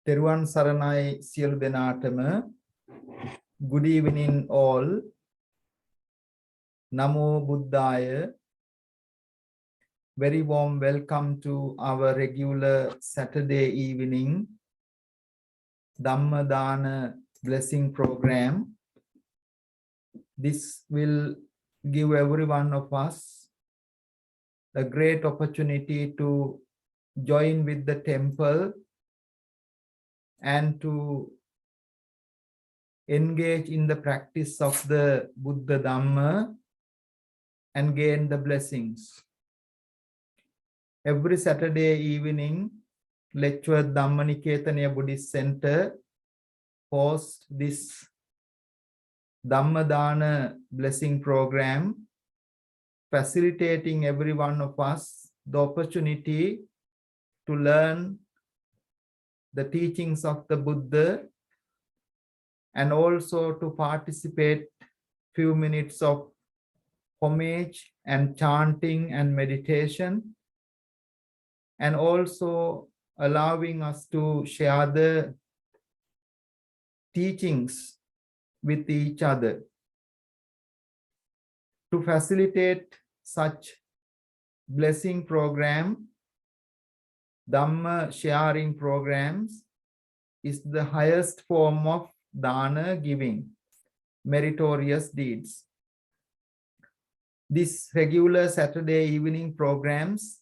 Teruwan Saranai Sielu Denatama. Good evening all. Namo Buddhaya. Very warm welcome to our regular Saturday evening Dhamma Dana blessing program. This will give every one of us a great opportunity to join with the temple and to engage in the practice of the Buddha Dhamma and gain the blessings. Every Saturday evening, lecture Dhamma Niketaniya Buddhist Center hosts this Dhamma Dana blessing program, facilitating every one of us the opportunity to learn the teachings of the Buddha and also to participate few minutes of homage and chanting and meditation, and also allowing us to share the teachings with each other. To facilitate such blessing program, Dhamma sharing programs is the highest form of dana giving, meritorious deeds. These regular Saturday evening programs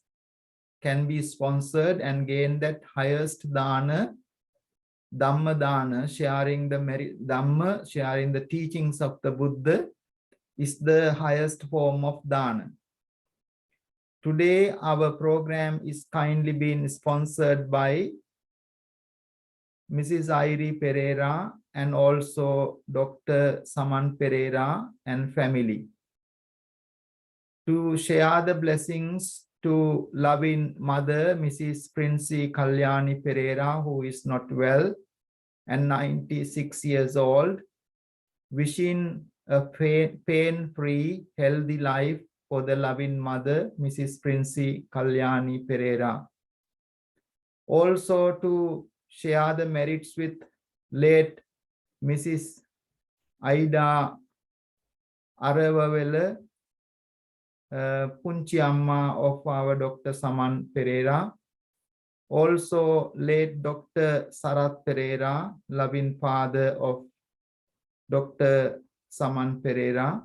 can be sponsored and gain that highest dana, Dhamma dana, sharing the Dhamma, sharing the teachings of the Buddha is the highest form of dana. Today, our program is kindly being sponsored by Mrs Ida Perera and also Dr. Saman Perera and family. To share the blessings to loving mother, Mrs Princy Kalyani Perera, who is not well and 96 years old, wishing a pain-free, healthy life for the loving mother, Mrs. Princy Kalyani Perera. Also to share the merits with late Mrs. Ida Arawawela, Punchi Amma of our Dr. Saman Perera. Also late Dr. Sarath Perera, loving father of Dr. Saman Perera.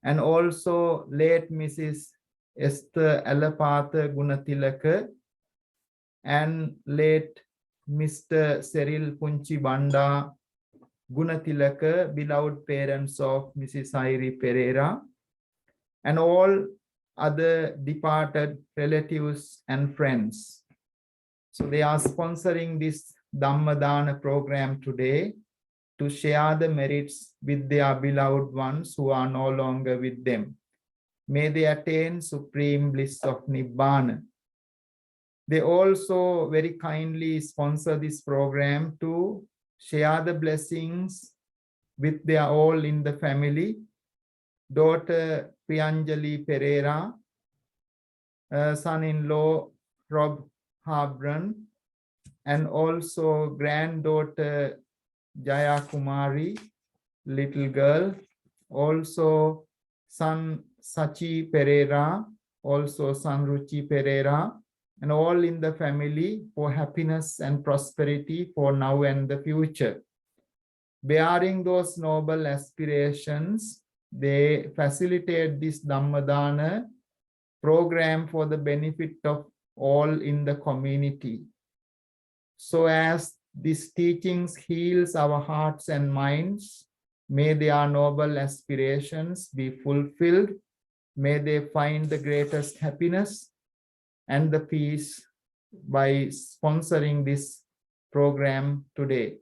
And also late Mrs. Esther Elapatha Goonetileke and late Mr. Cyril Punchi Banda Goonetileke, beloved parents of Mrs Ida Perera, and all other departed relatives and friends. So they are sponsoring this Dhamma program today to share the merits with their beloved ones who are no longer with them. May they attain supreme bliss of Nibbana. They also very kindly sponsor this program to share the blessings with their all in the family. Daughter Priyanjalee Perera, son-in-law Rob Harbron, and also granddaughter Jaya Kumari, little girl, also son Sachi Perera, also son Ruchi Perera, and all in the family for happiness and prosperity for now and the future. Bearing those noble aspirations, they facilitate this Dhamma program for the benefit of all in the community. So as these teachings heals our hearts and minds, may their noble aspirations be fulfilled. May they find the greatest happiness and the peace by sponsoring this program today.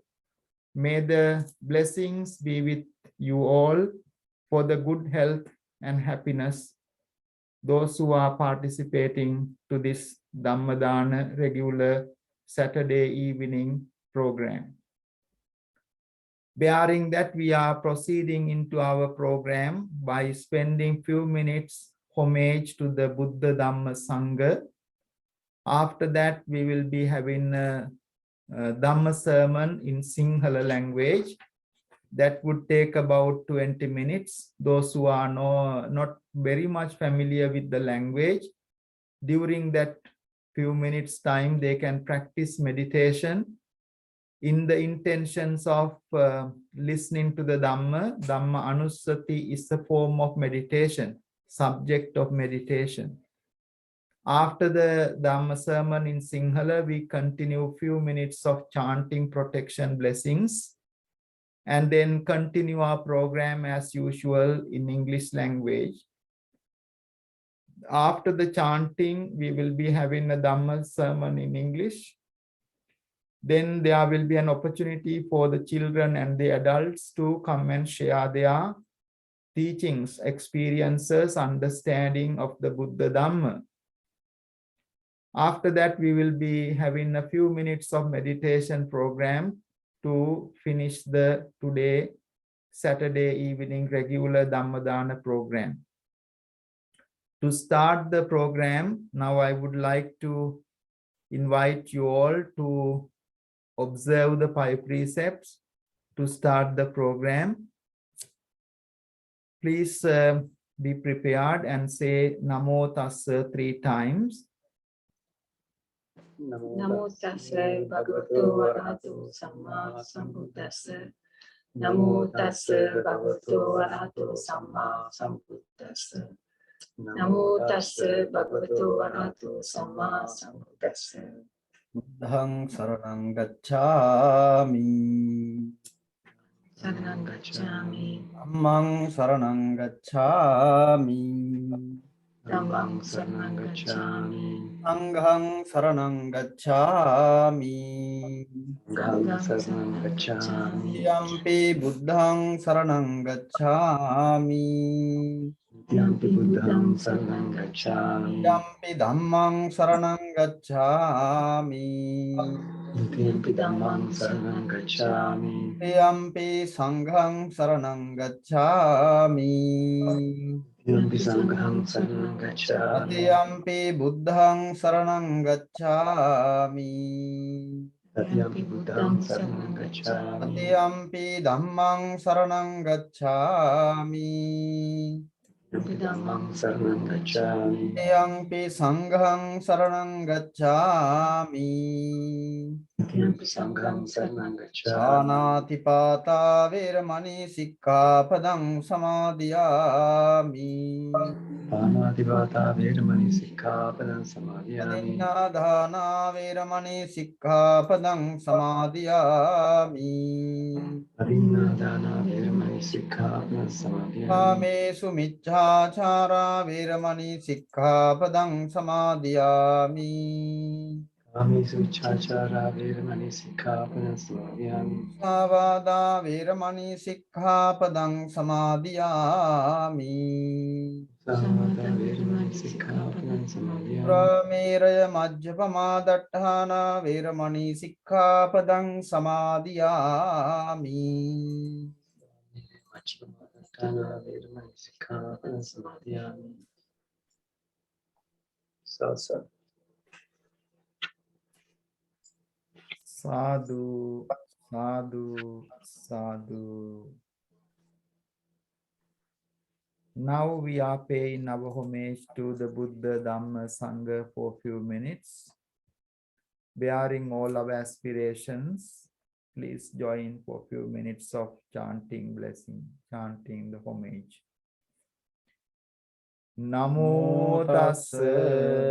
May the blessings be with you all for the good health and happiness, those who are participating to this Dhamma regular Saturday evening program. Bearing that, we are proceeding into our program by spending few minutes homage to the Buddha Dhamma Sangha. After that, we will be having a Dhamma sermon in Sinhala language. That would take about 20 minutes. Those who are not very much familiar with the language, during that few minutes time, they can practice meditation in the intentions of listening to the Dhamma. Dhamma Anusati is a form of meditation, subject of meditation. After the Dhamma sermon in Sinhala, we continue few minutes of chanting protection blessings, and then continue our program as usual in English language. After the chanting, we will be having a Dhamma sermon in English. Then there will be an opportunity for the children and the adults to come and share their teachings, experiences, understanding of the Buddha Dhamma. After that, we will be having a few minutes of meditation program to finish the today Saturday evening regular Dhamma program. To start the program, now I would like to invite you all to observe the 5 precepts to start the program. Please be prepared and say Namo Tassa 3 times. Namo Tassa Bhagavato Arahato Samma Sambuddhassa. Namo Tassa Bhagavato Arahato Samma Sambuddhassa. Namo Tassa Bhagavato Arahato Samma Sambuddhassa. Buddhang Saranang Gacchami. Saranang Gacchami. Dhammang Saranang Gacchami. Dhammang Saranang Gacchami. Sanghang Saranang Gacchami. Sanghang Saranang Gacchami. Yampi Buddhang Saranang Gacchami. Yampi Buddhang Saranang Gacchami. Yampi Dhammang Saranang Gacchami. Yampi Dhammang Saranang Gacchami. Yampi Sanghang Saranang Gacchami. Yampi Sanghang Saranang Gacchami. Yampi Buddhang Saranang Gacchami. Yampi Buddhang Saranang Gacchami. Yampi Dhammang Saranang Gacchami. Yampi Dhammang Saranang Gacchami. Yampi Sanghang Saranang Gacchami. Tutiampi sangham saranam gacchami. Panatipata Veramani Sikkhapadang Samadhiyami. Panatipata Veramani Sikkhapadang Samadhiyami. Adinadhana Veramani Sikkhapadang Samadhiyami. Adinadhana Veramani Sikkhapadang Samadhiyami. Kamesu Miccāchāra Veramani Sikkhapadang Samadhiyami. Kamesu Miccāchāra Veramani Sikkhapadang Samadhiyami. Savāda Veramani Sikkhapadang Samadhiyami. Samata Veramani Sikkhapadang Samadhiyami. Prameraya Majjapamādaṭṭhāna Veramani Sikkhapadang Samadhiyami. Majjapamādaṭṭhāna Veramani Sikkhapadang Samadhiyami. Salsa. Sadhu, sadhu, sadhu. Now we are paying our homage to the Buddha, Dhamma, Sangha for a few minutes. Bearing all our aspirations, please join for a few minutes of chanting blessing, chanting the homage. Namo tassa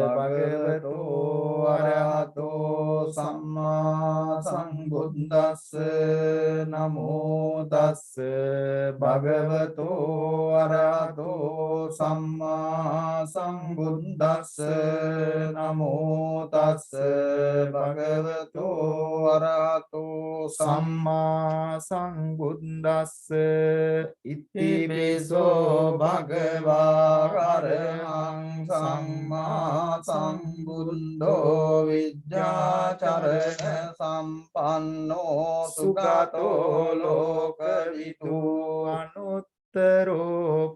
bhagavato arahato samma sambuddhassa. Namo tassa bhagavato arahato samma sambuddhassa. Namo tassa bhagavato arahato samma sambuddhassa. Iti piso bhagavā Arahang Samma Sambuddho Vidyācarana Sampanno Sugato Lokavitu Anuttaro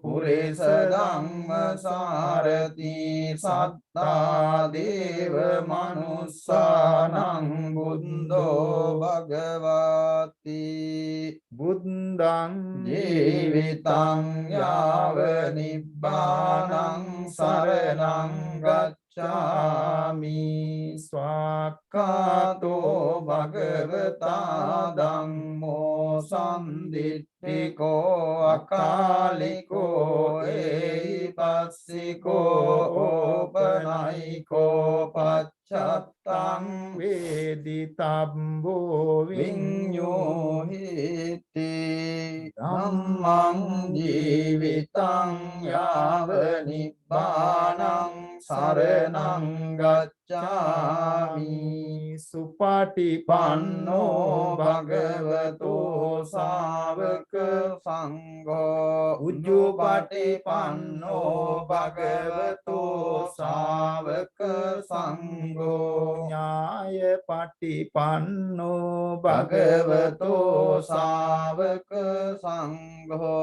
Purisa Dhamma Sārati Sattā Deva Manussanang Buddho Bhagavati Buddhang Jivitang Yāva Nibbanang Saranang Gacchāmi. Swakkato Bhagavata Dhammo Sandittiko Akaliko Ehipassiko Opanayiko Pacchattam Veditabbo Viññohiti. Dhammang Jivitang Yāva Nibbanang Saranang Gacchāmi. Supatipanno Bhagavato Sāvaka Sangho. Ujjupatipanno Bhagavato Sāvaka Sangho. Nyāya patipanno Bhagavato Sāvaka Sangho.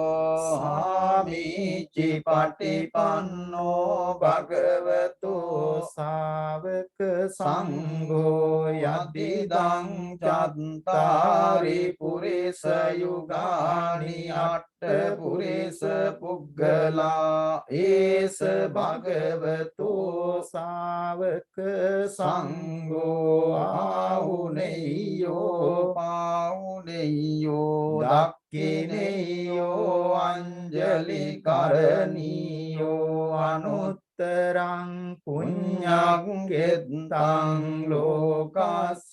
Sāmici patipanno Bhagavato Sāvaka Sangho. Yadidang Chattari Purisa Yugani Atta Purisa Puggala Esa Bhagavato Sāvaka Sangho. Ahuneyo Pauneyo Dakkineyo Anjali Karaniyo Anuttarang Punyang Kettang Lokassati.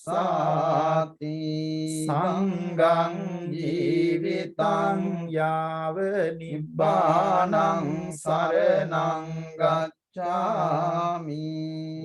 Sanghang Jivitang Yāva Nibbanang Saranang Gacchāmi.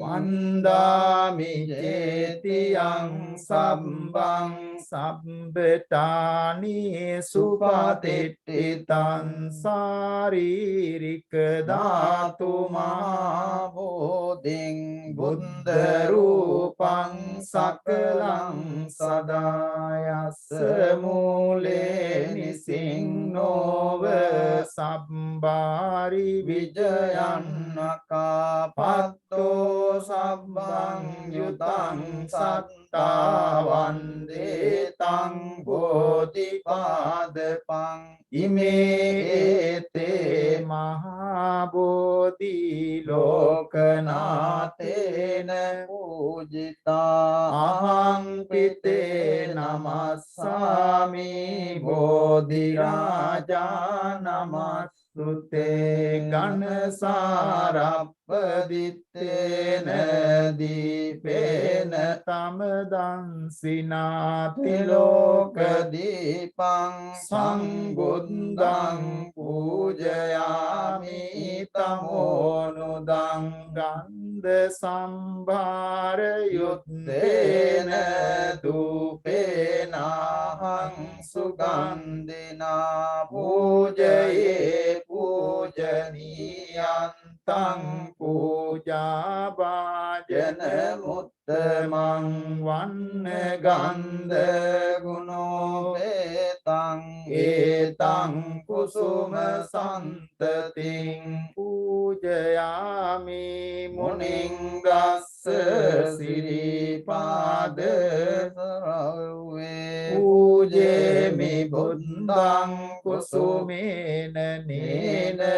Vandāmi Cetiyang Sabbang Sabbetani Supatittitan Saririka Dhātu Mahābodhiṃ Buddha Rūpaṃ Sakalang Sadāyassa Mūle Nisingnova Sabbāri Vijayannaka Patto Sabbang Yutang Sattā Vandetang Bodhipadapang. Ime te Mahabodhi Lokanatena pujita ahang pite namassami bodhiraja namassute ganasarappadittena dipena tamadhansinati lokadipang sambuddhang pujayami tamonudang gandha sambhara yuttena dupenahang sugandhina pujaye pujaniyantang puja bhajana muttamang vanna gandha guno vetang etang kusuma santating pujayami muning dassa siripada sarave pujemi buddhang kusumena nena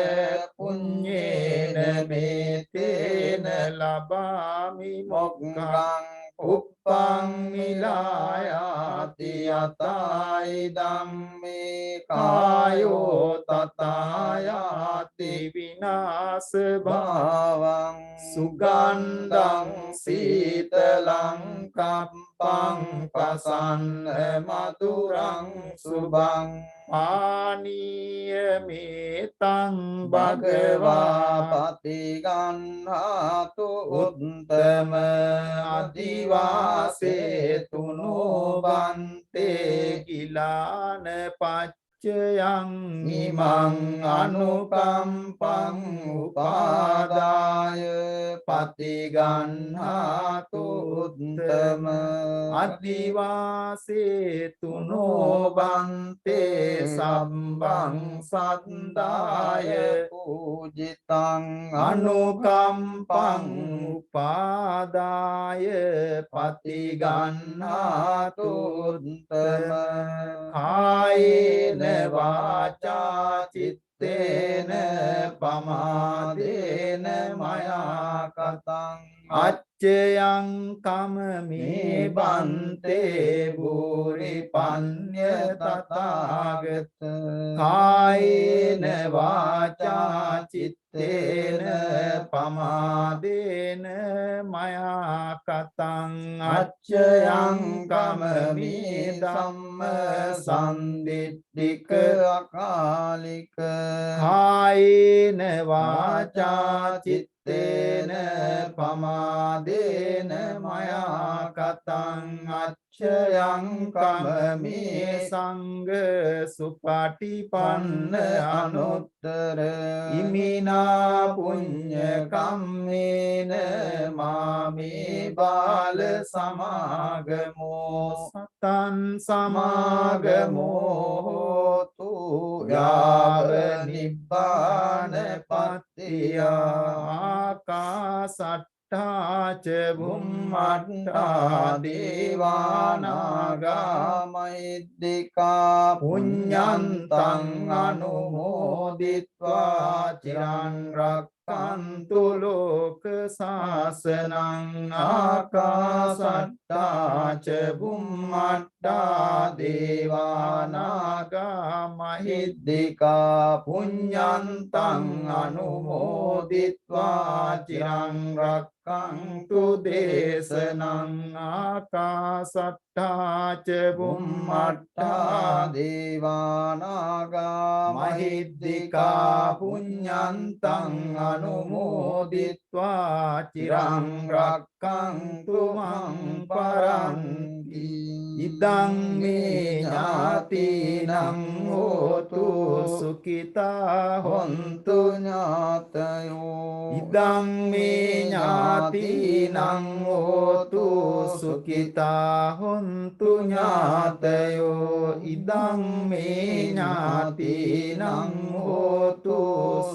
punyena metena labami mokkang uppang milayati yatai dhamme kayo tatayati vinasa bhavang sugandhang sitalang kampang pasanna madurang subang Paniya metang bhagava patiganhatu uttama adivase tuno bante gilana paccayang imang anukampang upadaya patiganhatu uttama adivase tuno bante sambang sandaya pujitang anukampang upadaya patiganhatu uttama kayena vaca cittena pamadena maya katang Acchayang kamami bante buri panya tathagata kayena vaca cittena pamadena maya katang acchayang kamami dhamma sanditthika akalika kayena vaca cittena pamadena maya katang acchayang kamami sangha supatipanna anuttara imina punya kammena mami bala samagamo satan samagamo tu yava nibbana pattiya akasatthā ca bhummattā devānāgā mahiddhikā puññantang anumoditvā ciran rakkantu loka sāsanang ākāsattā ca bhummattā devānāgā mahiddhikā puññantang anumoditvā ciran rakkantu desanang ākāsattā ca bhummattā devānāgā mahiddhikā puññantang anumoditvā ciran rakkantu maṁ paranti idang me ñātīnaṁ hotu sukitā hontu ñātayo idang me ñātīnaṁ hotu sukitā hontu ñātayo idang me ñātīnaṁ hotu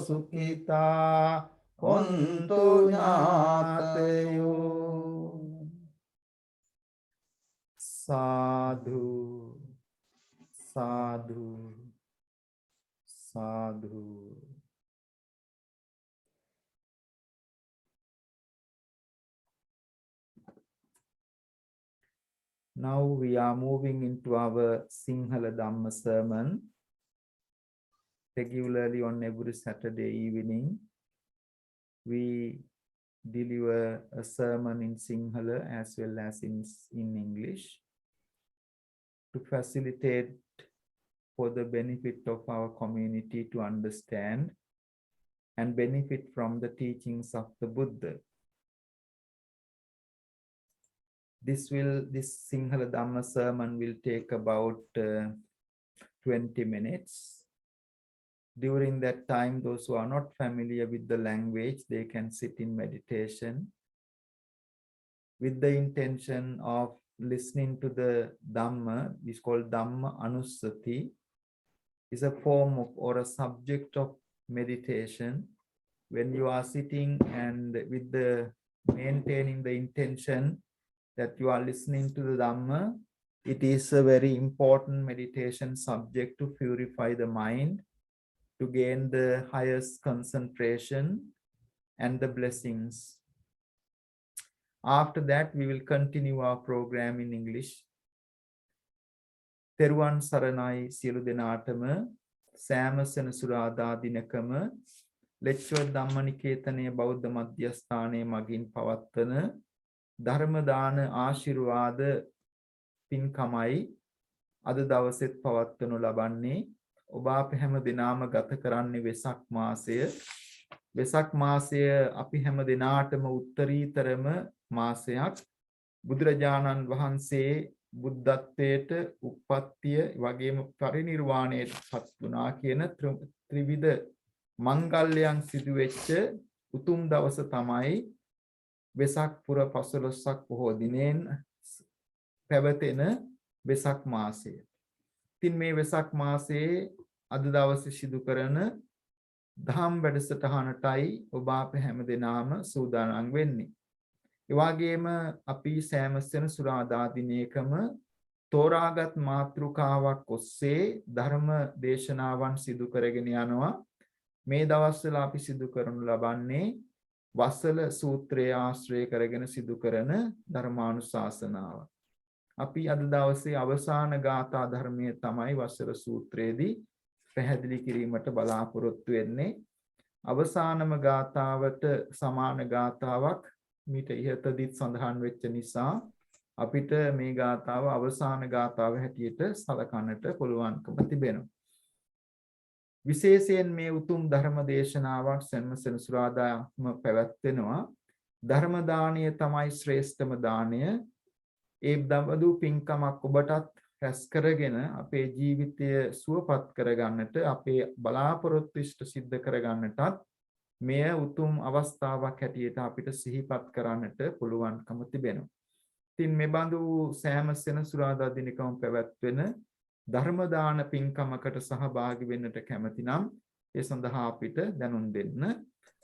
sukitā hontu ñātayo sadhu sadhu sadhu Now we are moving into our Sinhala Dhamma sermon. Regularly on every Saturday evening, we deliver a sermon in Sinhala as well as in English to facilitate for the benefit of our community to understand and benefit from the teachings of the Buddha. This Sinhala Dhamma sermon will take about 20 minutes. During that time, those who are not familiar with the language, they can sit in meditation with the intention of listening to the Dhamma. It's called Dhamma Anusati. It's a form of or a subject of meditation. When you are sitting and with the maintaining the intention that you are listening to the Dhamma, it is a very important meditation subject to purify the mind, to gain the highest concentration and the blessings. After that, we will continue our program in English. Teruwan Saranai Sielu Denatama, Sama Sensurada Dinakama, Lecture Dhammaniketane Bauddha Madhyasthane Magin Pavattana, Dharmadana Ashirwada Pinkamai, Ada Davaset Pavattanu Labanne, ඔබ අප හැම දිනාම ගත කරන්නේ වෙසක් මාසය. වෙසක් මාසය අපි හැම දිනාටම උත්තරීතරම මාසයක්. බුදුරජාණන් වහන්සේ බුද්ධත්වයට උප්පත්තිය වගේම පරිනිර්වාණයට පත් වුණා කියන ත්‍රිවිධ මංගල්‍යයන් සිදු වෙච්ච උතුම් දවස තමයි වෙසක් පුර 15ක් බොහෝ දිනෙන් පැවතෙන වෙසක් මාසය. ඉතින් මේ වෙසක් මාසයේ අද දවසේ සිදු කරන දහම් වැඩසටහනටයි ඔබ අප හැම දිනම සූදානම් වෙන්නේ. ඒ වගේම අපි සෑම සෙනසුරාදා දිනයකම තෝරාගත් මාතෘකාවක් ඔස්සේ ධර්ම දේශනාවන් සිදු කරගෙන යනවා. මේ දවස්වල අපි සිදු කරනු ලබන්නේ වසල සූත්‍රය ආශ්‍රය කරගෙන සිදු කරන ධර්මානුශාසනාව. අපි අද දවසේ අවසාන ගාථා ධර්මයේ තමයි වසල සූත්‍රයේදී පැහැදිලි කිරීමට බලාපොරොත්තු වෙන්නේ. අවසානම ගාථාවට සමාන ගාථාවක් මීට ඉහතදීත් සඳහන් වෙච්ච නිසා අපිට මේ ගාථාව අවසාන ගාථාව හැටියට සලකන්නට පුළුවන්කම තිබෙනවා. විශේෂයෙන් මේ උතුම් ධර්ම දේශනාවක් සෙනසුරාදාම පැවැත්වෙනවා. ධර්ම දානය තමයි ශ්‍රේෂ්ඨම දානය. ඒ දවදු පින්කමක් ඔබටත් රැස් කරගෙන අපේ ජීවිතය සුවපත් කරගන්නට, අපේ බලාපොරොත්තු ඉෂ්ට සිද්ධ කරගන්නටත් මෙය උතුම් අවස්ථාවක් හැටියට අපිට සිහිපත් කරන්නට පුළුවන්කම තිබෙනවා. ඉතින් මේ බඳු සෑම සෙනසුරාදා දිනකම පැවැත්වෙන ධර්ම දාන පින්කමකට සහභාගී වෙන්නට කැමති නම් ඒ සඳහා අපිට දැනුම් දෙන්න.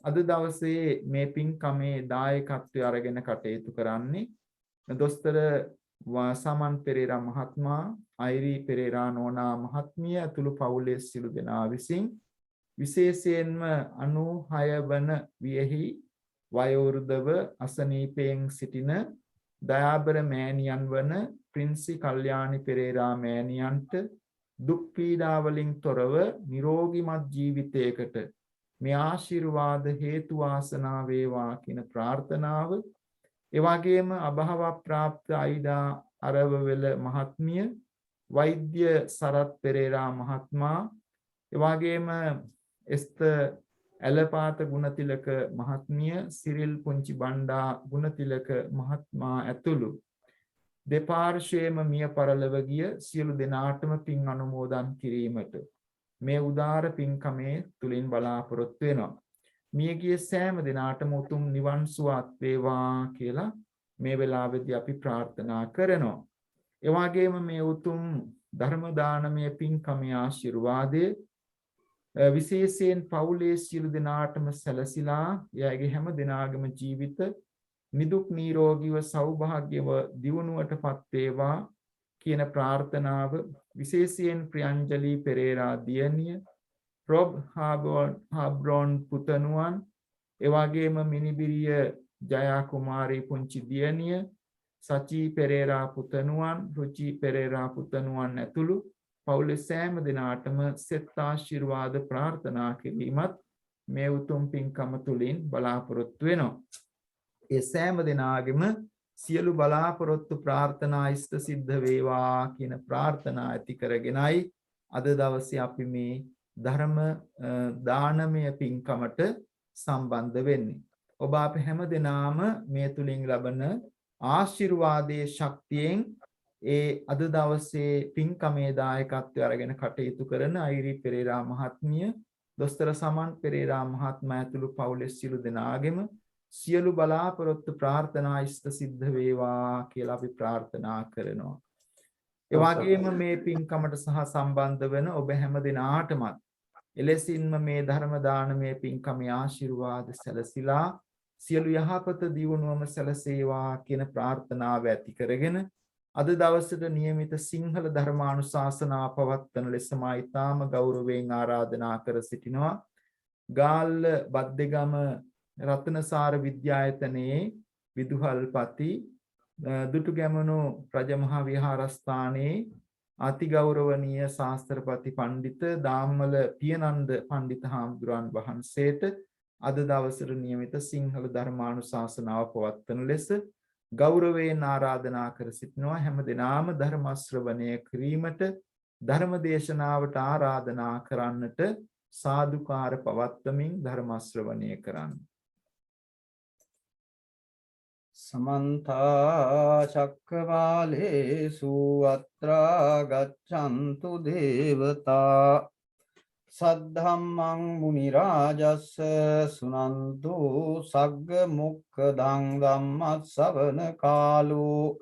අද දවසේ මේ පින්කමේ දායකත්වය අරගෙන කටයුතු කරන්නේ දොස්තර Saman Perera මහත්මයා, Irie Perera නෝනා මහත්මිය ඇතුළු පවුලේ සිළු දෙනා විසින් විශේෂයෙන්ම 96 වන වියෙහි වයෝවෘද්ධව අසනීපයෙන් සිටින දයාබර මෑණියන් වන Princy Kalyani Perera මෑණියන්ට දුක් පීඩා වලින් තොරව නිරෝගීමත් ජීවිතයකට මේ ආශිර්වාද හේතු වාසනා වේවා කියන ප්‍රාර්ථනාව, එවැගේම අභව ප්‍රාප්ත Ida Arawawela මහත්මිය, වෛද්‍ය Sarath Perera මහත්මයා, එවැගේම Esther Elapatha Goonetileke මහත්මිය, Cyril Punchi Banda Goonetileke මහත්මයා ඇතුළු දෙපාර්ශ්වයේම මිය පරලොව ගිය සියලු දෙනාටම පින් අනුමෝදන් කිරීමට මේ උදාර පින්කමේ තුලින් බලාපොරොත්තු වෙනවා. මියගිය සෑම දිනාටම උතුම් නිවන් සුවත් වේවා කියලා මේ වෙලාවේදී අපි ප්‍රාර්ථනා කරනවා. ඒ වගේම මේ උතුම් ධර්ම දානමය පින්කමේ ආශිර්වාදයේ විශේෂයෙන් පවුලේ සියලු දෙනාටම සැලසිලා එයාගේ හැම දිනාගම ජීවිත නිදුක් නිරෝගීව සෞභාග්‍යව දියුණුවටපත් වේවා කියන ප්‍රාර්ථනාව විශේෂයෙන් ප්‍රියංජලී පෙරේරා දියණිය, රොබ් හාබ්‍රොන් පුතණුවන්, එවැගේම මිනිබිරිය ජයා කුමාරී පුංචි දියණිය, Sachi Perera පුතණුවන්, Ruchi Perera පුතණුවන් ඇතුළු පවුලේ සෑම දෙනාටම සෙත් ආශිර්වාද ප්‍රාර්ථනා කිරීමත් මේ උතුම් පින්කම තුලින් බලාපොරොත්තු වෙනවා. ඒ සෑම දෙනාගේම සියලු බලාපොරොත්තු ප්‍රාර්ථනා ඉෂ්ට සිද්ධ වේවා කියන ප්‍රාර්ථනා ඇති කරගෙනයි අද දවසේ අපි මේ ධර්ම දානමය පින්කමට සම්බන්ධ වෙන්නේ. ඔබ අප හැම දෙනාම මේ තුලින් ලබන ආශිර්වාදයේ ශක්තියෙන් ඒ අද දවසේ පින්කමේ දායකත්වය අරගෙන කටයුතු කරන Irie Perera මහත්මිය, දොස්තර Saman Perera මහත්මයා ඇතුළු පවුලේ සියලු දෙනාගේම සියලු බලාපොරොත්තු ප්‍රාර්ථනා ඉෂ්ට සිද්ධ වේවා කියලා අපි ප්‍රාර්ථනා කරනවා. ඒ වගේම මේ පින්කමට සහ සම්බන්ධ වෙන ඔබ හැම දිනාටම එලෙසින්ම මේ ධර්ම දානමය පින්කමේ ආශිර්වාද සැලසීලා සියලු යහපත දියුණුවම සැලසේවා කියන ප්‍රාර්ථනාව ඇති කරගෙන අද දවසට નિયમિત සිංහල ධර්මානුශාසනා පවත්වන ලෙස මා ඊටාම ගෞරවයෙන් ආරාධනා කර සිටිනවා. ගාල්ල බද්දේගම රත්නසාර විද්‍යායතනයේ විදුහල්පති දුටුගැමුණු රජමහා විහාරස්ථානයේ අතිගෞරවනීය ශාස්ත්‍රපති පඬිත දාම්මල පියනන්ද පඬිත හාමුදුරන් වහන්සේට අද දවසට નિયમિત සිංහල ධර්මානුශාසනාව පවත්වන ලෙස ගෞරවයෙන් ආරාධනා කර සිටිනවා. හැම දිනම ධර්ම ශ්‍රවණය කිරීමට ධර්ම දේශනාවට ආරාධනා කරන්නට සාදුකාර පවත්වමින් ධර්ම ශ්‍රවණය කරන්න. समन्ता चक्रवालेषु अत्रा गच्छन्तु देवता सद्धम्मं मुनिराजस्य सुनन्तु सग्ग मुक्खदं धम्मස්සවන කාලෝ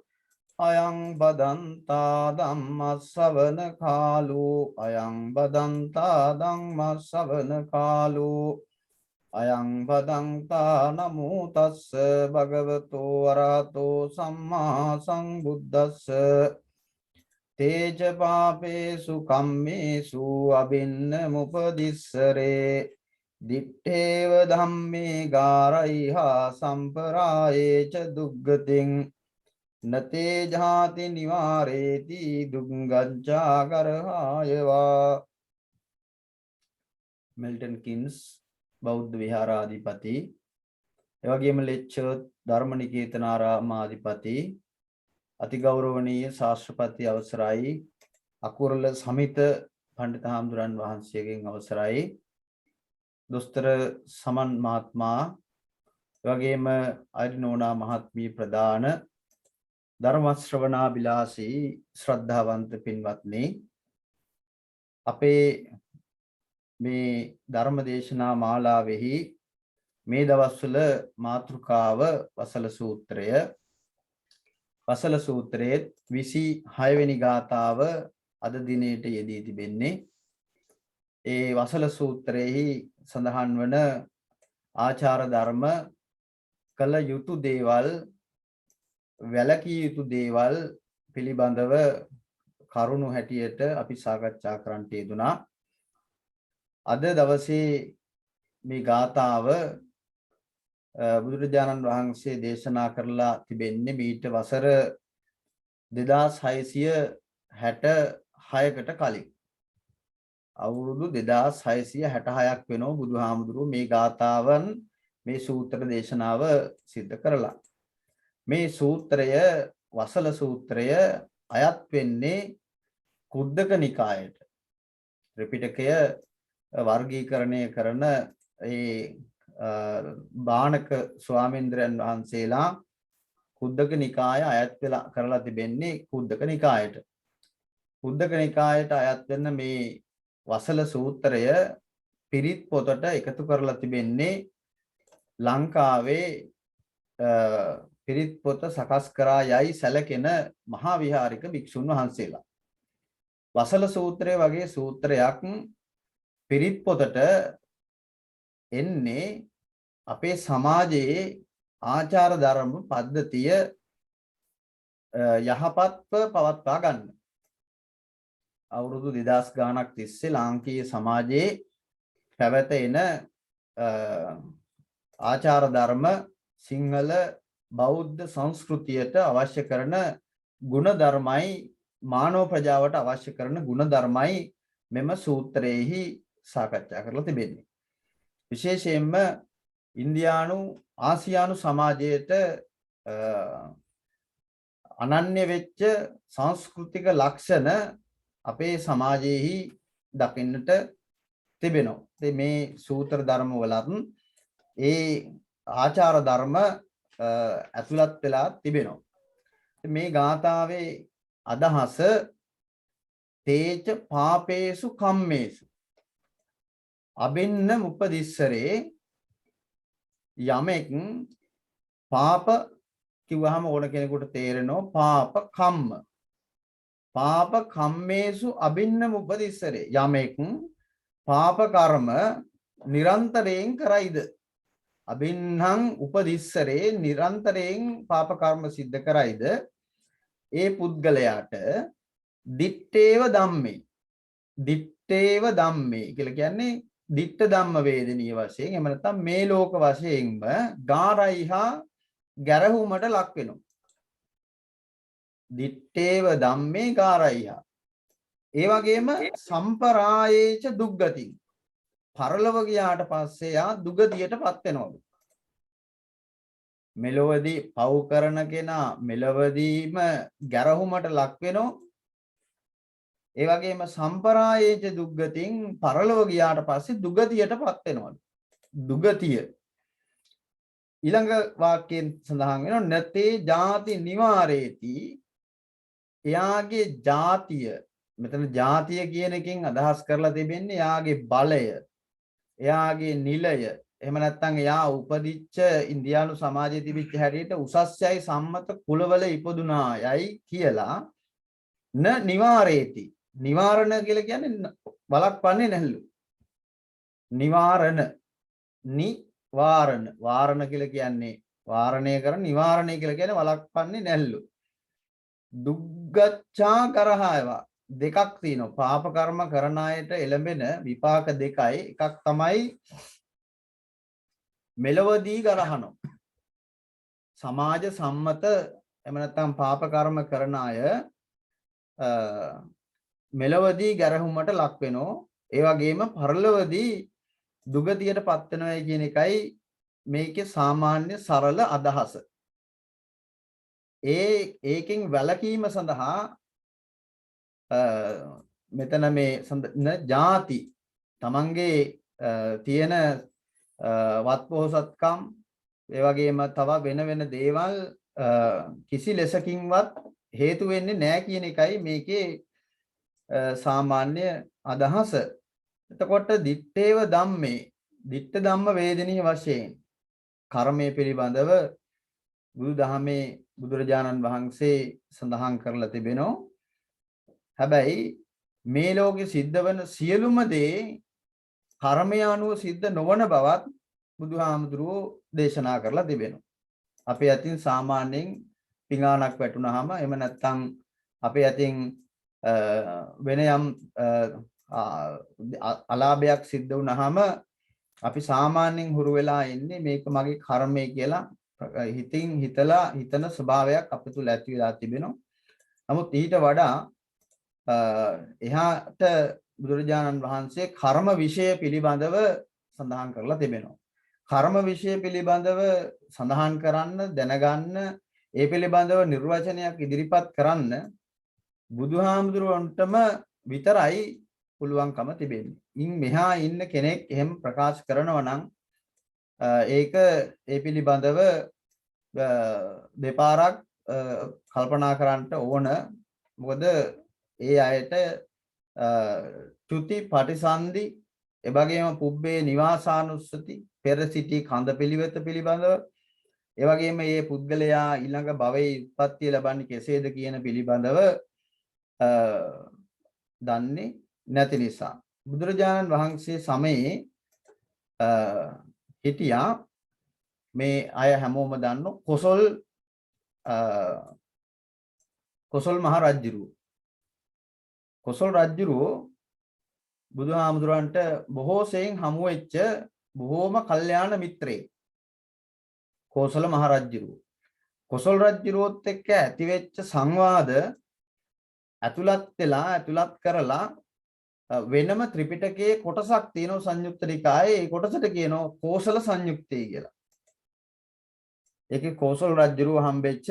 අයං බදන්තා ධම්මස්සවන කාලෝ අයං බදන්තා ධම්මස්සවන කාලෝ අයං බදන්තා නමෝ තස්ස භගවතෝ අරහතෝ සම්මා සම්බුද්දස්ස තේජ පාපේසු කම්මේසු අබින්න මුපදිස්සරේ දිත්තේව ධම්මේ ගාරයිහා සම්පරායේච දුග්ගතින් නතේ ජාති නිවාරේති දුංගච්ඡාකරහායවා. මිල්ටන් කින්ස් බෞද්ධ විහාරාධිපති, එවැගේම ලෙච්චර් ධර්මනිකේතනාරාමාධිපති, අතිගෞරවනීය ශාස්ත්‍රපති අවසරයි අකුරල සමිත පඬිත හාමුදුරන් වහන්සේගෙන් අවසරයි දොස්තර සමන් මහත්මයා, එවැගේම අරිනෝනා මහත්මිය ප්‍රදාන ධර්ම ශ්‍රවණාබිලාසී ශ්‍රද්ධාවන්ත පින්වත්නි, අපේ මේ ධර්ම දේශනා මාලාවෙහි මේ දවස්වල මාතෘකාව වසල සූත්‍රය. වසල සූත්‍රයේ 26 වෙනි ගාථාව අද දිනේට යෙදී තිබෙන්නේ. ඒ වසල සූත්‍රයේහි සඳහන් වන ආචාර ධර්ම, කළ යුතු දේවල්, වැළකී යුතු දේවල් පිළිබඳව කරුණු හැටියට අපි සාකච්ඡා කරන්නට යෙදුනා. අද දවසේ මේ ගාථාව බුදුරජාණන් වහන්සේ දේශනා කරලා තිබෙන්නේ මීට වසර 2666කට කලින්. අවුරුදු 2666ක් වෙනවා බුදුහාමුදුරුවෝ මේ ගාථාවන්, මේ සූත්‍ර දේශනාව සිද්ධ කරලා. මේ සූත්‍රය, වසල සූත්‍රය අයත් වෙන්නේ කුද්දක නිකායට. ත්‍රිපිටකය වර්ගීකරණය කරන ඒ බාණක ස්වාමීන්ද්‍රයන් වහන්සේලා කුද්දක නිකාය අයත් වෙලා කරලා තිබෙන්නේ කුද්දක නිකායට. කුද්දක නිකායට අයත් වෙන මේ වසල සූත්‍රය පිරිත් පොතට එකතු කරලා තිබෙන්නේ ලංකාවේ පිරිත් පොත සකස් කරා යයි සැලකෙන මහා විහාරික භික්ෂුන් වහන්සේලා. වසල සූත්‍රය වගේ සූත්‍රයක් පිරිත් පොතට එන්නේ අපේ සමාජයේ ආචාර ධර්ම පද්ධතිය යහපත්ව පවත්වා ගන්න. අවුරුදු 2000 ගානක් තිස්සේ ලාංකීය සමාජයේ පැවත එන ආචාර ධර්ම සිංහල බෞද්ධ සංස්කෘතියට අවශ්‍ය කරන ගුණ ධර්මයි මානව ප්‍රජාවට අවශ්‍ය කරන ගුණ ධර්මයි මෙම සූත්‍රයේහි සාකච්ඡා කරලා තිබෙන්නේ. විශේෂයෙන්ම ඉන්දියානු ආසියානු සමාජයට අනන්‍ය වෙච්ච සංස්කෘතික ලක්ෂණ අපේ සමාජයේහි දකින්නට තිබෙනවා. ඉතින් මේ සූත්‍ර ධර්ම වලත් ඒ ආචාර ධර්ම ඇතුළත් වෙලා තිබෙනවා. මේ ගාථාවේ අදහස තේච පාපේසු කම්මේසු අබින්න උපදිස්සරේ යමෙක් පාප කිව්වහම ඕන කෙනෙකුට තේරෙනවා පාප කම්ම. පාප කම්මේසු අබින්න උපදිස්සරේ යමෙක් පාප කර්ම නිරන්තරයෙන් කරයිද අබින්හං උපදිස්සරේ නිරන්තරයෙන් පාප කර්ම සිද්ධ කරයිද ඒ පුද්ගලයාට දිත්තේව ධම්මේ දිත්තේව ධම්මේ කියලා කියන්නේ දිත්ත ධම්ම වේදනීය වශයෙන් එහෙම නැත්නම් මේ ලෝක වශයෙන්ම ගාරයිහා ගැරහුමට ලක් වෙනවා. දිත්තේව ධම්මේ ගාරයිහා ඒ වගේම සම්පරායේච දුග්ගති පරලොව ගියාට පස්සේ යා දුගතියටපත් වෙනවලු. මෙලොවදී පව් කරන කෙනා මෙලොවදීම ගැරහුමට ලක් වෙනවා. ඒ වගේම සම්පරායේච දුග්ගතින් පරලොව ගියාට පස්සේ දුගතියටපත් වෙනවලු. දුගතිය ඊළඟ වාක්‍යයෙන් සඳහන් වෙනවා නතේ ජාති නිවාරේති එයාගේ ජාතිය මෙතන ජාතිය කියන එකෙන් අදහස් කරලා තිබෙන්නේ එයාගේ බලය එයාගේ නිලය එහෙම නැත්නම් එයා උපදිච්ච ඉන්දියානු සමාජයේ තිබිච්ච හැටියට උසස්යයි සම්මත කුලවල ඉපදුනා යයි කියලා න නිවාරේති නිවාරණ කියලා කියන්නේ වළක්වන්නේ නැල්ලු. නිවාරණ නිවාරණ වාරණ කියලා කියන්නේ වාරණය කරන නිවාරණය කියලා කියන්නේ වළක්වන්නේ නැල්ලු. දුග්ගච්ඡා කරහයවා දෙකක් තියෙනවා. පාප කර්ම කරන අයට එළඹෙන විපාක දෙකයි. එකක් තමයි මෙලවදී ගරහනවා. සමාජ සම්මත එහෙම නැත්නම් පාප කර්ම කරන අය මෙලවදී ගැරහුමට ලක් වෙනවා. ඒ වගේම පරලොවදී දුගතියටපත් වෙනවා කියන එකයි මේකේ සාමාන්‍ය සරල අදහස. ඒකෙන් වැළකීම සඳහා මෙතන මේ ಜಾති තමන්ගේ තියෙන වත්පොහසත්කම් ඒ වගේම තව වෙන වෙන දේවල් කිසි ලෙසකින්වත් හේතු වෙන්නේ නැහැ කියන එකයි මේකේ සාමාන්‍ය අදහස. එතකොට දිත්තේව ධම්මේ දිත්ත ධම්ම වේදනීය වශයෙන් කර්මයේ පිළිබඳව බුදුදහමේ බුදුරජාණන් වහන්සේ සඳහන් කරලා තිබෙනවා. හැබැයි මේ ලෝකෙ සිද්ධ වෙන සියලුම දේ කර්මය අනුව සිද්ධ නොවන බවත් බුදුහාමුදුරුවෝ දේශනා කරලා තිබෙනවා. අපේ අතින් සාමාන්‍යයෙන් පිඟානක් වැටුනහම එහෙම නැත්නම් අපේ අතින් වෙන යම් අලාභයක් සිද්ධ වුනහම අපි සාමාන්‍යයෙන් හුරු වෙලා ඉන්නේ මේක මගේ කර්මය කියලා හිතින් හිතලා හිතන ස්වභාවයක් අප තුළ ඇති වෙලා තිබෙනවා. නමුත් ඊට වඩා එහාට බුදුරජාණන් වහන්සේ කර්ම විෂය පිළිබඳව සඳහන් කරලා තිබෙනවා. කර්ම විෂය පිළිබඳව සඳහන් කරන්න දැනගන්න ඒ පිළිබඳව නිර්වචනයක් ඉදිරිපත් කරන්න බුදුහාමුදුරුවන්ටම විතරයි පුළුවන්කම තිබෙන්නේ. ඉන් මෙහා ඉන්න කෙනෙක් එහෙම ප්‍රකාශ කරනවා නම් ඒක ඒ පිළිබඳව දෙපාරක් කල්පනා කරන්න ඕන. මොකද ඒ අයට චුති පටිසන්ධි එවැගේම පුබ්බේ නිවාසානුස්සති පෙර සිටි කඳ පිළිවෙත පිළිබඳව ඒ වගේම මේ පුද්ගලයා ඊළඟ භවයේ උත්පත්ති ලබන්නේ කෙසේද කියන පිළිබඳව දන්නේ නැති නිසා බුදුරජාණන් වහන්සේ සමයේ හිටියා මේ අය හැමෝම දන්නෝ කොසල් මහ රජුරුව. කොසල් රජුරුව බුදුහාමුදුරන්ට බොහෝ සෙයින් හමු වෙච්ච බොහෝම කල්යාණ මිත්‍රයෙක්. කොසල් මහ රජුරුව. කොසල් රජුරුවත් එක්ක ඇතිවෙච්ච සංවාද ඇතුළත් කරලා වෙනම ත්‍රිපිටකයේ කොටසක් තියෙනවා සංයුක්ත නිකායේ. ඒ කොටසට කියනවා කෝසල සංයුක්තය කියලා. ඒකේ කෝසල් රජුරුව හම්බෙච්ච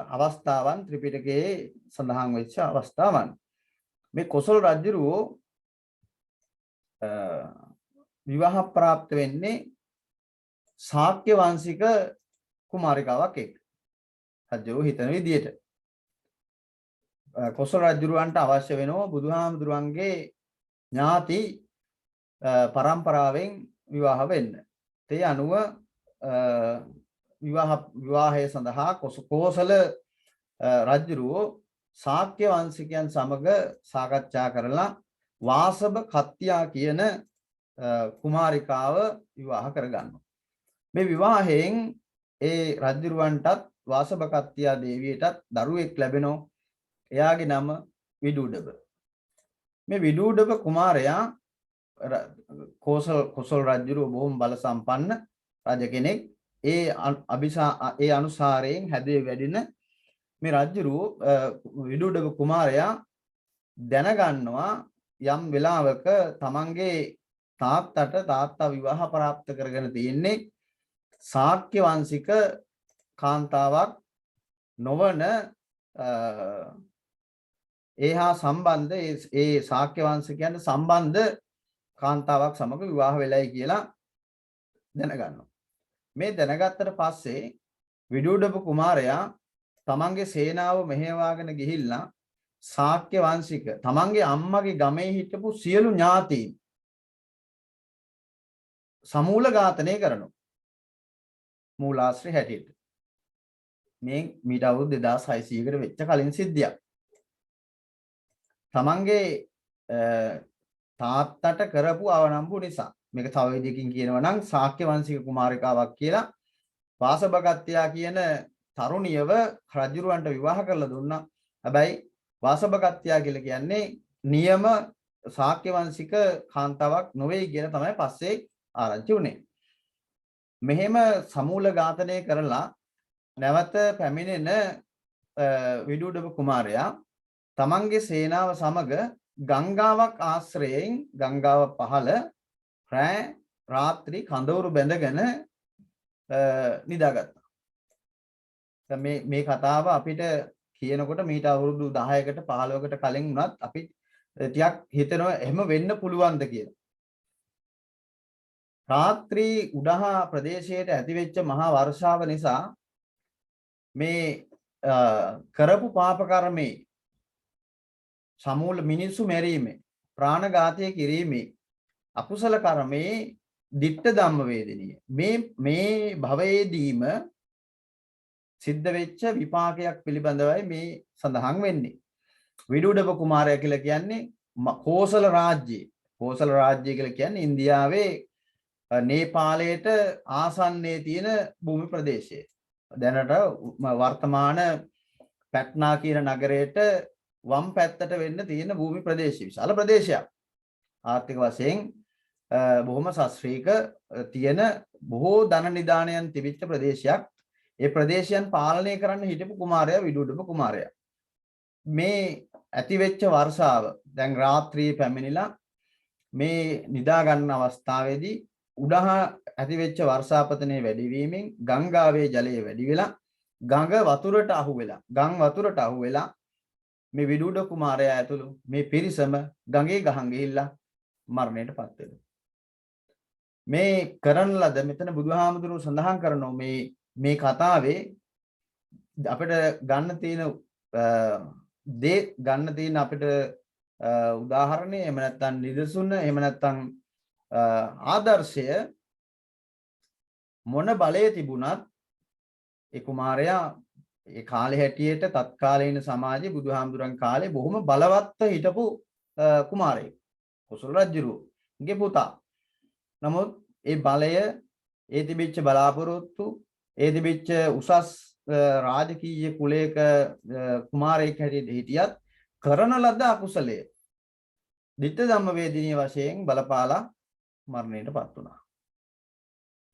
අවස්ථාවන් ත්‍රිපිටකයේ සඳහන් වෙච්ච අවස්ථාවන්. මේ කොසල් රජුරුව විවාහ ප්‍රාප්ත වෙන්නේ ශාක්‍ය වංශික කුමාරිකාවක් එක්ක. රජුව හිතන විදියට කොසල් රජුරවන්ට අවශ්‍ය වෙනවා බුදුහාමුදුරන්ගේ ඥාති පරම්පරාවෙන් විවාහ වෙන්න. ඒ අනුව විවාහය සඳහා කෝසල රජුරෝ ශාක්‍ය වංශිකයන් සමග සාකච්ඡා කරලා වාසබ කත්තියා කියන කුමාරිකාව විවාහ කරගන්නවා. මේ විවාහයෙන් ඒ රජුරවන්ටත් වාසබ කත්තියා දේවියටත් දරුවෙක් ලැබෙනවා. එයාගේ නම විදුඩබ. මේ විදුඩබ කුමාරයා කොසල් රජුරෝ බොහොම බල සම්පන්න රජ කෙනෙක්. ඒ අනුසාරයෙන් හැදේ වැඩින මේ රජුරෝ විදුඩබ කුමාරයා දැනගන්නවා යම් වෙලාවක තමන්ගේ තාත්තා විවාහ ප්‍රාප්ත කරගෙන තියෙන්නේ ශාක්‍ය වංශික කාන්තාවක් නොවන ඒහා සම්බන්ධ ඒ ශාක්‍ය වංශිකයන්ට සම්බන්ධ කාන්තාවක් සමග විවාහ වෙලයි කියලා දැනගන්නවා. මේ දැනගත්තට පස්සේ විදුඩබ කුමාරයා තමන්ගේ සේනාව මෙහෙවාගෙන ගිහිල්ලා ශාක්‍ය වංශික තමන්ගේ අම්මගේ ගමේ හිටපු සියලු ඥාතීන් සමූල ඝාතනය කරනවා. මූලාශ්‍රය හැටියට. මේ මීට අවුරුදු 2600කට වෙච්ච කලින් සිද්ධියක්. තමන්ගේ තාත්තට කරපු අවනම්බු නිසා මේක තව විදිහකින් කියනවා නම් ශාක්‍ය වංශික කුමාරිකාවක් කියලා වාසබගත්තියා කියන තරුණියව රජුරවන්ට විවාහ කරලා දුන්නා. හැබැයි වාසබගත්තියා කියලා කියන්නේ නියම ශාක්‍ය වංශික කාන්තාවක් නොවේ කියලා තමයි පස්සේ ආරංචි වුණේ. මෙහෙම සමූල ඝාතනය කරලා නැවත පැමිණෙන විදුඩබ කුමාරයා තමන්ගේ සේනාව සමග ගංගාවක් ආශ්‍රයෙන් ගංගාව පහළ රෑ රාත්‍රී කඳවුරු බැඳගෙන නිදාගත්තා. මේ කතාව අපිට කියනකොට මීට අවුරුදු 10කට 15කට කලින් වුණත් අපි ටිකක් හිතනවා එහෙම වෙන්න පුළුවන්ද කියලා. රාත්‍රී උඩහා ප්‍රදේශයට ඇතිවෙච්ච මහා වර්ෂාව නිසා මේ කරපු පාප කර්මේ සමූල මිනිස්සු මැරීමේ ප්‍රාණඝාතය කිරීමේ අකුසල කර්මේ ditta ධම්ම වේදිනිය මේ භවයේදීම සිද්ධ වෙච්ච විපාකයක් පිළිබඳවයි මේ සඳහන් වෙන්නේ. විදුඩබ කුමාරයා කියලා කියන්නේ කෝසල රාජ්‍යය. කෝසල රාජ්‍යය කියලා කියන්නේ ඉන්දියාවේ නේපාලයට ආසන්නයේ තියෙන භූමි ප්‍රදේශය. දැනට වර්තමාන පැට්නා කියන නගරයට වම් පැත්තට වෙන්න තියෙන භූමි ප්‍රදේශය විශාල ප්‍රදේශයක්. ආර්ථික වශයෙන් බොහොම ශාස්ත්‍රීය තියෙන බොහෝ ධන නිදානයන් තිබිච්ච ප්‍රදේශයක්. ඒ ප්‍රදේශයන් පාලනය කරන්න හිටපු කුමාරයා විදුඩබ කුමාරයා. මේ ඇතිවෙච්ච වර්ෂාව දැන් රාත්‍රියේ පැමිණිලා මේ නිදා ගන්න අවස්ථාවේදී උඩහා ඇතිවෙච්ච වර්ෂාපතනයේ වැඩිවීමෙන් ගංගාවේ ජලය වැඩි වෙලා ගඟ වතුරට අහු වෙලා මේ විදුඩ කුමාරයා ඇතුළු මේ පිරිසම ගඟේ ගහන් ගිහිල්ලා මරණයටපත් වෙනවා. මේ කරන ලද මෙතන බුදුහාමුදුරුවෝ සඳහන් කරනවා මේ කතාවේ අපිට ගන්න තියෙන අපිට උදාහරණය එහෙම නැත්නම් නිදසුන එහෙම නැත්නම් ආදර්ශය මොන බලයේ තිබුණත් ඒ කුමාරයා ඒ කාලේ හැටියට තත්කාලීන සමාජයේ බුදුහාමුදුරන් කාලේ බොහොම බලවත්ව හිටපු කුමාරයෙක්. කොසල් රජුගේ පුතා. නමුත් ඒ බලය ඒ තිබිච්ච බලාපොරොත්තු ඒ තිබිච්ච උසස් රාජකීය කුලයක කුමාරයෙක් හැටියට හිටියත් කරන ලද අකුසලයේ ditta ධම්ම වේදිනිය වශයෙන් බලපාලා මරණයටපත් වුණා.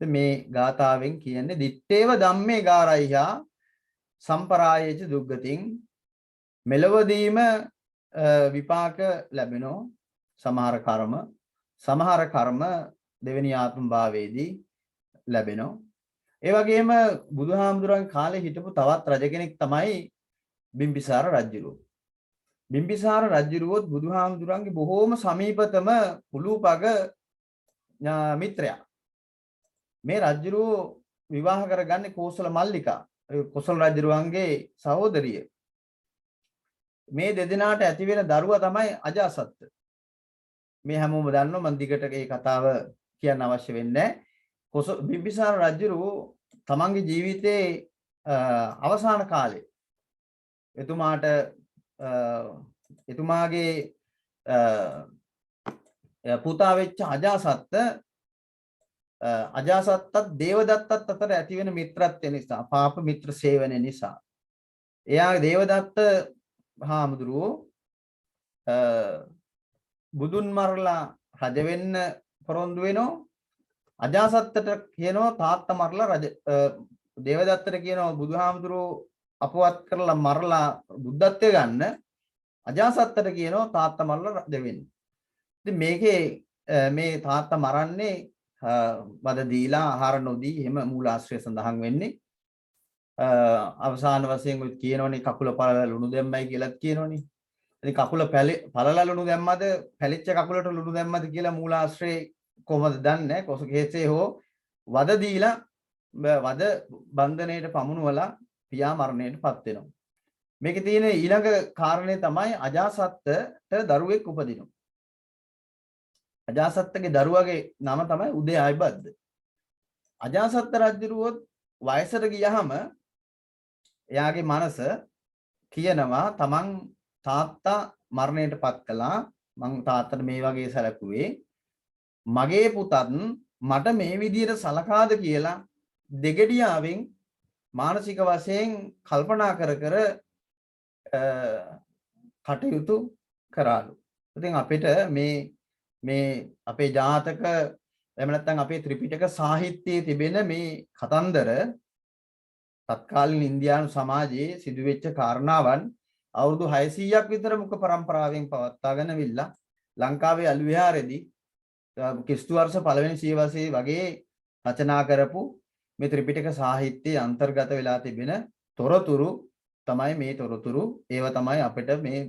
මේ ගාථාවෙන් කියන්නේ දිත්තේව ධම්මේ ගාරයිහා සම්පරායේච දුග්ගතින් මෙලවදීම විපාක ලැබෙනෝ සමහර කර්ම දෙවෙනි ආත්ම භාවයේදී ලැබෙනෝ. ඒ වගේම බුදුහාමුදුරන් කාලේ හිටපු තවත් රජ කෙනෙක් තමයි බිම්බිසාර රජුරුව. බිම්බිසාර රජුරුවොත් බුදුහාමුදුරන්ගේ බොහෝම සමීපතම පුලූපග මිත්‍රයා. මේ රජුරුව විවාහ කරගන්නේ කෝසල මල්ලිකා, කොසල් රජුරුවන්ගේ සහෝදරිය. මේ දෙදෙනාට ඇති වෙන දරුවා තමයි අජාසත්ත. මේ හැමෝම දන්නවා, මම දිගට ඒ කතාව කියන්න අවශ්‍ය වෙන්නේ නැහැ. බිම්බිසාර රජුරුව තමන්ගේ ජීවිතයේ අවසාන කාලේ එතුමාගේ පුතා වෙච්ච අජාසත්තත් දේවදත්තත් අතර ඇති වෙන මිත්‍රත්වය නිසා, පාප මිත්‍ර සේවනය නිසා එයා දේවදත්ත හාමුදුරුවෝ බුදුන් මරලා රජ වෙන්න පොරොන්දු වෙනවා. අජාසත්තට කියනවා තාත්තා මරලා රජ, දේවදත්තට කියනවා බුදුහාමුදුරුවෝ අපවත් කරලා මරලා බුද්ධත්වය ගන්න. අජාසත්තට කියනවා තාත්තා මරලා රජ වෙන්න. ඉතින් මේකේ මේ තාත්තා මරන්නේ වද දීලා ආහාර නොදී එහෙම මූලාශ්‍රය සඳහන් වෙන්නේ. අවසාන වශයෙන් ඔය කියනෝනේ කකුල පළල ලුණු දැම්මයි කියලාත් කියනෝනේ. ඉතින් කකුල පළල ලුණු දැම්මද පැලිච්ච කකුලට ලුණු දැම්මද කියලා මූලාශ්‍රේ කොහොමද දන්නේ? කොසකේසේ හෝ වද දීලා වද බන්ධනයට පමුණුවලා පියා මරණයටපත් වෙනවා. මේකේ තියෙන ඊළඟ කාරණේ තමයි අජාසත්තට දරුවෙක් උපදිනවා. අජාසත්තගේ දරුවගේ නම තමයි උදයායබද්ද. අජාසත්ත රජුරුවොත් වයසට ගියහම එයාගේ මනස කියනවා තමන් තාත්තා මරණයටපත් කළා, මං තාත්තට මේ වගේ සැලකුවේ, මගේ පුතත් මට මේ විදියට සලකාද කියලා දෙගඩියාවෙන් මානසික වශයෙන් කල්පනා කර කටයුතු කරාලු. ඉතින් අපිට මේ අපේ ජාතක එහෙම නැත්නම් අපේ ත්‍රිපිටක සාහිත්‍යයේ තිබෙන මේ කතන්දර තත්කාලීන ඉන්දියානු සමාජයේ සිදුවෙච්ච කාරණාවන් අවුරුදු 600ක් විතර මුඛ පරම්පරාවෙන් පවත්වාගෙන විල්ලා ලංකාවේ අලු විහාරයේදී ක්‍රිස්තු වර්ෂ පළවෙනි සියවසේ වගේ රචනා කරපු මේ ත්‍රිපිටක සාහිත්‍යයේ අන්තර්ගත වෙලා තිබෙන තොරතුරු තමයි මේ තොරතුරු. ඒව තමයි අපිට මේ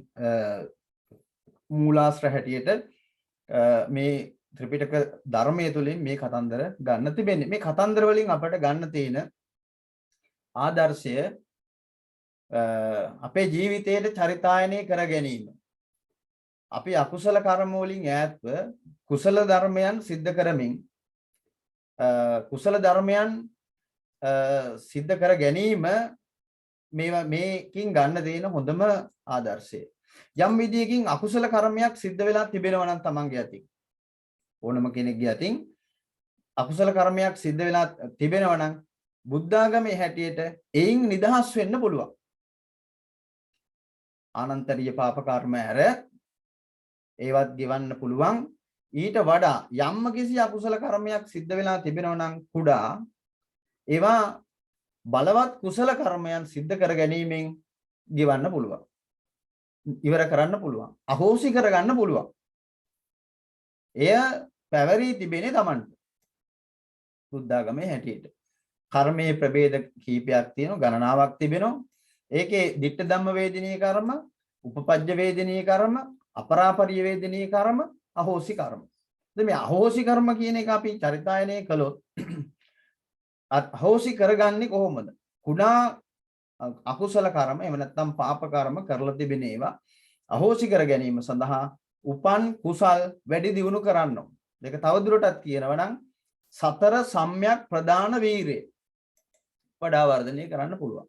මූලාශ්‍ර හැටියට මේ ත්‍රිපිටක ධර්මයේ තුලින් මේ කතන්දර ගන්න තිබෙන්නේ. මේ කතන්දර වලින් අපිට ගන්න තියෙන ආදර්ශය අපේ ජීවිතයේ චරිතායනය කර ගැනීම. අපි අකුසල කර්ම වලින් ඈත්ව කුසල ධර්මයන් සිද්ධ කරමින් කුසල ධර්මයන් සිද්ධ කර ගැනීම මේකින් ගන්න දෙන හොඳම ආදර්ශය. යම් විදියකින් අකුසල කර්මයක් සිද්ධ වෙලා තිබෙනවා නම් තමන්ගේ අතින්, ඕනම කෙනෙක්ගේ අතින් අකුසල කර්මයක් සිද්ධ වෙලා තිබෙනවා නම් බුද්ධාගමේ හැටියට එයින් නිදහස් වෙන්න පුළුවන්. ආනන්තරීය පාප කර්ම ඇර ඒවත් ගෙවන්න පුළුවන්. ඊට වඩා යම්ම කිසි අකුසල කර්මයක් සිද්ධ වෙලා තිබෙනවා නම් කුඩා ඒවා බලවත් කුසල කර්මයන් සිද්ධ කර ගැනීමෙන් ගෙවන්න පුළුවන්. ඉවර කරන්න පුළුවන්. අහෝසි කරගන්න පුළුවන්. එය පැවරී තිබෙන්නේ Tamanට. බුද්ධාගමේ හැටියට. කර්මයේ ප්‍රභේද කීපයක් තියෙනවා, ගණනාවක් තිබෙනවා. ඒකේ ditta ධම්ම වේදිනී කර්ම, උපපජ්ජ වේදිනී කර්ම, අපරාපරිය වේදිනී කර්ම, අහෝසි කර්ම. දැන් මේ අහෝසි කර්ම කියන එක අපි චරිතායනය කළොත් අහෝසි කරගන්නේ කොහොමද? කුඩා අකුසල කර්ම එහෙම නැත්නම් පාප කර්ම කරලා තිබෙන ඒවා අහෝසි කර ගැනීම සඳහා උපන් කුසල් වැඩි දියුණු කරන්න ඕන. මේක තවදුරටත් කියනවා නම් සතර සම්‍යක් ප්‍රදාන වීරය වඩා වර්ධනය කරන්න පුළුවන්.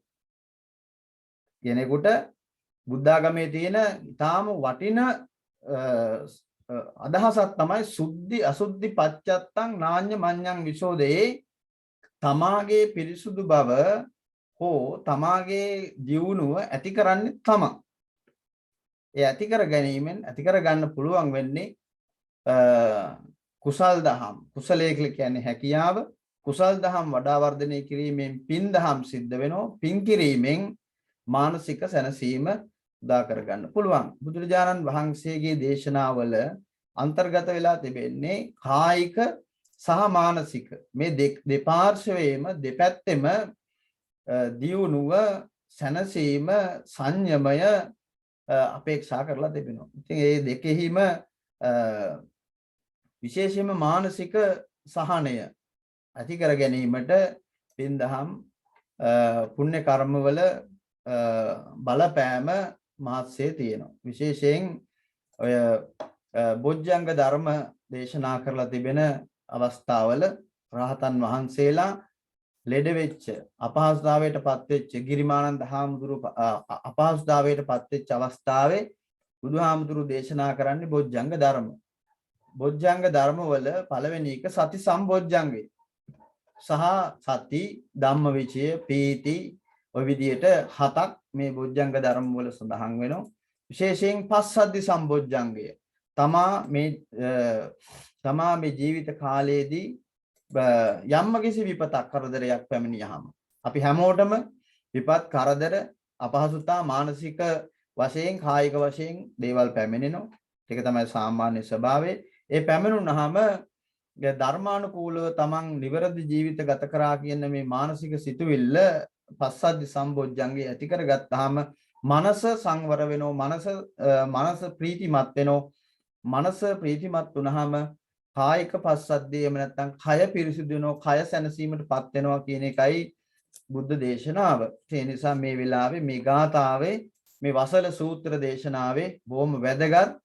කෙනෙකුට බුද්ධාගමේ තියෙන ඊටාම වටින අදහසක් තමයි සුද්ධි අසුද්ධි පච්චත්තං නාඤ්ඤ මඤ්ඤං විසෝදේ. තමාගේ පිරිසුදු බව හෝ තමාගේ ජීවුණුව ඇති කරන්නේ තමන්. ඒ ඇති කර ගැනීමෙන් ඇති කර ගන්න පුළුවන් වෙන්නේ කුසල් දහම්. කුසලයේ කියන්නේ හැකියාව, කුසල් දහම් වඩා වර්ධනය කිරීමෙන් පින් දහම් සිද්ධ වෙනවා. පින් කිරීමෙන් මානසික සැනසීම උදා කරගන්න පුළුවන්. බුදුරජාණන් වහන්සේගේ දේශනාවල අන්තර්ගත වෙලා තිබෙන්නේ කායික සහ මානසික මේ දෙපාර්ශවයේම දෙපැත්තෙම දියුණුව සැනසීම සංයමය අපේක්ෂා කරලා තිබෙනවා. ඉතින් මේ දෙකෙහිම විශේෂයෙන්ම මානසික සහනය ඇති කර ගැනීමට පින් දහම් පුණ්‍ය කර්මවල බලපෑම මාත්‍සේ තියෙනවා. විශේෂයෙන් ඔය බොජ්ජංග ධර්ම දේශනා කරලා තිබෙන අවස්ථාවල රහතන් වහන්සේලා ලෙඩ වෙච්ච අපහසුතාවයට පත් වෙච්ච ගිරිමානන්ද හාමුදුරු අපහසුතාවයට පත් වෙච්ච අවස්ථාවේ බුදුහාමුදුරු දේශනා කරන්නේ බොජ්ජංග ධර්ම. බොජ්ජංග ධර්ම වල පළවෙනි එක සති සම්බොජ්ජංගේ සහ සති ධම්මවිචය පීති ඔය විදිහට හතක් මේ බොජ්ජංග ධර්ම වල සඳහන් වෙනවා. විශේෂයෙන් පස්සද්ධි සම්බොජ්ජංගය තමා මේ ජීවිත කාලයේදී යම්ම කිසි විපතක් කරදරයක් පැමිණියහම අපි හැමෝටම විපත් කරදර අපහසුතා මානසික වශයෙන් කායික වශයෙන් දේවල් පැමිණෙනවා. ඒක තමයි සාමාන්‍ය ස්වභාවය. ඒ පැමිණුනහම ධර්මානුකූලව තමන් නිවැරදි ජීවිත ගත කරා කියන මේ මානසික සිතුවිල්ල පස්සද්ධි සම්බොජ්ජංගේ ඇති කරගත්තාම මනස සංවර වෙනවා. මනස ප්‍රීතිමත් වෙනවා. මනස ප්‍රීතිමත් වුනහම කායික පස්සද්ධිය එහෙම නැත්නම් කය පිරිසිදු වෙනවා. කය සැනසීමටපත් වෙනවා කියන එකයි බුද්ධ දේශනාව. ඒ නිසා මේ වෙලාවේ මේ ගාථාවේ මේ වසල සූත්‍ර දේශනාවේ බොහොම වැදගත්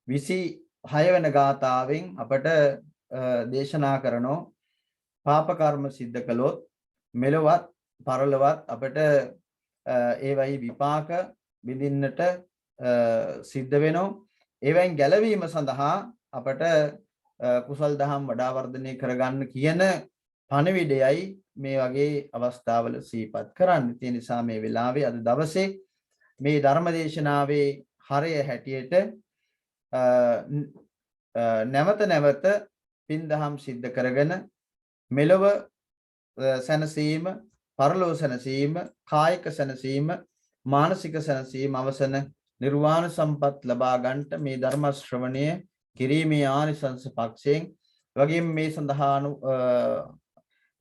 26 වෙනි ගාථාවෙන් අපට දේශනා කරනෝ පාප කර්ම සිද්ධ කළොත් මෙලොවත් පරලොවත් අපට ඒවයි විපාක විඳින්නට සිද්ධ වෙනවා. ඒවෙන් ගැලවීම සඳහා අපට කුසල් දහම් වඩා වර්ධනය කරගන්න කියන පණිවිඩයයි මේ වගේ අවස්ථාවල සිහිපත් කරන්න. ඒ නිසා මේ වෙලාවේ අද දවසේ මේ ධර්ම දේශනාවේ හරය හැටියට නැවත පින් දහම් සිද්ධ කරගෙන මෙලොව සැනසීම, පරලොව සැනසීම, කායික සැනසීම, මානසික සැනසීම අවසන නිර්වාණ සම්පත් ලබා ගන්නට මේ ධර්ම ශ්‍රවණය කිරීමේ ආනිසංස පක්ෂයෙන් වගේම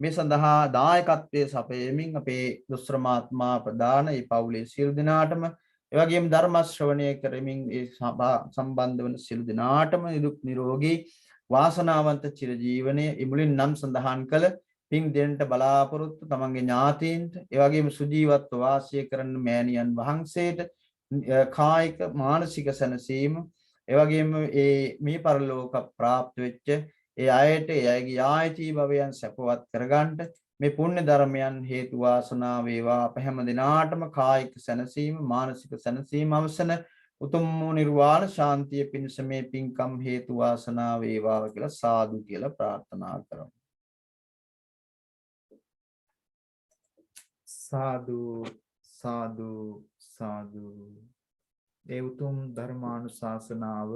මේ සඳහා දායකත්වයේ සපයමින් අපේ දුස්ත්‍රමාත්මා ප්‍රදාන ඒ පවුලේ සියලු දෙනාටම එවැගේම ධර්ම ශ්‍රවණය කරමින් ඒ සම්බන්ධ වන සියලු දෙනාටම නිදුක් නිරෝගී වාසනාවන්ත චිරජීවනයේ ඉමුලින් නම් සඳහන් කළ පින් දෙන්නට බලාපොරොත්තු තමන්ගේ ඥාතීන්ට එවැගේම සුජීවත්ව වාසය කරන මෑණියන් වහන්සේට කායික මානසික සැනසීම එවැගේම මේ පරලෝක ප්‍රාප්ත වෙච්ච ඒ අයට ඒ අයගේ ආයතී භවයන් සැපවත් කරගන්න මේ පුණ්‍ය ධර්මයන් හේතු වාසනා වේවා. අප හැම දිනාටම කායික සැනසීම මානසික සැනසීම අවසන උතුම් නිර්වාණ ශාන්තිය පිණිස මේ පින්කම් හේතු වාසනා වේවා කියලා සාදු කියලා ප්‍රාර්ථනා කරමු. සාදු සාදු සාදු. ඒ උතුම් ධර්මානුශාසනාව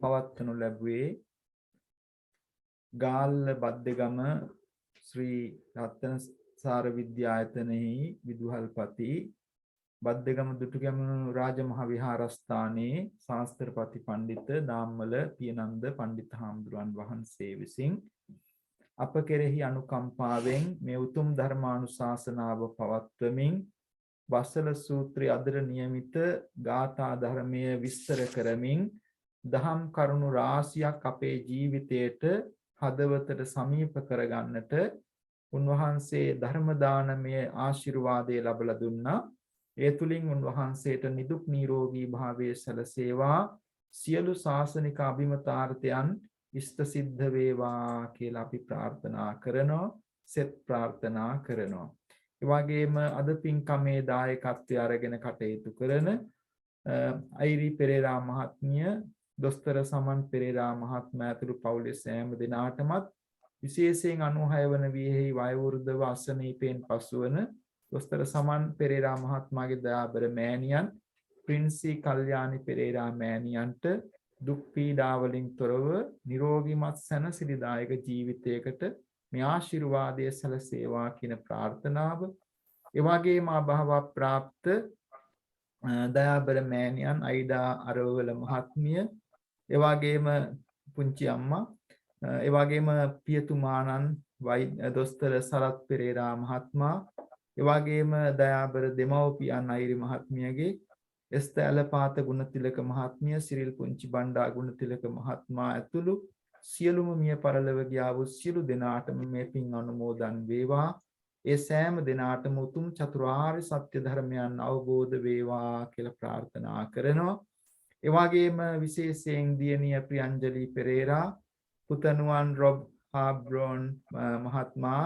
පවත්වනු ලැබුවේ ගාල්ල බද්දගම ශ්‍රී රත්නසාර විද්‍යායතනෙහි විදුහල්පති බද්දගම දුටුගැමුණු රාජමහා විහාරස්ථානයේ ශාස්ත්‍රපති පඬිත දාම්මල පියනන්ද පඬිත් හාමුදුරන් වහන්සේ විසින් අප කෙරෙහි අනුකම්පාවෙන් මේ උතුම් ධර්මානුශාසනාව පවත්වමින් වසල සූත්‍රයේ අදර නියමිත ගාථා ධර්මයේ විස්තර කරමින් දහම් කරුණු රාශියක් අපේ ජීවිතයට හදවතට සමීප කරගන්නට උන්වහන්සේ ධර්ම දානමය ආශිර්වාදය ලැබලා දුන්නා. ඒ තුලින් උන්වහන්සේට නිදුක් නිරෝගී භාවයේ සැලසේවා. සියලු ශාසනික අභිමතාර්ථයන් ඉෂ්ට සිද්ධ වේවා කියලා අපි ප්‍රාර්ථනා කරනවා. සෙත් ප්‍රාර්ථනා කරනවා. ඒ වගේම අද පින්කමේ දායකත්වය අරගෙන කටයුතු කරන Irie පෙරේරා මහත්මිය, දොස්තර සමන් පෙරේරා මහත්මයා ඇතුළු පවුලේ සෑම දෙනාටමත් විශේෂයෙන් 96 වන වියෙහි වයෝවෘද්ධව අසනීපයෙන් පසුවන දොස්තර සමන් පෙරේරා මහත්මයාගේ දයාබර මෑණියන් ප්‍රින්සි කල්යාණි පෙරේරා මෑණියන්ට දුක් පීඩා වලින් තොරව නිරෝගීමත් සැනසිලිදායක ජීවිතයකට මේ ආශිර්වාදය සැලසේවා කියන ප්‍රාර්ථනාව. ඒ වගේම අභව ප්‍රාප්ත දයාබර මෑණියන් අයිඩා අරවවල මහත්මිය, ඒ වගේම පුංචි අම්මා, ඒ වගේම පියතුමාණන් දොස්තර සරත් පෙරේරා මහත්මයා, ඒ වගේම දයාබර දෙමව්පියන් අයිරි මහත්මියගේ, එස්තර් ඇලපාත ගුණතිලක මහත්මිය, සිරිල් පුංචි බණ්ඩා ගුණතිලක මහත්මයා ඇතුළු සියලුම මිය පරලොව ගියා වූ සියලු දෙනාටම මේ පින් අනුමෝදන් වේවා. ඒ සෑම දෙනාටම උතුම් චතුරාර්ය සත්‍ය ධර්මයන් අවබෝධ වේවා කියලා ප්‍රාර්ථනා කරනවා. ඒ වගේම විශේෂයෙන් දියණිය ප්‍රියංජලි පෙරේරා, පුතණුවන් රොබ් හාබ්‍රොන් මහත්මයා,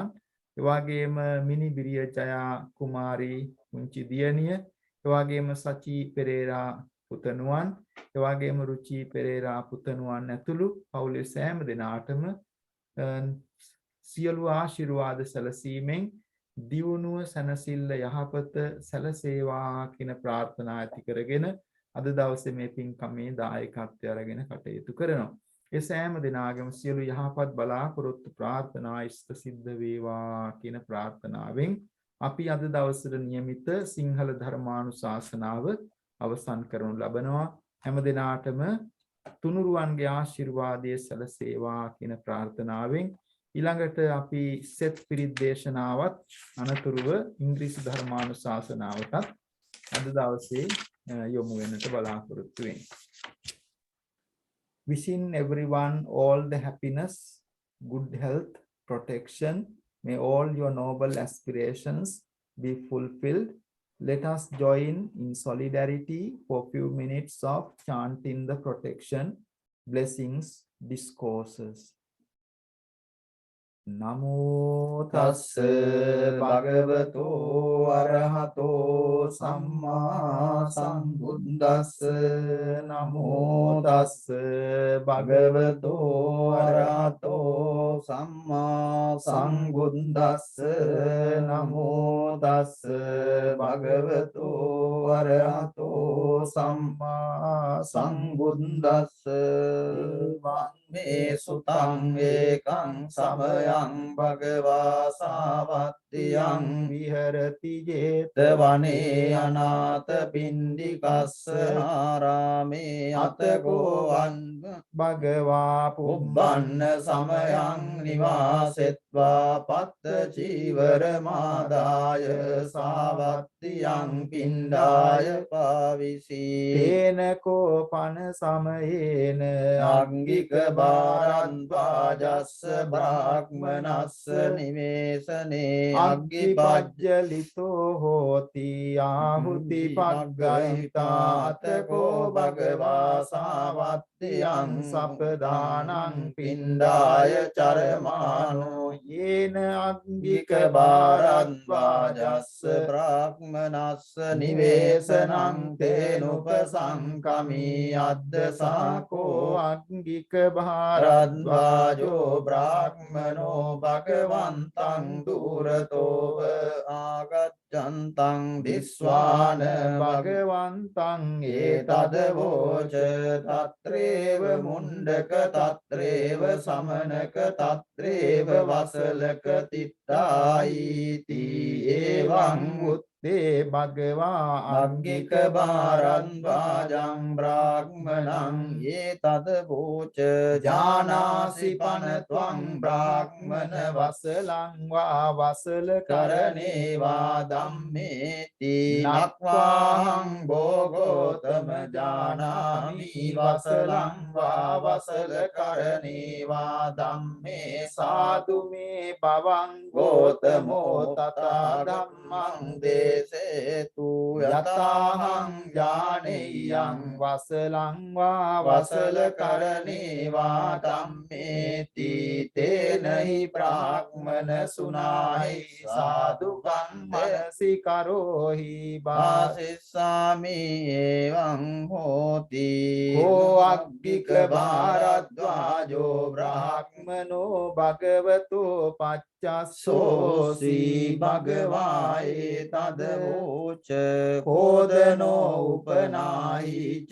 ඒ වගේම මිනිබිරිය ජයා කුමාරී පුංචි දියණිය, ඒ වගේම සචි පෙරේරා පුතණුවන්, ඒ වගේම රුචි පෙරේරා පුතණුවන් ඇතුළු පවුලේ සෑම දෙනාටම සියලු ආශිර්වාද සැලසීමෙන් දියුණුව සැනසෙල්ල යහපත සැලසේවා කියන ප්‍රාර්ථනා ඇති කරගෙන අද දවසේ මේ පින්කමේ දායකත්වය අරගෙන කටයුතු කරනවා. ඒ සෑම දිනාගම සියලු යහපත් බලාපොරොත්තු ප්‍රාර්ථනා ඉෂ්ට සිද්ධ වේවා කියන ප්‍රාර්ථනාවෙන් අපි අද දවසේ નિયમિત සිංහල ධර්මානුශාසනාව අවසන් කරනු ලබනවා. හැම දිනාටම තුනුරුවන්ගේ ආශිර්වාදයේ සැලසේවා කියන ප්‍රාර්ථනාවෙන් ඊළඟට අපි සෙත් පිරිත් දේශනාවත් අනතුරුව ඉංග්‍රීසි ධර්මානුශාසනාවටත් අද දවසේ යොමු වෙන්නට බලාපොරොත්තු වෙන්නේ. Wishing everyone all the happiness, good health, protection. May all your noble aspirations be fulfilled. Let us join in solidarity for few minutes of chanting the protection blessings discourses. Namo tassa bhagavato arahato samma sambuddhassa. Namo tassa bhagavato arahato samma sambuddhassa. Namo tassa bhagavato arahato samma sambuddhassa. Vanme sutang ekang samayang bhagava savattyang viharati jetavane anatha pindikassa arame atako an bhagava pubbanna samayang nivasetva patta chivara madaya savattyang pindaya pavisi tena kopana samayena angika bharandvajassa brahmanassa nimesane aggipajjalito hoti ahuti paggahita atako bhagava savattyang sapadanang pindaya charamano yena aggika bharandvajassa brahmanassa nivesanang tenupasankami addasako aggika bharadvajo brahmano bhagavantang duratova agacchantang diswana bhagavantang etadavoca tatreva mundaka tatreva samanaka tatreva vasalaka tittaiti evang de bhagava aggika bharandvajang brahmanang etadavoca janasi panatvam brahmana vasalang va vasala karane va dhammeti natvahang bhogotama janami vasalang va vasala karane va dhamme sadhu me bhavang gotamo tata dhammang desetu yatahang janeyang vasalang va vasala karane va dhammeti tenahi brahmana sunahi sadhukam manasi karohi bhasissami evang hoti ko aggika bharadvajo brahmana බ්‍රාහ්මනෝ භගවතෝ පච්චස්සෝසි භගවායේ තදවෝච කෝදනෝ උපනාහිච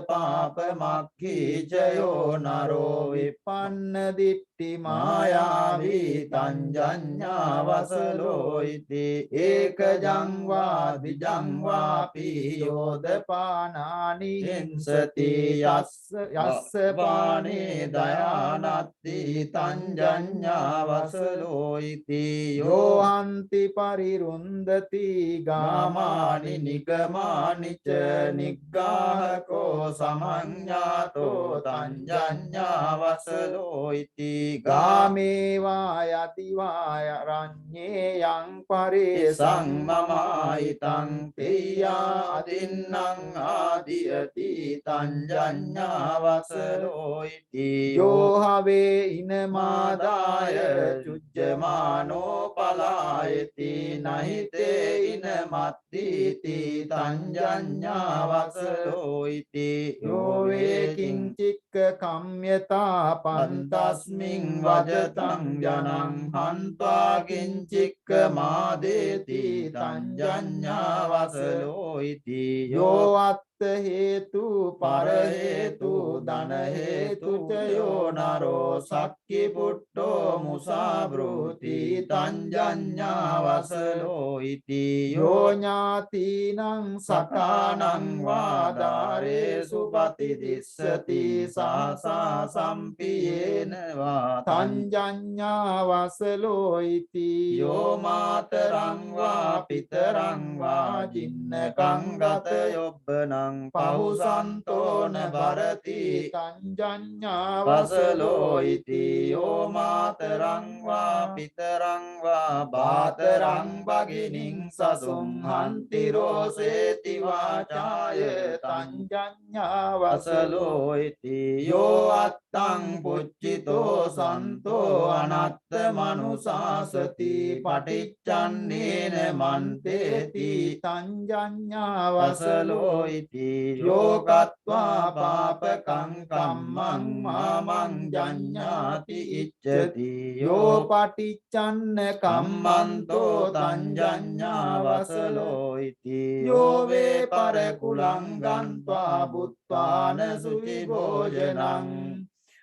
පාපමක්ඛීච යෝ නරෝ විපන්න දිට්ඨි මායාවී තංජඤ්ඤා වසලෝ ඉති ඒකජං වා ද්විජං වාපි යෝදපානානි හිංසති යස්ස පානේ දයානත්ති තංජඤ්ඤා වසලෝ ඉති යෝ හන්ති පරිරුන්දති ගාමානි නිගමානි ච නිග්ගාහකෝ සමඤ්ඤාතෝ තංජඤ්ඤා වසලෝ ඉති ගාමේවා යතිවා රඤ්ඤේ යං පරේසං මමායිතං තේයා අදින්නං ආදියති තංජඤ්ඤා වසලෝ ඉති යෝ හවේ ඉනමාදාය චුජ්ජමානෝ පලායති නහිතේ ඉනමත්තිති තංජඤ්ඤා වසලෝ ඉති යෝ වේ කිංචික්ක කම්යතා පන්තස්මින් වජතං ජනං හන්त्वा කිංචික්ක මාදේති තංජඤ්ඤා වසලෝ ඉති යෝ අත්ථ හේතු පර හේතු ධන හේතු ච යෝ නරෝ සක්ඛි පුට්ඨෝ මුසාබ්‍රෝති තංජඤ්ඤා වසලෝ ඉති යෝ ඥාතිනං සකානං වාදාරේසු පතිදිස්සති සාසා සම්පියේන වා තංජඤ්ඤා වසලෝ ඉති යෝ මාතරං වා පිතරං වා ජින්නකං ගත යොබ්බනං පහුසන්තෝන බරති තංජඤ්ඤා වසලෝ ඉති යෝ මාතරං වා පිතරං වා බාතරං භගිනින් සසුං හන්ති රෝසේති වාචාය තංජඤ්ඤා වසලෝ ඉති යෝ අත්තං පුච්චිතෝ සන්තෝ අනත්ත මනුසාසති පටිච්චන්නේන මන්තේති තංජඤ්ඤා වසලෝ ඉති යෝගත්වා පාපකං කම්මං මාමං ජඤ්ඤාති ඉච්ඡති යෝ පටිච්චන්න කම්මන්තෝ තංජඤ්ඤා වසලෝ ඉති යෝ වේ පරකුලං ගන්්වා බුත්වාන සුචි භෝජනං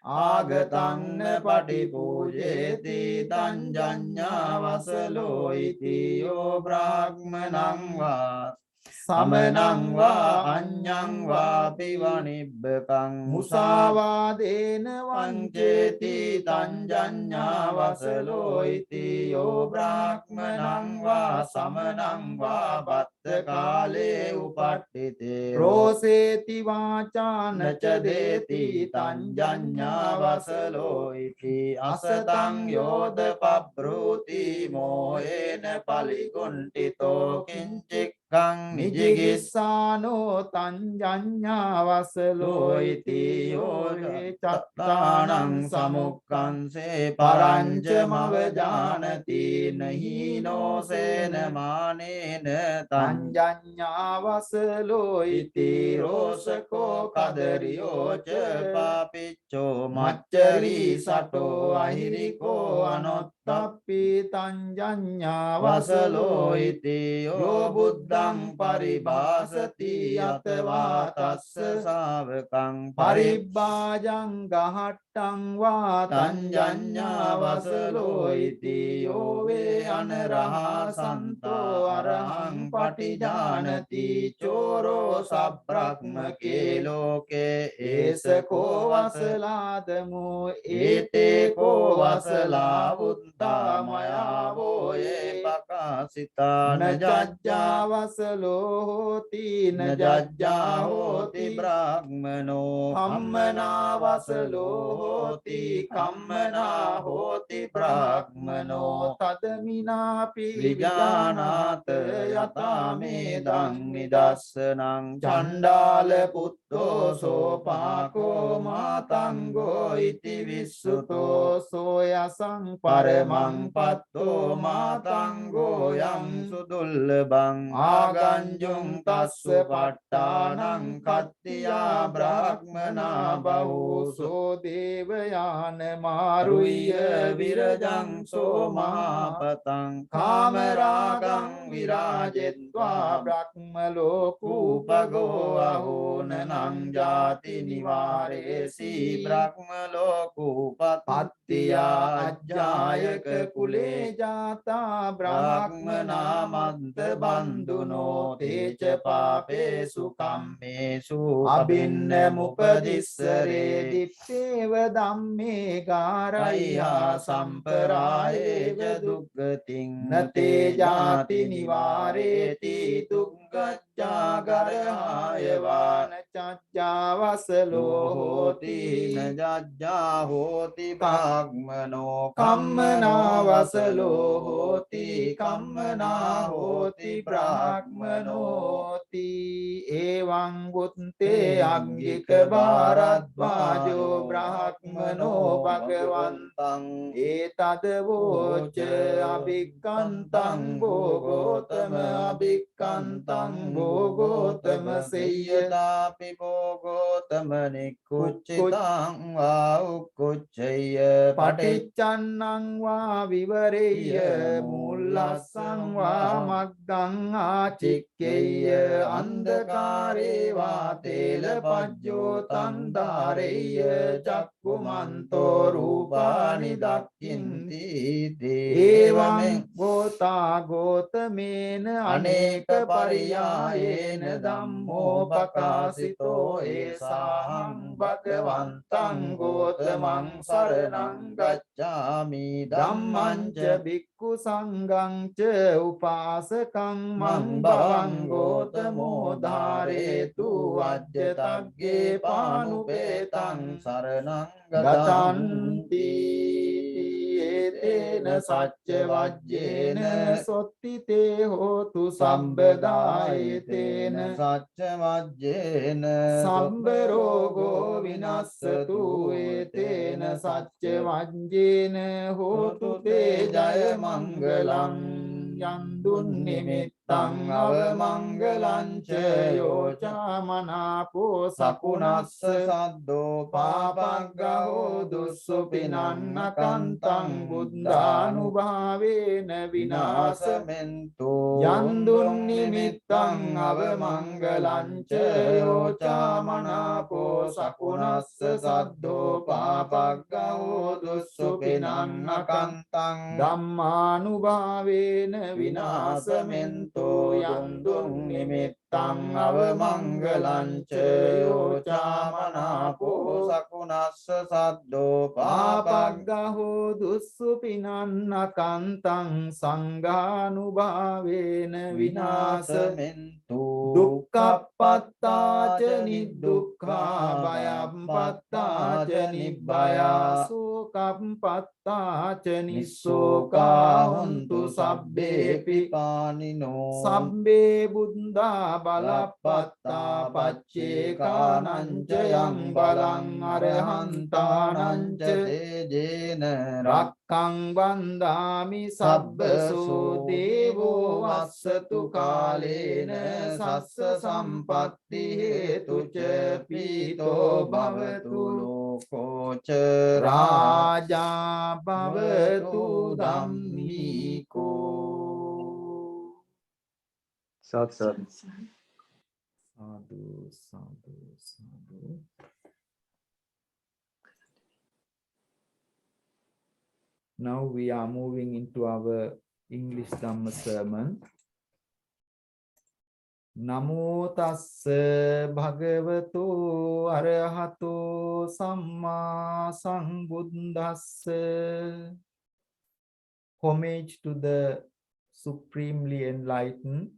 ආගතං පටිපූජේති තංජඤ්ඤා වසලෝ ඉති යෝ බ්‍රාහ්මණං වා සමනං වා අඤ්ඤං වාපි වනිබ්බකං මුසාවාදේන වංචේති තංජඤ්ඤා වසලෝ ඉති යෝ බ්‍රාහ්මණං වා සමනං වා බත්ත කාලේ උපට්ඨිතේ රෝසේති වාචාන ච දේති තංජඤ්ඤා වසලෝ ඉති අසතං යෝද පබ්‍රූති මෝහෙන පලිගුණ්ඨිතෝ කිංචික් කං නිජිගිස්සානෝ තංජඤ්ඤා වසලෝ ඉති යෝ චත්තානං සමුක්ඛංසේ පරංච මවජානති නහීනෝ සේන මානේන තංජඤ්ඤා වසලෝ ඉති රෝසකෝ කදරියෝ ච පාපිච්චෝ මච්චරී සටෝ අහිරිකෝ අනොත්තප්පි තංජඤ්ඤා වසලෝ ඉති යෝ බුද්ධං පරිභාසති අතවා තස්ස ශාවකං පරිබ්බාජං ගහට්ටං වා තංජඤ්ඤා වසලෝ ඉති යෝ වේ අනරහා සන්තෝ අරහං පටිජානති චෝරෝ සබ්‍රක්මකේ ලෝකේ ඒසකෝ වසලාදමෝ ඒතේ කෝ වසලා බුද්ධා මයාවෝ ඒ පකාසිතා නජ්ජා වසලෝ හෝති නජ්ජා හෝති බ්‍රාහ්මනෝ කම්මනා වසලෝ හෝති කම්මනා හෝති බ්‍රාහ්මනෝ තදමිනාපි විජානාත යතාමේදං නිදස්සනං චණ්ඩාල පුත්තෝ සෝපාකෝ මාතංගෝ ඉති විස්සුතෝ සෝයසං පරමං පත්තෝ මාතංගෝ යං සුදුල්ලබං ආගංජුං තස්ස පට්ඨානං කත්තියා බ්‍රාහ්මනා බහූසෝ දේවයාන මාරුය්‍ය විරජං සෝ මහපතං කාමරාගං විරාජෙත්වා බ්‍රහ්ම ලෝකූපගෝ අහෝනනං ජාති නිවාරේසි බ්‍රහ්ම ලෝකූපත්තියා අජ්ජායක කුලේ ජාතා බ්‍රාහ්මනා මන්ත බන්දුනෝ තේච පාපේසු කම්මේසු අබින්න මුපදිස්සරේ දිත්තේව ධම්මේ ගාරයියා සම්පරායේව දුක්ගතින් නතේ ජාති නිවාරේති දුක්ගච්ඡා ගරහාය වාන චච්ඡා වසලෝ හෝති නජ්ජා හෝති භාග්මනෝ කම්මනා වසලෝ හෝති කම්මනා හෝති බ්‍රාහ්මනෝති එවං වුත්තේ අග්ගික භාරද්වාජෝ බ්‍රාහ්මනෝ භගවන්තං ඒතද වෝච අභික්ඛන්තං භෝගෝතම අභික්ඛන්තං භෝගෝතම සෙය්‍යදාපි භෝගෝතම නික්ඛුච්චිතං වා උක්ඛුච්චය පටිච්චන්නං වා විවරෙය්‍ය මුල්ලස්සං වා මග්ගං ආචික්කේය අන්ධකාරේ වා තේලපජ්ජෝ තන්දාරෙය්‍ය චක්කුමන්තෝ රූපානි දක්ඛින්ති ඒවං ගෝතා ගෝතමේන අනේක පරියායේන ධම්මෝ පකාසිතෝ ඒසාහං භගවන්තං ගෝතමං සරණං ගච්ඡාමි ධම්මං ච භික්ඛු සංඝං ච උපාසකං මං භවං ගෝතමෝ ධාරේතු අජ්ජතග්ගේ පානුපේතං සරණං ගතන්ති ඒතේන සච්ච වජ්ජේන සොත්තිතේ හෝතු සම්බදායතේන සච්ච වජ්ජේන සම්බ රෝගෝ විනස්සතු ඒතේන සච්ච වජ්ජේන හෝතු තේ ජය මංගලං යන්දුන් නිමිත්තං අවමංගලං ච යෝචාමනාපෝ සකුණස්ස සද්දෝ පාපග්ගහෝ දුස්සුපිනන්නකන්තං බුද්ධානුභාවේන විනාශමෙන්තු යන්දුන් නිමිත්තං අවමංගලං ච යෝචාමනාපෝ සකුණස්ස සද්දෝ පාපග්ගහෝ දුස්සුපිනන්නකන්තං ධම්මානුභාවේන විනාශමෙන්තෝ යන්දුන් නිමිත්තං අවමංගලං ච යෝචාමනාපෝ සකුණස්ස සද්දෝ පාපග්ගහෝ දුස්සුපිනන්නකන්තං සංඝානුභාවේන විනාශමෙන්තු දුක්ඛප්පත්තාච නිදුක්ඛා භයප්පත්තාච නිබ්බයා සෝකප්පත්තාච නිස්සෝකා හොන්තු සබ්බේපි පානිනෝ සබ්බේ බුද්ධා බලප්පත්තා පච්චේකානං ච යං බලං අරහන්තානං ච තේජේන රක්ඛං වන්දාමි සබ්බසෝ දේවෝ වස්සතු කාලේන සස්ස සම්පත්ති හේතු ච පීතෝ භවතු ලෝකෝච රාජා භවතු ධම්මිකෝ සත් සත් sadhu sadhu sadhu. Now we are moving into our English Dhamma sermon. Namo tassa bhagavato arahato samma sambuddhassa. Homage to the supremely enlightened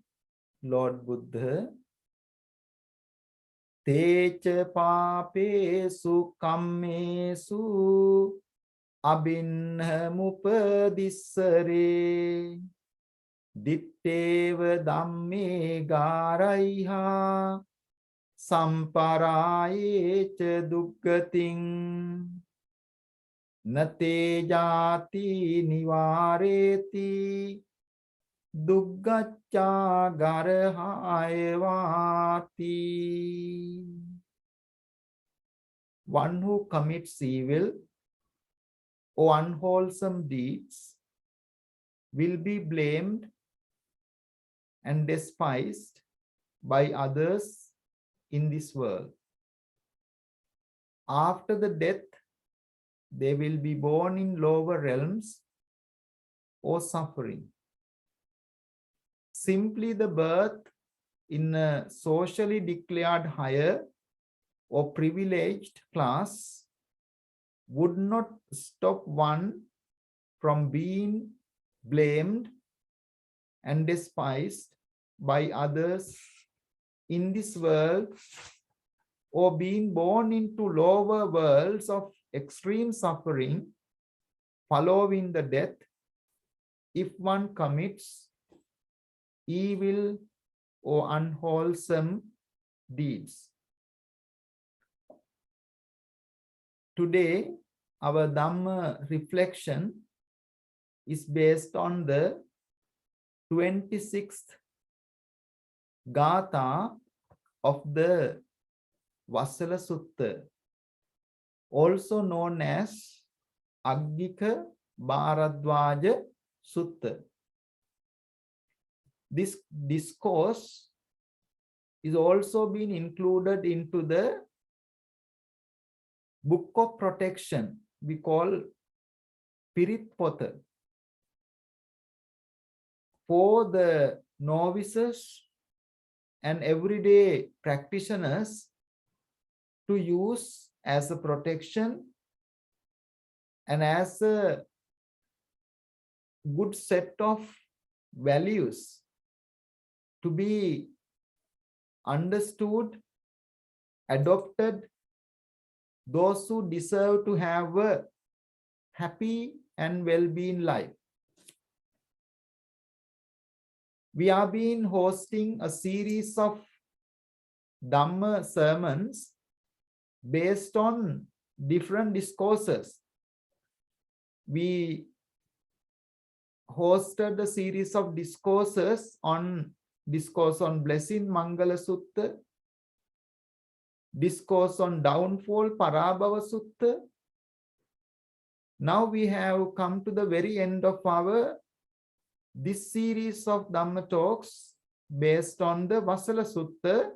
Lord Buddha. Techa papesu kammesu abinhamupadissare ditteva dhamme garaiha Samparayecha duggating Nate jati nivareti Duggaccha garahayavati. One who commits evil or unwholesome deeds will be blamed and despised by others in this world. After the death, they will be born in lower realms or suffering. Simply the birth in a socially declared higher or privileged class would not stop one from being blamed and despised by others in this world, or being born into lower worlds of extreme suffering following the death if one commits evil or unwholesome deeds. Today, our Dhamma reflection is based on the 26th Gatha of the Vasala Sutta, also known as Aggika Bharadwaja Sutta. This discourse is also been included into the book of protection we call Pirit Potha for the novices and everyday practitioners to use as a protection and as a good set of values to be understood, adopted, those who deserve to have a happy and well-being life. We have been hosting a series of Dhamma sermons based on different discourses. We hosted a series of discourse on blessing Mangala Sutta, discourse on downfall Parabhava Sutta. Now we have come to the very end of this series of Dhamma talks based on the Vasala Sutta,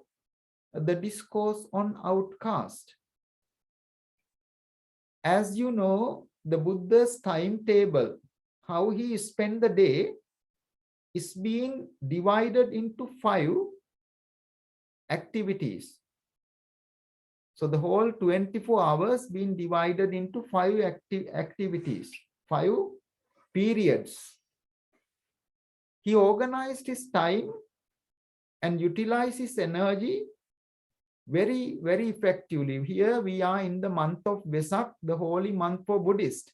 the discourse on outcast. As you know, the Buddha's timetable, how he spent the day, is being divided into 5 activities. So the whole 24 hours being divided into 5 activities, 5 periods. He organized his time and utilized his energy very, very effectively. Here we are in the month of Vesak, the holy month for Buddhists,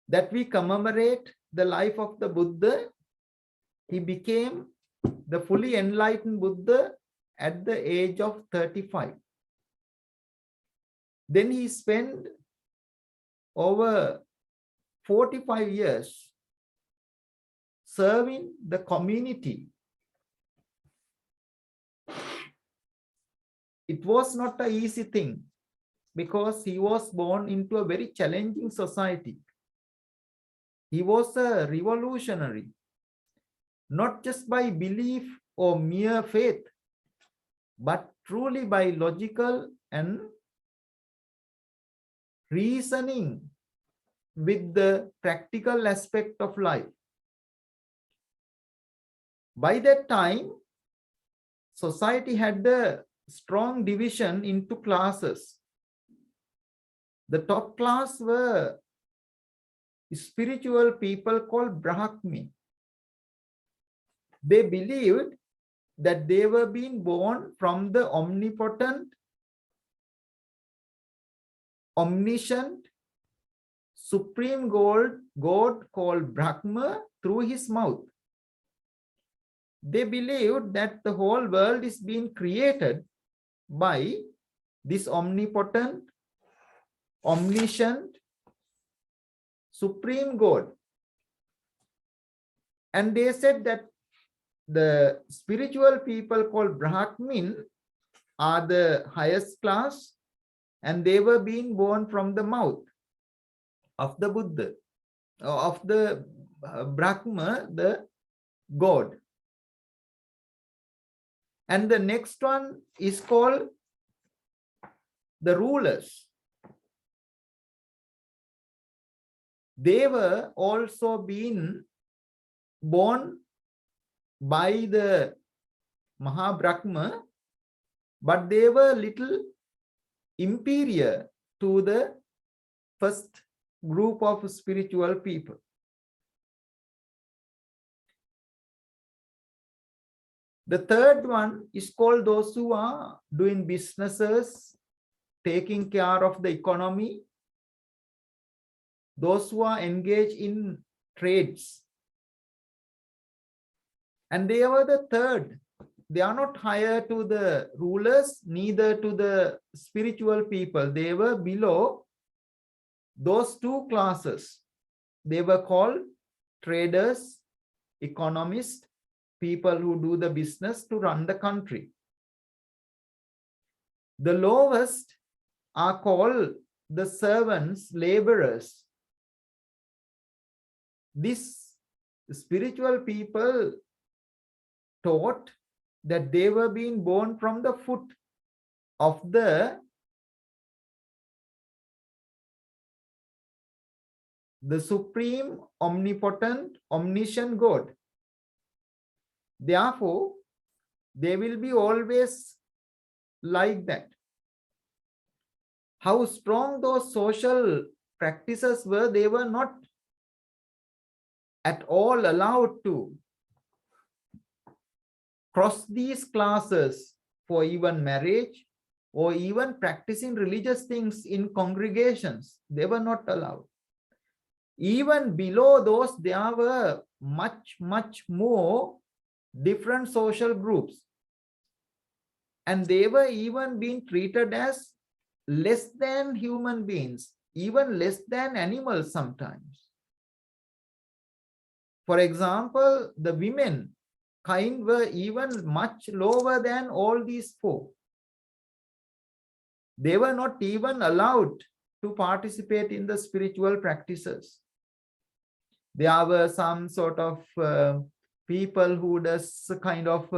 that we commemorate the life of the Buddha. He became the fully enlightened Buddha at the age of 35. Then he spent over 45 years serving the community. It was not an easy thing because he was born into a very challenging society. He was a revolutionary, not just by belief or mere faith, but truly by logical and reasoning with the practical aspect of life. By that time, society had a strong division into classes. The top class were spiritual people called Brahmi. They believed that they were being born from the omnipotent, omniscient, supreme God called Brahma through his mouth. they believed that the whole world is being created by this omnipotent, omniscient, supreme God. And they said that the spiritual people called Brahmin are the highest class, and they were being born from the mouth of the Buddha, of the Brahma, the God. And the next one is called the rulers. They were also being born by the Mahabrahma, but they were little inferior to the first group of spiritual people. The third one is called those who are doing businesses, taking care of the economy, those who are engaged in trades. And they were the third. They are not higher to the rulers, neither to the spiritual people. They were below those two classes. They were called traders, economists, people who do the business to run the country. The lowest are called the servants, laborers. These spiritual people taught that they were being born from the foot of the supreme, omnipotent, omniscient God. Therefore, they will be always like that. How strong those social practices were, they were not at all allowed to cross these classes for even marriage or even practicing religious things in congregations. They were not allowed. Even below those, there were much, much more different social groups. And they were even being treated as less than human beings, even less than animals sometimes. For example, the women kind were even much lower than all these four. They were not even allowed to participate in the spiritual practices. There were some sort of people who does kind of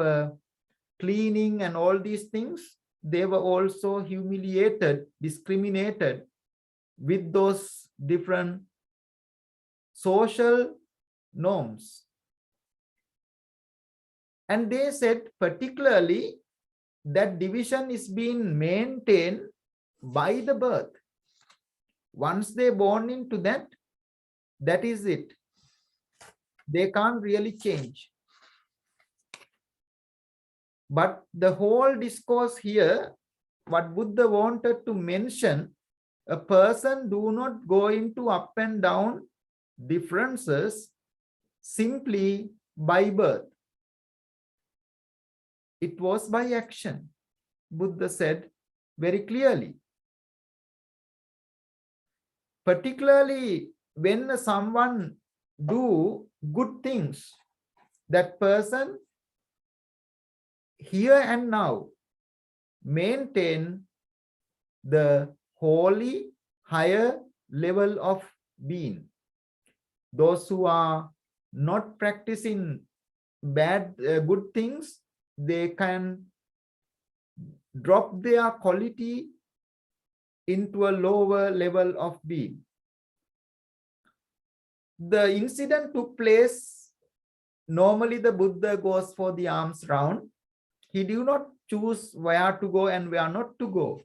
cleaning and all these things. They were also humiliated, discriminated with those different social norms. And they said particularly that division is being maintained by the birth. Once they're born into that, that is it. They can't really change. But the whole discourse here, what Buddha wanted to mention, a person do not go into up and down differences simply by birth. It was by action. Buddha said very clearly. Particularly when someone do good things, that person here and now maintain the holy higher level of being. Those who are not practicing good things, they can drop their quality into a lower level of being. The incident took place. Normally the Buddha goes for the alms round. He do not choose where to go and where not to go.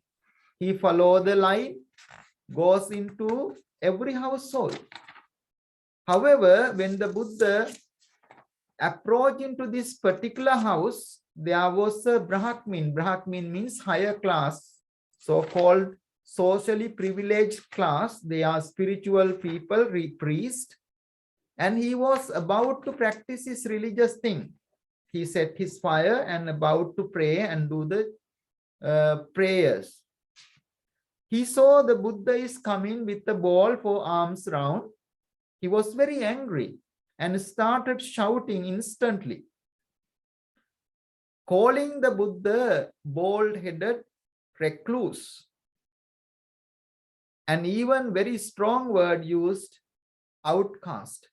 He follows the line, goes into every household. However, when the Buddha approached into this particular house, there was a Brahmin. Brahmin means higher class, so-called socially privileged class. They are spiritual people, priest, and he was about to practice his religious thing. he set his fire and about to pray and do the prayers. He saw the Buddha is coming with the ball for arms round. He was very angry and started shouting instantly, calling the Buddha bald-headed recluse, and even very strong word used, outcast,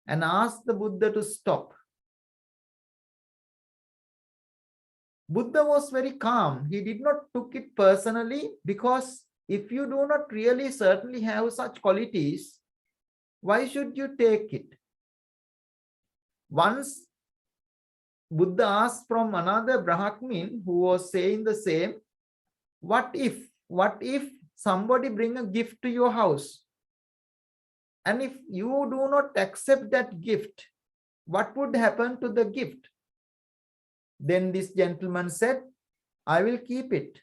and asked the Buddha to stop. Buddha was very calm. He did not took it personally, because if you do not really certainly have such qualities, why should you take it? Once Buddha asked from another Brahmin who was saying the same, what if somebody bring a gift to your house, and if you do not accept that gift, what would happen to the gift? Then this gentleman said, I will keep it.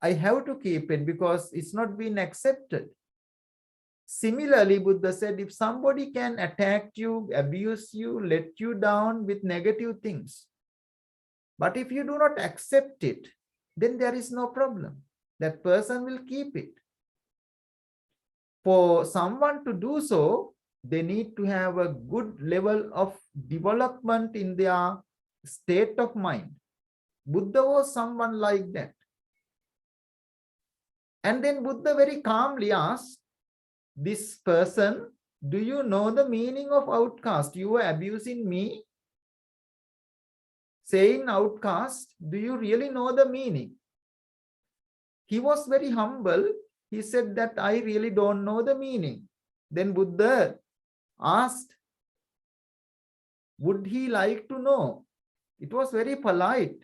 I have to keep it because it's not been accepted. Similarly, Buddha said, if somebody can attack you, abuse you, let you down with negative things, but if you do not accept it, then there is no problem. That person will keep it. For someone to do so, they need to have a good level of development in their state of mind. Buddha was someone like that. And then Buddha very calmly asked this person, do you know the meaning of outcast? You were abusing me, saying outcast. Do you really know the meaning? He was very humble. He said that I really don't know the meaning. Then Buddha asked, would he like to know? It was very polite.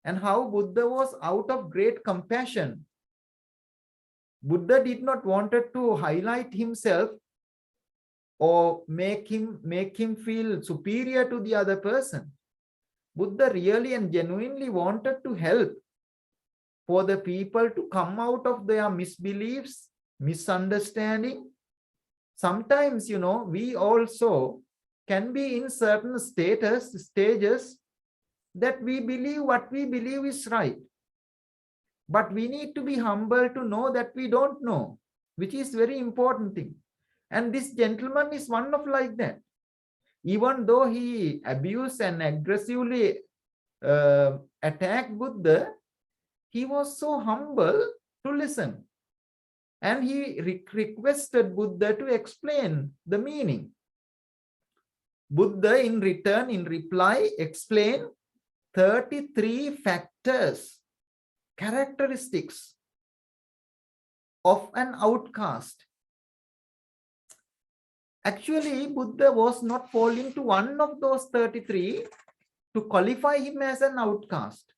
And how Buddha was out of great compassion. Buddha did not wanted to highlight himself or make him feel superior to the other person. Buddha really and genuinely wanted to help for the people to come out of their misbeliefs, misunderstanding. Sometimes, we also can be in certain stages that we believe what we believe is right. But we need to be humble to know that we don't know, which is very important thing. And this gentleman is one of like that. Even though he abused and aggressively attacked Buddha, he was so humble to listen. And he requested Buddha to explain the meaning. Buddha in reply, explained 33 factors, characteristics of an outcast. Actually, Buddha was not falling to one of those 33 to qualify him as an outcast.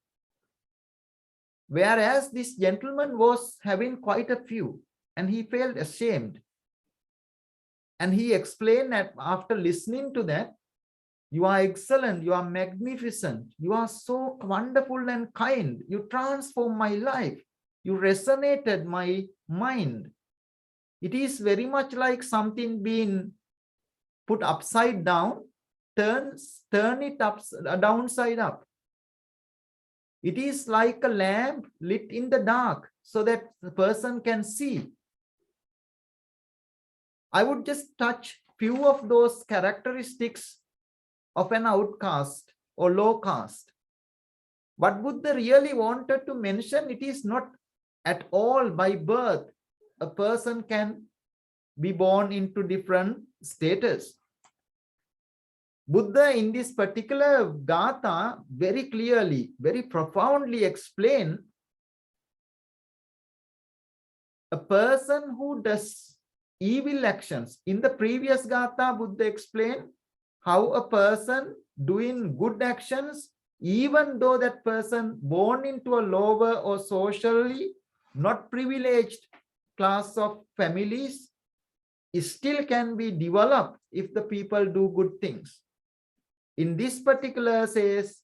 Whereas this gentleman was having quite a few, and he felt ashamed. And he explained that after listening to that, you are excellent, you are magnificent, you are so wonderful and kind, you transformed my life, you resonated my mind. It is very much like something being put upside down, turn it downside up. It is like a lamp lit in the dark so that the person can see. I would just touch few of those characteristics of an outcast or low caste. What Buddha really wanted to mention, it is not at all by birth a person can be born into different status. Buddha in this particular Gatha very clearly, very profoundly explained a person who does evil actions. In the previous Gatha, Buddha explained how a person doing good actions, even though that person born into a lower or socially not privileged class of families, still can be developed if the people do good things. In this particular says,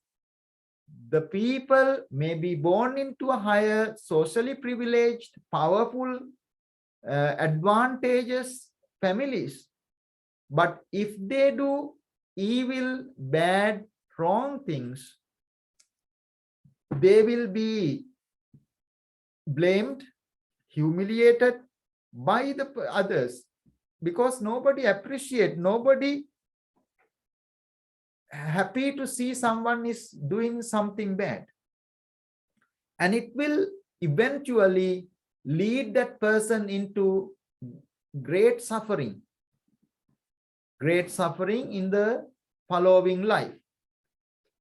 the people may be born into a higher socially privileged, powerful, advantageous families. But if they do evil, bad, wrong things, they will be blamed, humiliated by the others, because nobody appreciate, nobody happy to see someone is doing something bad. And it will eventually lead that person into great suffering in the following life.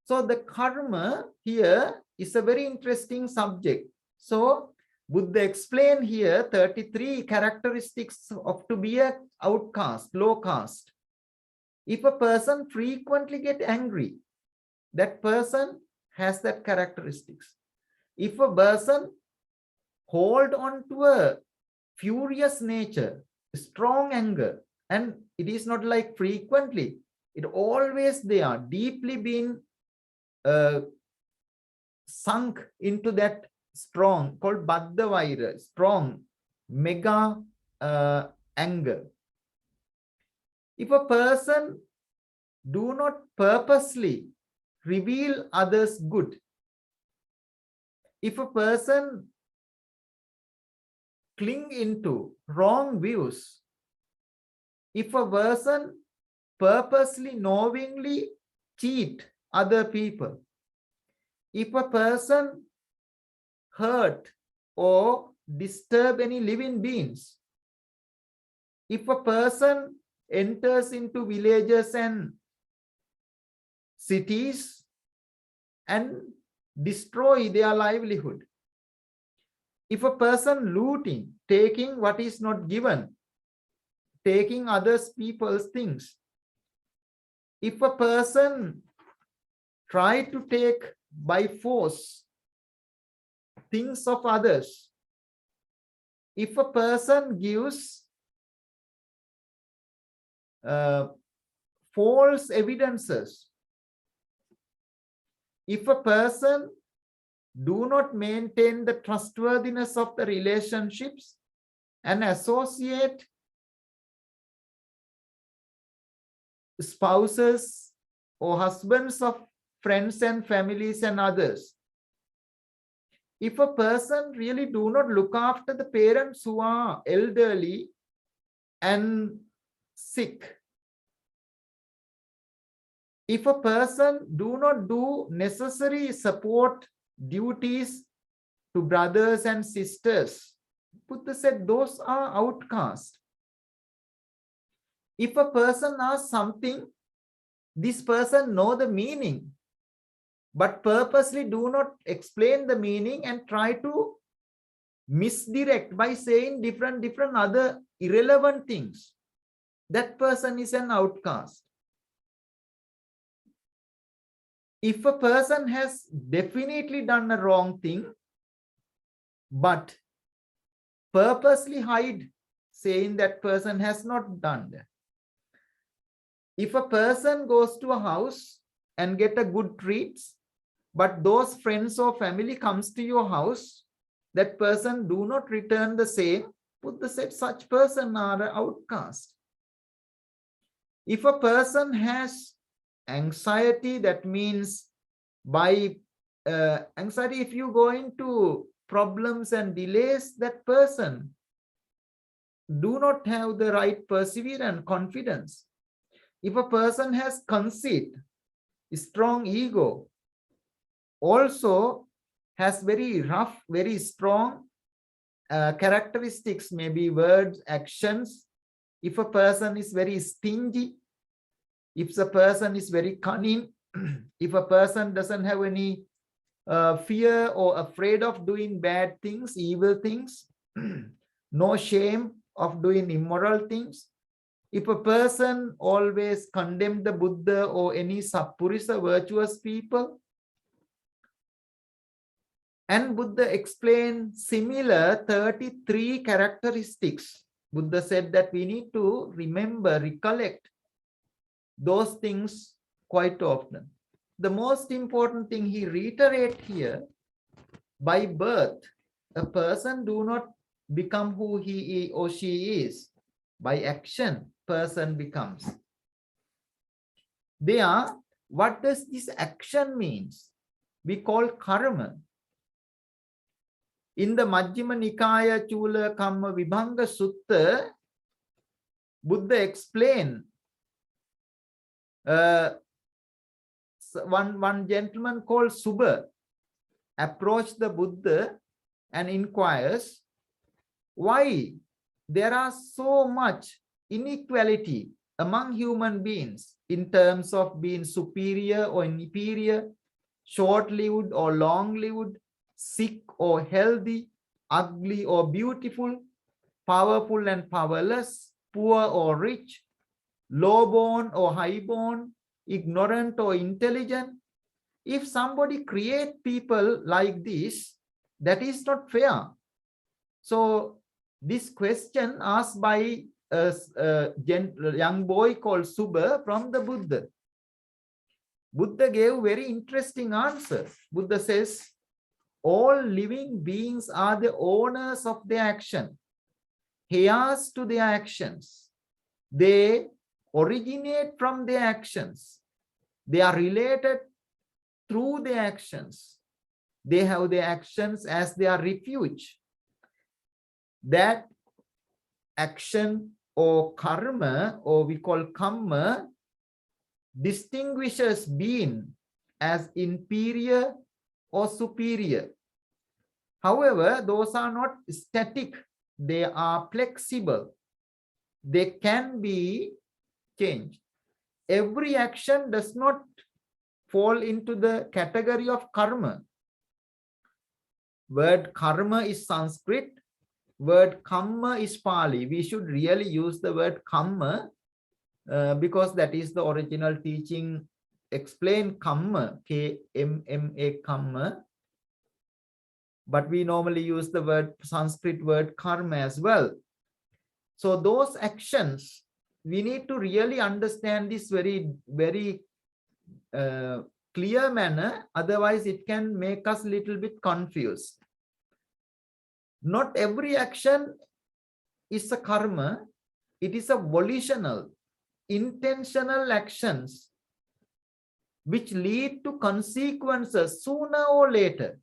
So the karma here is a very interesting subject. So Buddha explained here 33 characteristics of to be an outcast, low caste. If a person frequently get angry, that person has that characteristics. If a person hold on to a furious nature, strong anger, and it is not like frequently, it always they are deeply been sunk into that strong, called Baddha Vaira, strong, mega anger. If a person do not purposely reveal others good, if a person cling into wrong views, if a person purposely, knowingly cheat other people, if a person hurt or disturb any living beings, if a person enters into villages and cities and destroy their livelihood, if a person looting, taking what is not given, taking others people's things, if a person try to take by force things of others, if a person gives false evidences, if a person do not maintain the trustworthiness of the relationships and associate spouses or husbands of friends and families and others, if a person really do not look after the parents who are elderly and sick, if a person do not do necessary support duties to brothers and sisters, Buddha said those are outcasts. If a person asks something, this person know the meaning, but purposely do not explain the meaning and try to misdirect by saying different other irrelevant things, that person is an outcast. If a person has definitely done a wrong thing, but purposely hide, saying that person has not done that. If a person goes to a house and get a good treats, but those friends or family comes to your house, that person do not return the same, Buddha said such person are an outcast. If a person has anxiety, that means by anxiety, if you go into problems and delays, that person do not have the right perseverance, confidence. If a person has conceit, strong ego, also has very rough, very strong characteristics, maybe words, actions. If a person is very stingy, if the person is very cunning, if a person doesn't have any fear or afraid of doing bad things, evil things, no shame of doing immoral things, if a person always condemn the Buddha or any Sappurisa virtuous people, and Buddha explained similar 33 characteristics. Buddha said that we need to remember, recollect those things quite often. The most important thing he reiterates here, by birth, a person do not become who he or she is by action. person becomes. There, what does this action means? We call karma. In the Majjhima Nikaya Chula Kamma Vibhanga Sutta, Buddha explained one gentleman called Subha approached the Buddha and inquires why there are so much inequality among human beings in terms of being superior or inferior, short-lived or long-lived, sick or healthy, ugly or beautiful, powerful and powerless, poor or rich, low-born or high-born, ignorant or intelligent. If somebody creates people like this, that is not fair. So this question asked by a young boy called Subha from the Buddha. Buddha gave very interesting answer. Buddha says, all living beings are the owners of their action, heirs to their actions. They originate from their actions. They are related through their actions. They have their actions as their refuge. That action or karma, or we call kamma, distinguishes being as inferior or superior. However, those are not static. They are flexible. They can be changed. Every action does not fall into the category of karma. Word karma is Sanskrit. Word kamma is Pali. We should really use the word kamma because that is the original teaching. Explain kamma, K-M-M-A, kamma. But we normally use the word Sanskrit word karma as well. So those actions, we need to really understand this very clear manner. Otherwise, it can make us a little bit confused. Not every action is a karma. It is a volitional, intentional actions which lead to consequences sooner or later.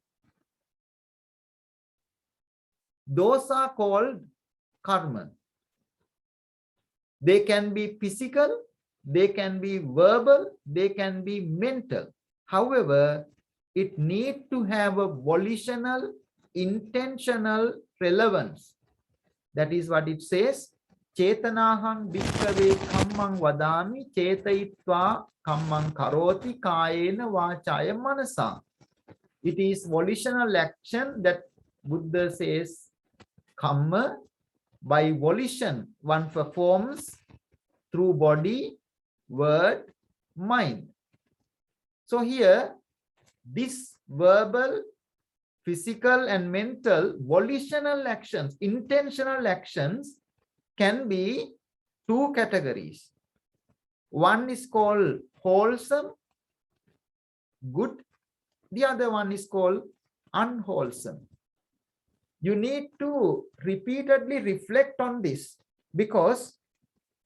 Those are called karma. They can be physical, they can be verbal, they can be mental. However, it needs to have a volitional, intentional relevance. That is what it says. Chetanahang bhikkhave kammang vadami chetayitva kammang karoti kayena vachaya manasa. It is volitional action that Buddha says kamma. By volition, one performs through body, word, mind. So here, this verbal, physical and mental volitional actions, intentional actions can be two categories. One is called wholesome, good. The other one is called unwholesome. You need to repeatedly reflect on this because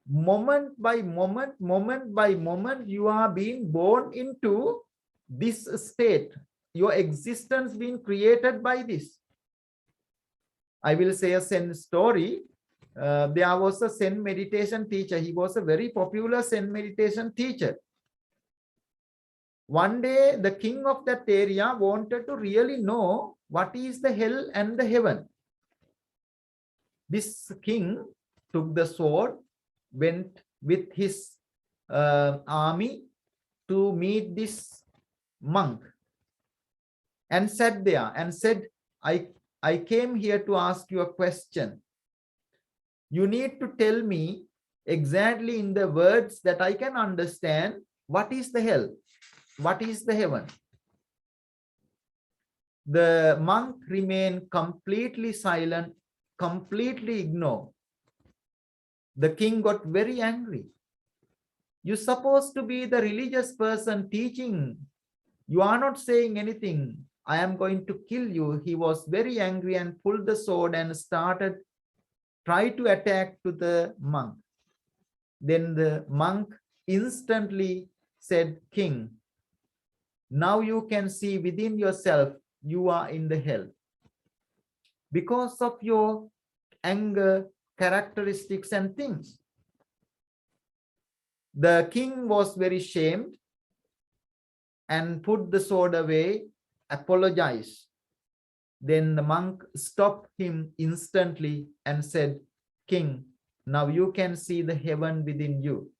moment by moment, you are being born into this state. Your existence being created by this. I will say a Zen story. There was a Zen meditation teacher. He was a very popular Zen meditation teacher. One day, the king of that area wanted to really know what is the hell and the heaven. This king took the sword, went with his army to meet this monk and sat there and said, I came here to ask you a question. You need to tell me exactly in the words that I can understand what is the hell, what is the heaven. The monk remained completely silent, completely ignored. The king got very angry. You're supposed to be the religious person teaching. You are not saying anything. I am going to kill you. He was very angry and pulled the sword and try to attack to the monk. Then the monk instantly said, King, now you can see within yourself you are in the hell. Because of your anger, characteristics and things. The king was very shamed and put the sword away, apologized. Then the monk stopped him instantly and said, King, now you can see the heaven within you.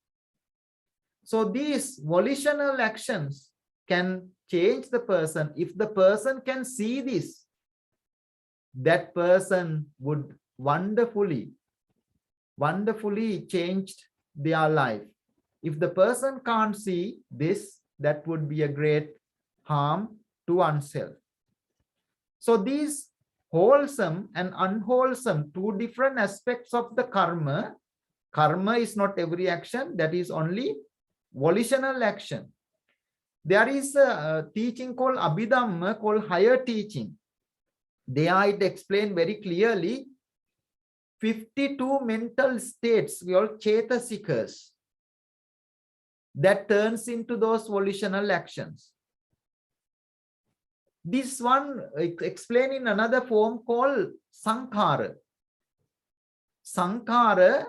So these volitional actions can change the person. If the person can see this, that person would wonderfully changed their life. If the person can't see this, that would be a great harm to oneself. So these wholesome and unwholesome, two different aspects of the karma. Karma is not every action, that is only volitional action. There is a teaching called Abhidhamma, called higher teaching. There it explained very clearly 52 mental states, we all chetasikas, that turns into those volitional actions. This one explained in another form called Sankhara. Sankhara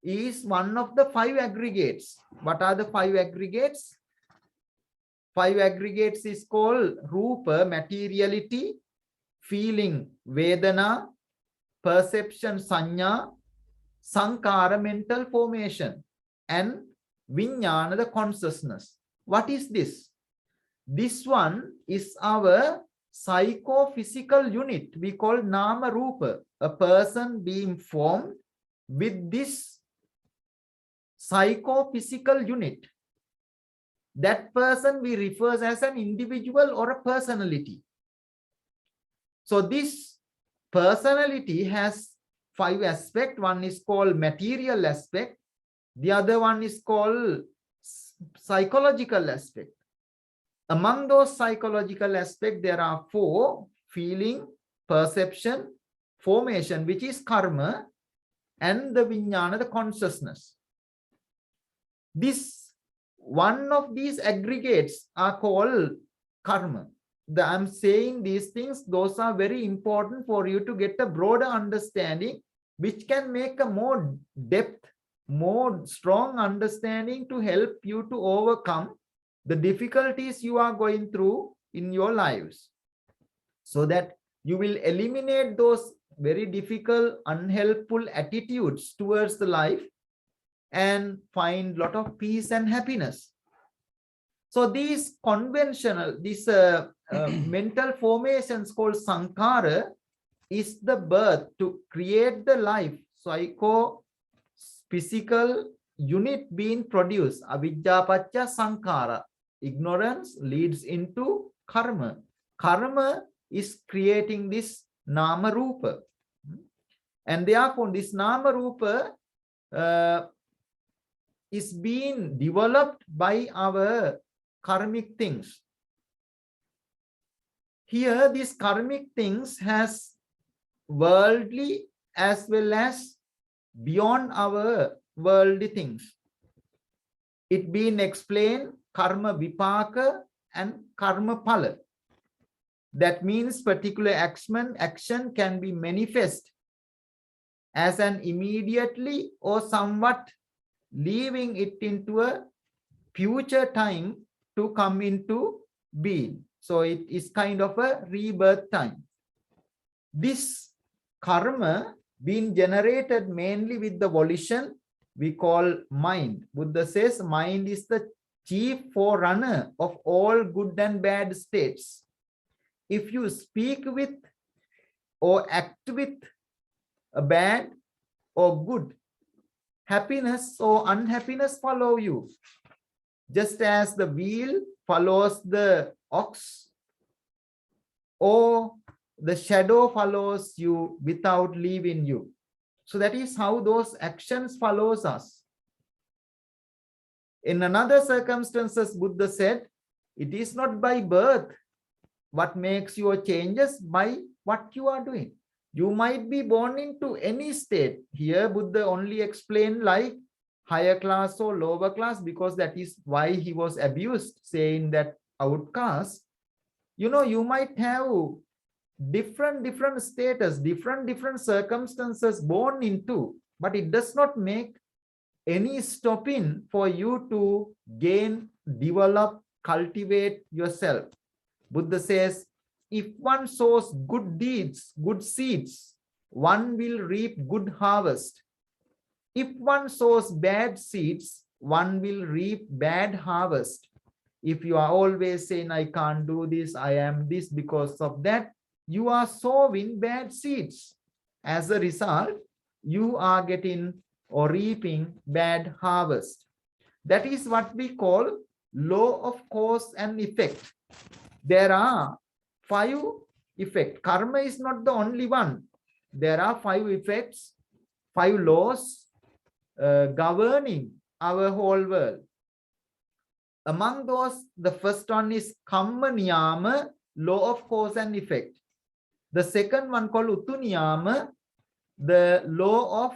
is one of the 5 aggregates. What are the 5 aggregates? 5 aggregates is called Rupa, materiality, feeling, Vedana, perception, Sanya, Sankhara, mental formation, and Vijnana, the consciousness. What is this? This one is our psychophysical unit. We call Nama Rupa, a person being formed with this psychophysical unit. That person we refer as an individual or a personality. So this personality has 5 aspects. One is called material aspect. The other one is called psychological aspect. Among those psychological aspects, there are 4: feeling, perception, formation, which is karma, and the vijnana, the consciousness. This one of these aggregates are called karma. I'm saying these things, those are very important for you to get a broader understanding, which can make a more depth, more strong understanding to help you to overcome the difficulties you are going through in your lives, so that you will eliminate those very difficult, unhelpful attitudes towards the life and find a lot of peace and happiness. So these conventional, mental formations called sankhara is the birth to create the life, psycho-physical unit being produced. Avidya paccaya sankhara. Ignorance leads into karma. Karma is creating this nama rupa. And therefore this nama rupa is being developed by our karmic things. Here these karmic things has worldly as well as beyond our worldly things. It being explained karma vipaka and karma phala. That means particular action can be manifest as an immediately or somewhat leaving it into a future time to come into being. So it is kind of a rebirth time. This karma being generated mainly with the volition we call mind. Buddha says mind is the chief forerunner of all good and bad states. If you speak with or act with a bad or good, happiness or unhappiness follow you. Just as the wheel follows the ox, or the shadow follows you without leaving you. So that is how those actions follows us. In another circumstances, Buddha said, it is not by birth what makes your changes, by what you are doing. You might be born into any state. Here Buddha only explained like higher class or lower class, because that is why he was abused, saying that outcast. You know, you might have different status, different circumstances born into, but it does not make any stopping for you to gain, develop, cultivate yourself. Buddha says, if one sows good deeds, good seeds, one will reap good harvest. If one sows bad seeds, one will reap bad harvest. If you are always saying, I can't do this, I am this because of that, you are sowing bad seeds. As a result, you are getting or reaping bad harvest. That is what we call law of cause and effect. There are 5 effects. Karma is not the only one. There are 5 effects, 5 laws governing our whole world. Among those, the first one is Kamma Niyama, law of cause and effect. The second one called Uttu Niyama, the law of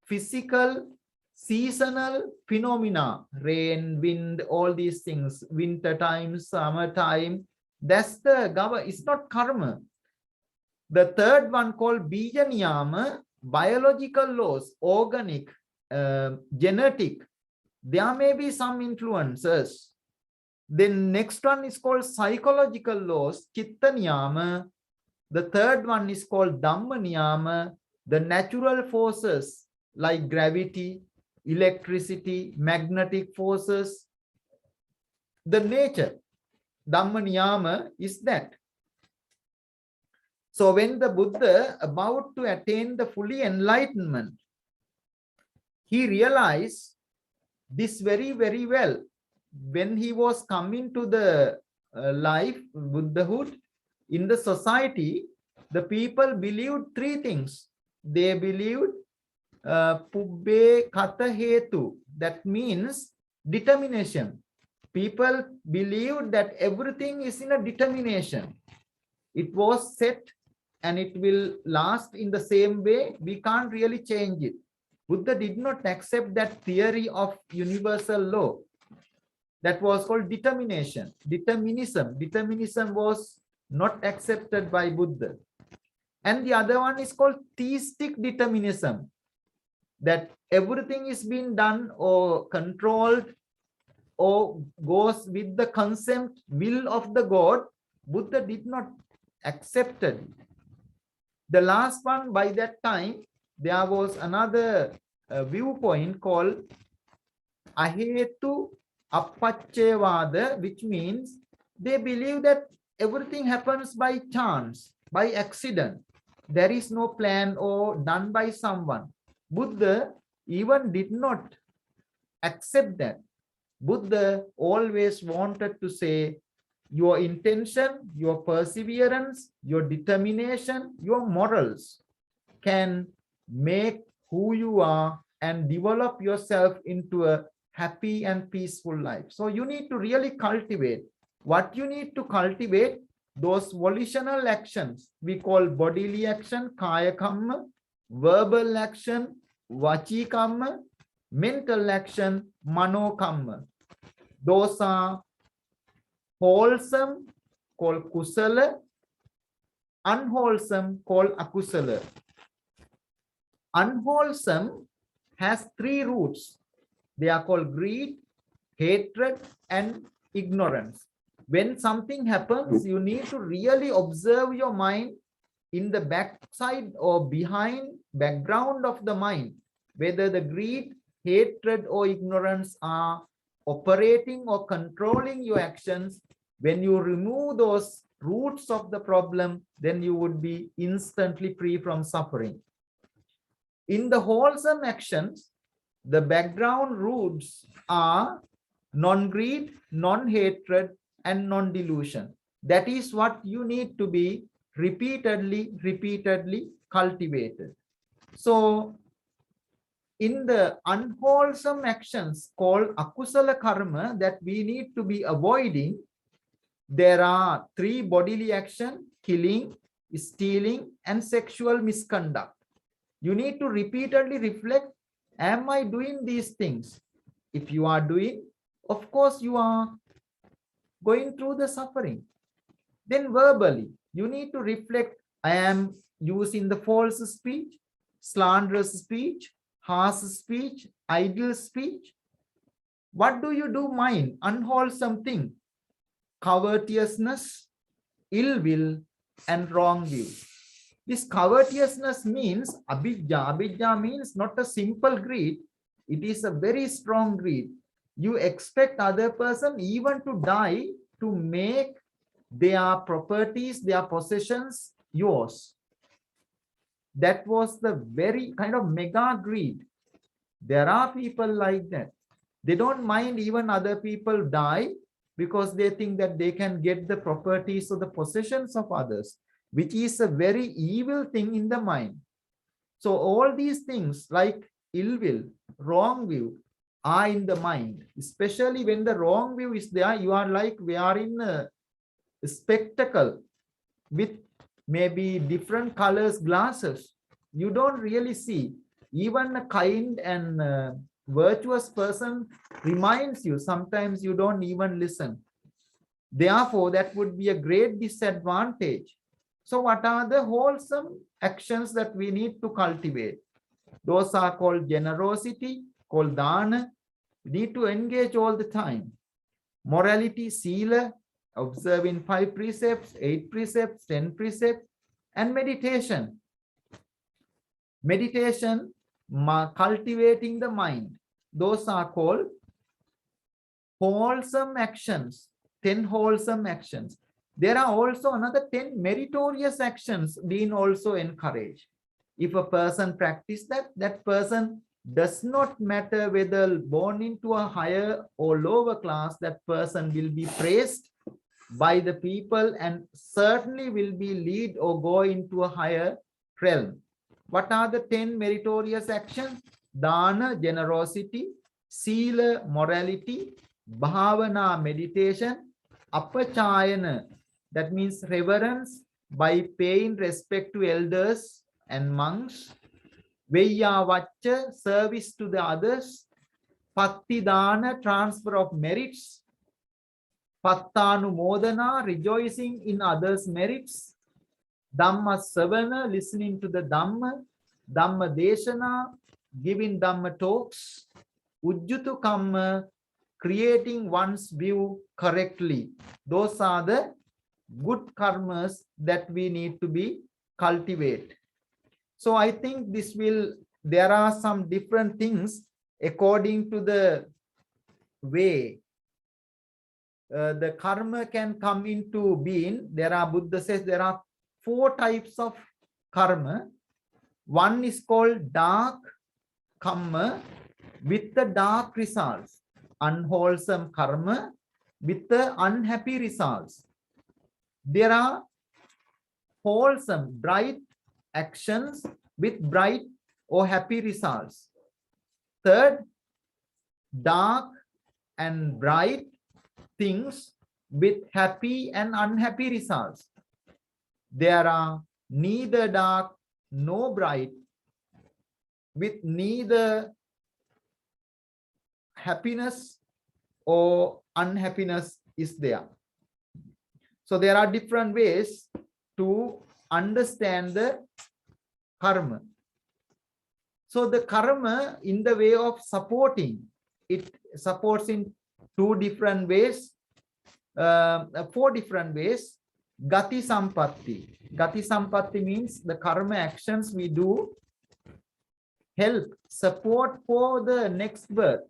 physical, seasonal phenomena, rain, wind, all these things, winter time, summer time. That's the government. It's not karma. The third one called Bija Niyama, biological laws, organic, genetic. There may be some influences. Then next one is called psychological laws, Chitta Niyama. The third one is called Dhamma Niyama, the natural forces like gravity, electricity, magnetic forces. The nature, Dhamma Niyama, is that. So when the Buddha about to attain the fully enlightenment, he realized this very well. When he was coming to the life, Buddhahood, in the society, the people believed 3 things. They believed Pubbe Kata Hetu, that means determination. People believed that everything is in a determination. It was set and it will last in the same way. We can't really change it. Buddha did not accept that theory of universal law. That was called determination, determinism. Determinism was not accepted by Buddha. And the other one is called theistic determinism, that everything is being done or controlled or goes with the consent, will of the God. Buddha did not accept it. The last one, by that time, there was another viewpoint called Ahetu Appachevada, which means they believe that everything happens by chance, by accident. There is no plan or done by someone. Buddha even did not accept that. Buddha always wanted to say, your intention, your perseverance, your determination, your morals can make who you are and develop yourself into a happy and peaceful life. So you need to really cultivate. What you need to cultivate, those volitional actions we call bodily action, kaya kamma, verbal action, vachi kamma, mental action, mano kamma. Those are wholesome, called kusala, unwholesome, called akusala. Unwholesome has 3 roots. They are called greed, hatred, and ignorance. When something happens, you need to really observe your mind in the backside or behind background of the mind, whether the greed, hatred, or ignorance are operating or controlling your actions. When you remove those roots of the problem, then you would be instantly free from suffering. In the wholesome actions, the background roots are non-greed, non-hatred, and non-delusion. That is what you need to be repeatedly cultivated. So, in the unwholesome actions called akusala karma that we need to be avoiding, there are 3 bodily actions: killing, stealing, and sexual misconduct. You need to repeatedly reflect Am I doing these things? If you are doing, of course you are going through the suffering. Then verbally, you need to reflect, I am using the false speech, slanderous speech, harsh speech, idle speech. What do you do mind? Unwholesome thing, covetousness, ill will, and wrong view. This covetousness means abhijja. Abhijja means not a simple greed. It is a very strong greed. You expect other person even to die to make their properties, their possessions yours. That was the very kind of mega greed. There are people like that. They don't mind even other people die because they think that they can get the properties or the possessions of others, which is a very evil thing in the mind. So all these things like ill will, wrong view are in the mind. Especially when the wrong view is there, you are like wearing a spectacle with maybe different colors glasses. You don't really see. Even a kind and virtuous person reminds you, sometimes you don't even listen. Therefore, that would be a great disadvantage. So what are the wholesome actions that we need to cultivate? Those are called generosity, called dana. We need to engage all the time. Morality, sila, observing 5 precepts, 8 precepts, 10 precepts, and meditation. Meditation, cultivating the mind. Those are called wholesome actions, 10 wholesome actions. There are also another 10 meritorious actions being also encouraged. If a person practices that, that person does not matter whether born into a higher or lower class, that person will be praised by the people and certainly will be lead or go into a higher realm. What are the 10 meritorious actions? Dana, generosity, sila, morality, bhavana, meditation, apachayana, that means reverence by paying respect to elders and monks, veyyavaccha, service to the others, pattidana, transfer of merits, pattanumodana, rejoicing in others' merits, Dhamma savana, listening to the Dhamma, Dhamma deshana, giving Dhamma talks, ujjutu kamma, creating one's view correctly. Those are the good karmas that we need to be cultivate. So I think this will, there are some different things according to the way the karma can come into being. There are, Buddha says there are 4 types of karma. One is called dark karma with the dark results, unwholesome karma with the unhappy results. There are wholesome, bright actions with bright or happy results. Third, dark and bright things with happy and unhappy results. There are neither dark nor bright with neither happiness or unhappiness is there. So there are different ways to understand the karma. So the karma in the way of supporting, it supports in 2 different ways, 4 different ways. Gati sampatti. Gati sampatti means the karma actions we do help, support for the next birth.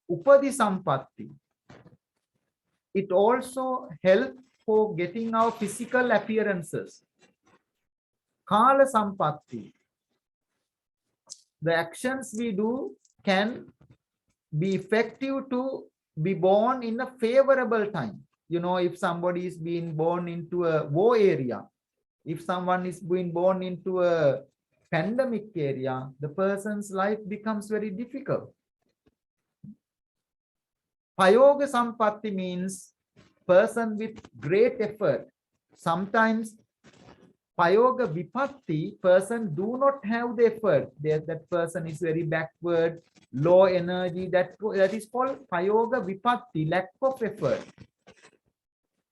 Upadi sampatti. It also helps for getting our physical appearances. Kala sampatti. The actions we do can be effective to be born in a favorable time. You know, if somebody is being born into a war area, if someone is being born into a pandemic area, the person's life becomes very difficult. Payoga sampatti means person with great effort. Sometimes Payoga Vipatti, person do not have the effort. That person is very backward, low energy. That is called Payoga Vipatti, lack of effort.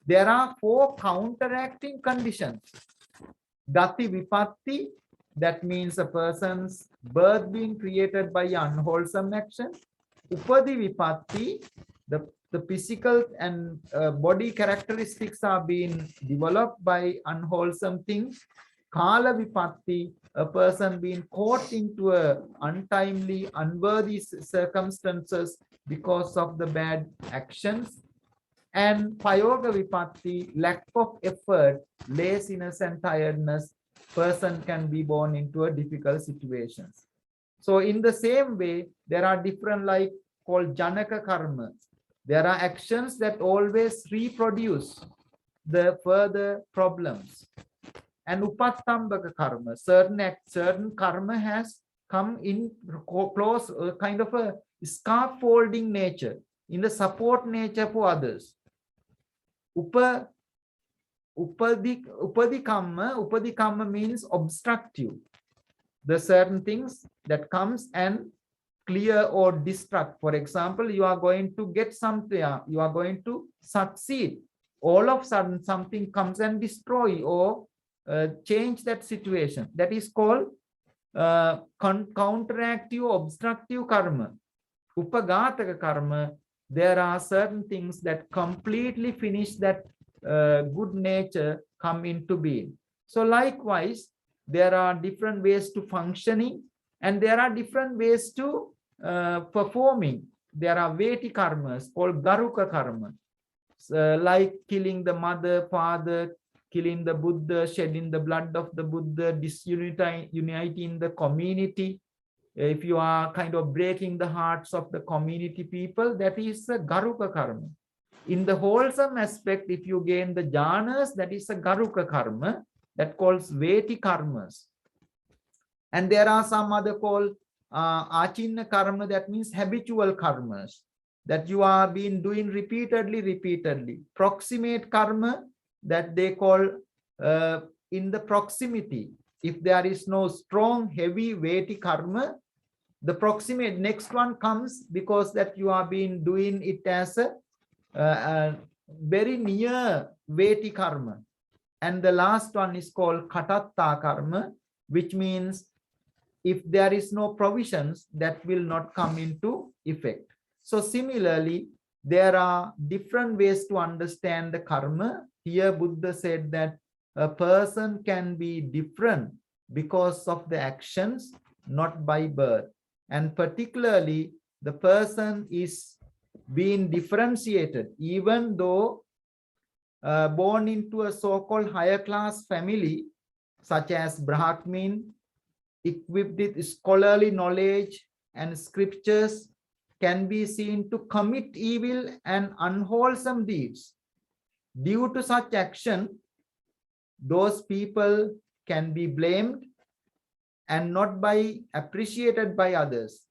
There are 4 counteracting conditions. Gati Vipatti, that means a person's birth being created by unwholesome action. Upadi Vipatti, the physical and body characteristics are being developed by unwholesome things. Kala Vipatti, a person being caught into a untimely, unworthy circumstances because of the bad actions. And Payoga Vipatti, lack of effort, laziness and tiredness, person can be born into a difficult situations. So in the same way, there are different like called Janaka Karma. There are actions that always reproduce the further problems. And Upattambaka Karma, certain karma has come in close kind of a scaffolding nature, in the support nature for others. Upadi kamma means obstructive. The certain things that comes and clear or destruct. For example, you are going to get something, you are going to succeed. All of a sudden, something comes and destroy or change that situation. That is called counteractive, obstructive karma. Upagataka karma, there are certain things that completely finish that good nature come into being. So likewise, there are different ways to functioning and there are different ways to performing. There are Veti karmas called Garuka karma, like killing the mother, father, killing the Buddha, shedding the blood of the Buddha, disuniting the community. If you are kind of breaking the hearts of the community people, that is a Garuka karma. In the wholesome aspect, if you gain the jhanas, that is a Garuka karma, that calls Veti karmas. And there are some other called Achinna karma, that means habitual karmas, that you are being doing repeatedly. Proximate karma, that they call in the proximity. If there is no strong, heavy, weighty karma, the proximate next one comes because that you are being doing it as a very near weighty karma. And the last one is called Katatta karma, which means if there is no provisions, that will not come into effect. So similarly, there are different ways to understand the karma. Here Buddha said that a person can be different because of the actions, not by birth. And particularly, the person is being differentiated, even though born into a so-called higher class family, such as Brahmin, equipped with scholarly knowledge and scriptures, can be seen to commit evil and unwholesome deeds. Due to such action, those people can be blamed and not appreciated by others.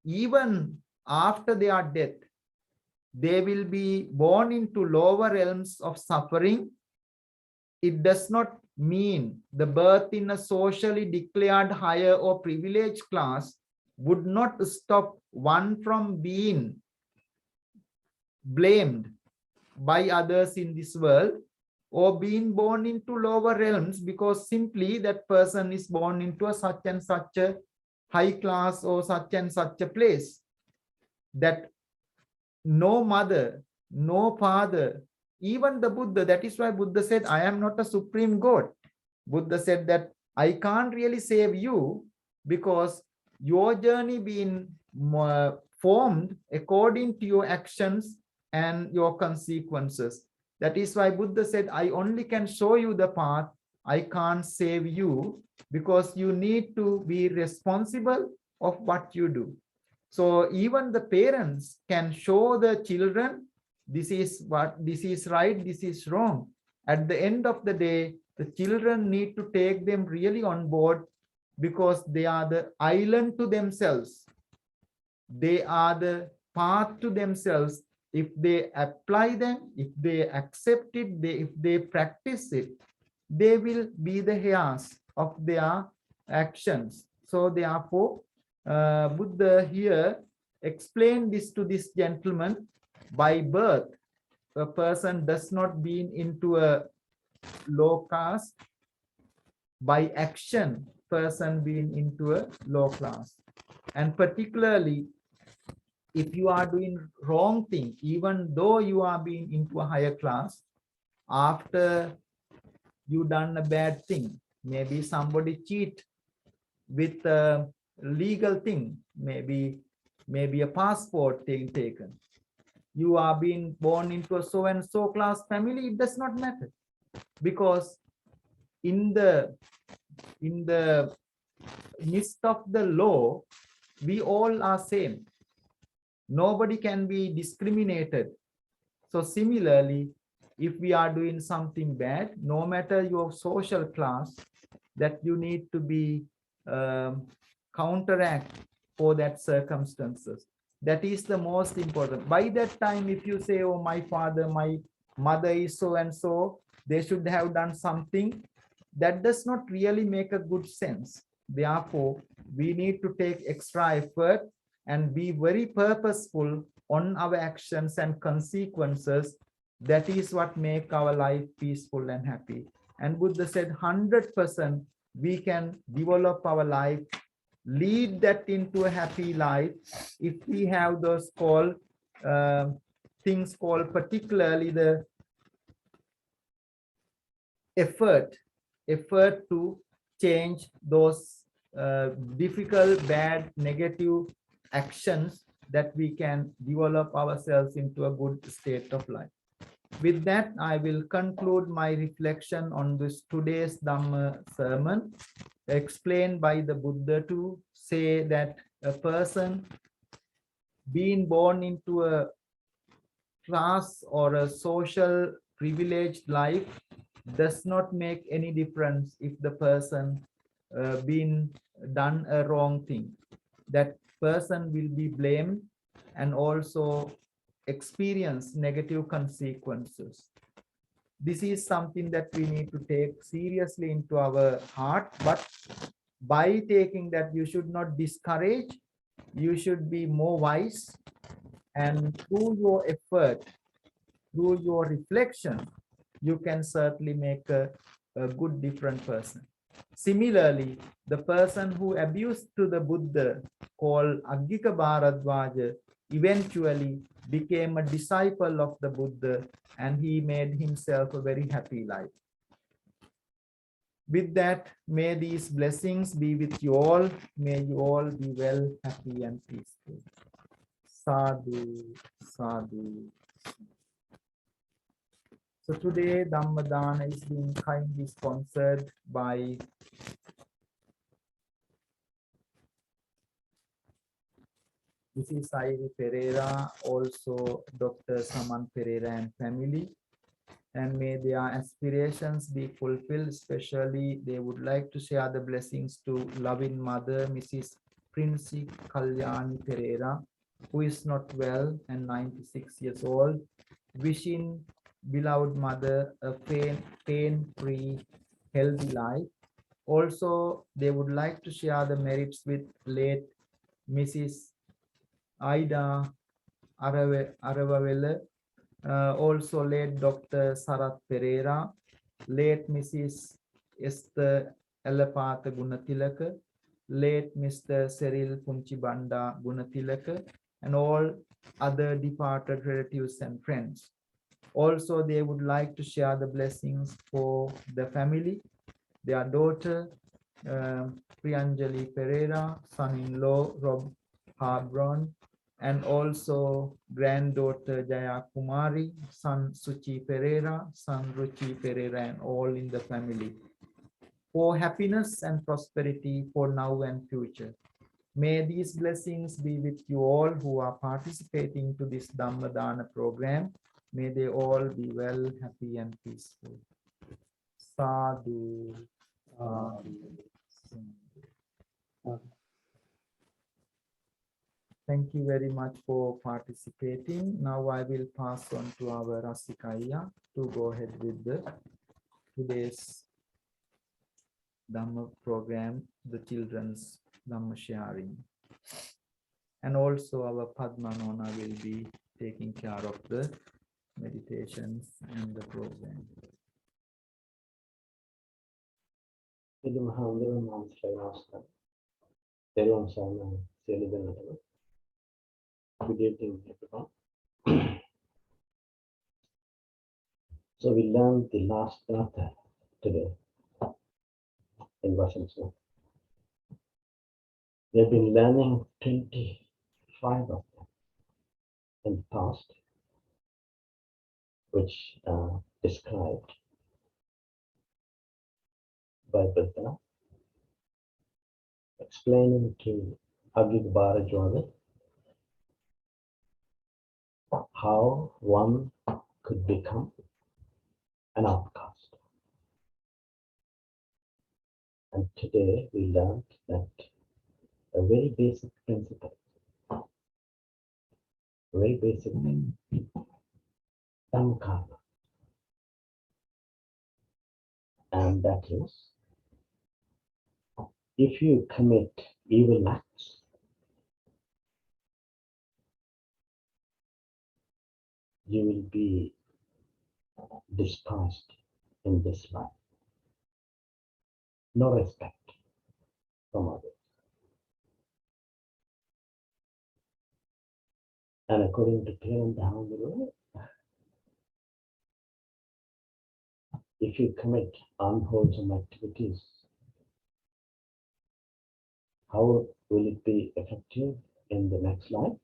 Even after their death, they will be born into lower realms of suffering. It does not mean the birth in a socially declared higher or privileged class would not stop one from being blamed by others in this world or being born into lower realms because simply that person is born into a such and such a high class or such and such a place. That no mother, no father, even the Buddha, that is why Buddha said, I am not a supreme God. Buddha said that I can't really save you because your journey being formed according to your actions and your consequences. That is why Buddha said, I only can show you the path. I can't save you because you need to be responsible of what you do. So even the parents can show the children, this is right, this is wrong. At the end of the day, the children need to take them really on board because they are the island to themselves. They are the path to themselves. If they apply them, if they accept it, if they practice it, they will be the heirs of their actions. So therefore, Buddha here explained this to this gentleman. By birth, a person does not be into a low caste. By action, person being into a low class. And particularly, if you are doing wrong thing, even though you are being into a higher class, after you done a bad thing, maybe somebody cheat with a legal thing, maybe a passport thing taken, you are being born into a so and so class family, it does not matter, because in the midst of the law, we all are same. Nobody can be discriminated. So similarly, if we are doing something bad, no matter your social class, that you need to be counteract for that circumstances. That is the most important. By that time, if you say, oh, my father, my mother is so and so, they should have done something, that does not really make a good sense. Therefore, we need to take extra effort and be very purposeful on our actions and consequences. That is what make our life peaceful and happy. And Buddha said 100% we can develop our life, lead that into a happy life, if we have those called things called, particularly the effort to change those difficult, bad, negative actions, that we can develop ourselves into a good state of life. With that, I will conclude my reflection on this today's Dhamma sermon, explained by the Buddha to say that a person being born into a class or a social privileged life does not make any difference if the person been done a wrong thing. That person will be blamed and also experience negative consequences. This is something that we need to take seriously into our heart, but by taking that, you should not discourage, you should be more wise, and through your effort, through your reflection, you can certainly make a good different person. Similarly, the person who abused to the Buddha, called Aggika Bharadwaja, eventually became a disciple of the Buddha, and he made himself a very happy life. With that, may these blessings be with you all. May you all be well, happy, and peaceful. Sadhu, sadhu. So today, Dhamma Dana is being kindly sponsored by Mrs Ida Perera, also Dr. Saman Perera and family. And may their aspirations be fulfilled. Especially, they would like to share the blessings to loving mother, Mrs Princy Kalyani Perera, who is not well and 96 years old, wishing beloved mother a pain-free, healthy life. Also, they would like to share the merits with late Mrs Ida Arawawela, also late Dr. Sarath Perera, late Mrs Esther Elapatha Goonetileke, late Mr. Cyril Punchi Banda Goonetileke, and all other departed relatives and friends. Also, they would like to share the blessings for the family, their daughter, Priyanjalee Perera, son-in-law, Harbron, and also granddaughter Jaya Kumari, son Suchi Perera, son Ruchi Perera, and all in the family, for happiness and prosperity for now and future. May these blessings be with you all who are participating to this Dhamma Dana program. May they all be well, happy, and peaceful. Sadhu. Thank you very much for participating. Now I will pass on to our Rasikaya to go ahead with the today's Dhamma program, the children's Dhamma sharing. And also our Padma Nona will be taking care of the meditations and the program. Good evening, everyone. So we learned the last Gatha today in Vasala. We have been learning 25 of them in the past, which are described by Buddha, explaining to Agig Bharajwala how one could become an outcast. And today we learned that a very basic principle, very basic thing, Dhamma, and that is, if you commit evil acts, you will be despised in this life. No respect from others. And according to Priyanjalee, if you commit unwholesome activities, how will it be effective in the next life?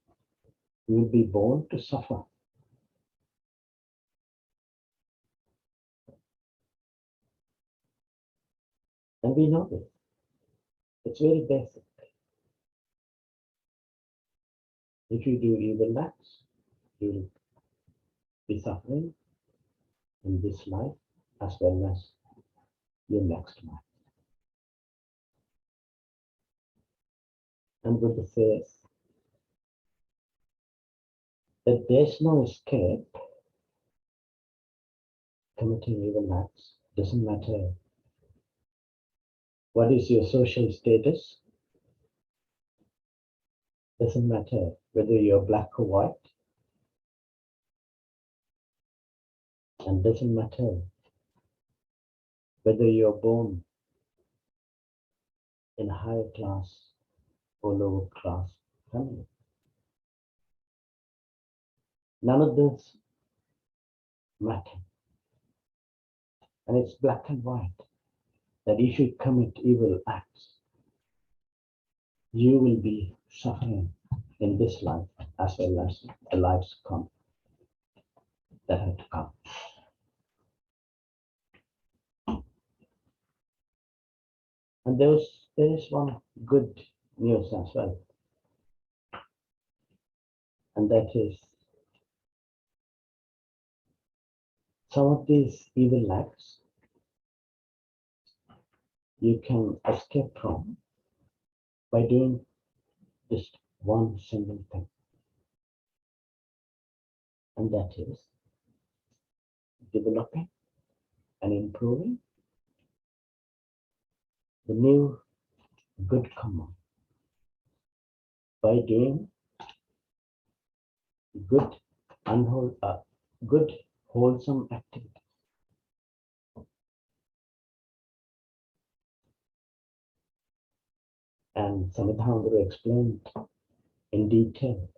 You will be born to suffer. And we know this. It's very basic. If you do evil acts, you will be suffering in this life as well as your next life. And Buddha says that there's no escape. Committing evil acts doesn't matter what is your social status, doesn't matter whether you're black or white, and doesn't matter whether you're born in a higher class or lower class family. None of this matter. And it's black and white that if you commit evil acts, you will be suffering in this life as well as the lives come that have to come. And there is one good news as well. And that is, some of these evil acts you can escape from by doing just one single thing. And that is developing and improving the new good karma by doing good, good wholesome activities. And Samadhanaguru explained in detail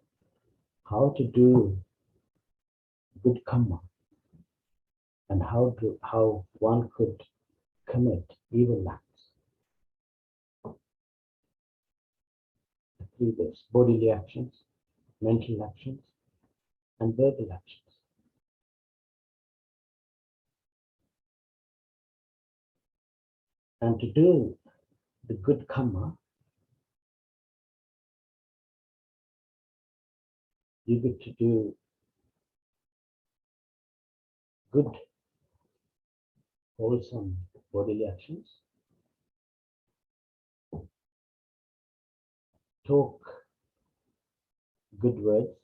how to do good karma and how one could commit evil acts. The 3 ways: bodily actions, mental actions, and verbal actions. And to do the good karma, you get to do good, wholesome bodily actions, talk good words,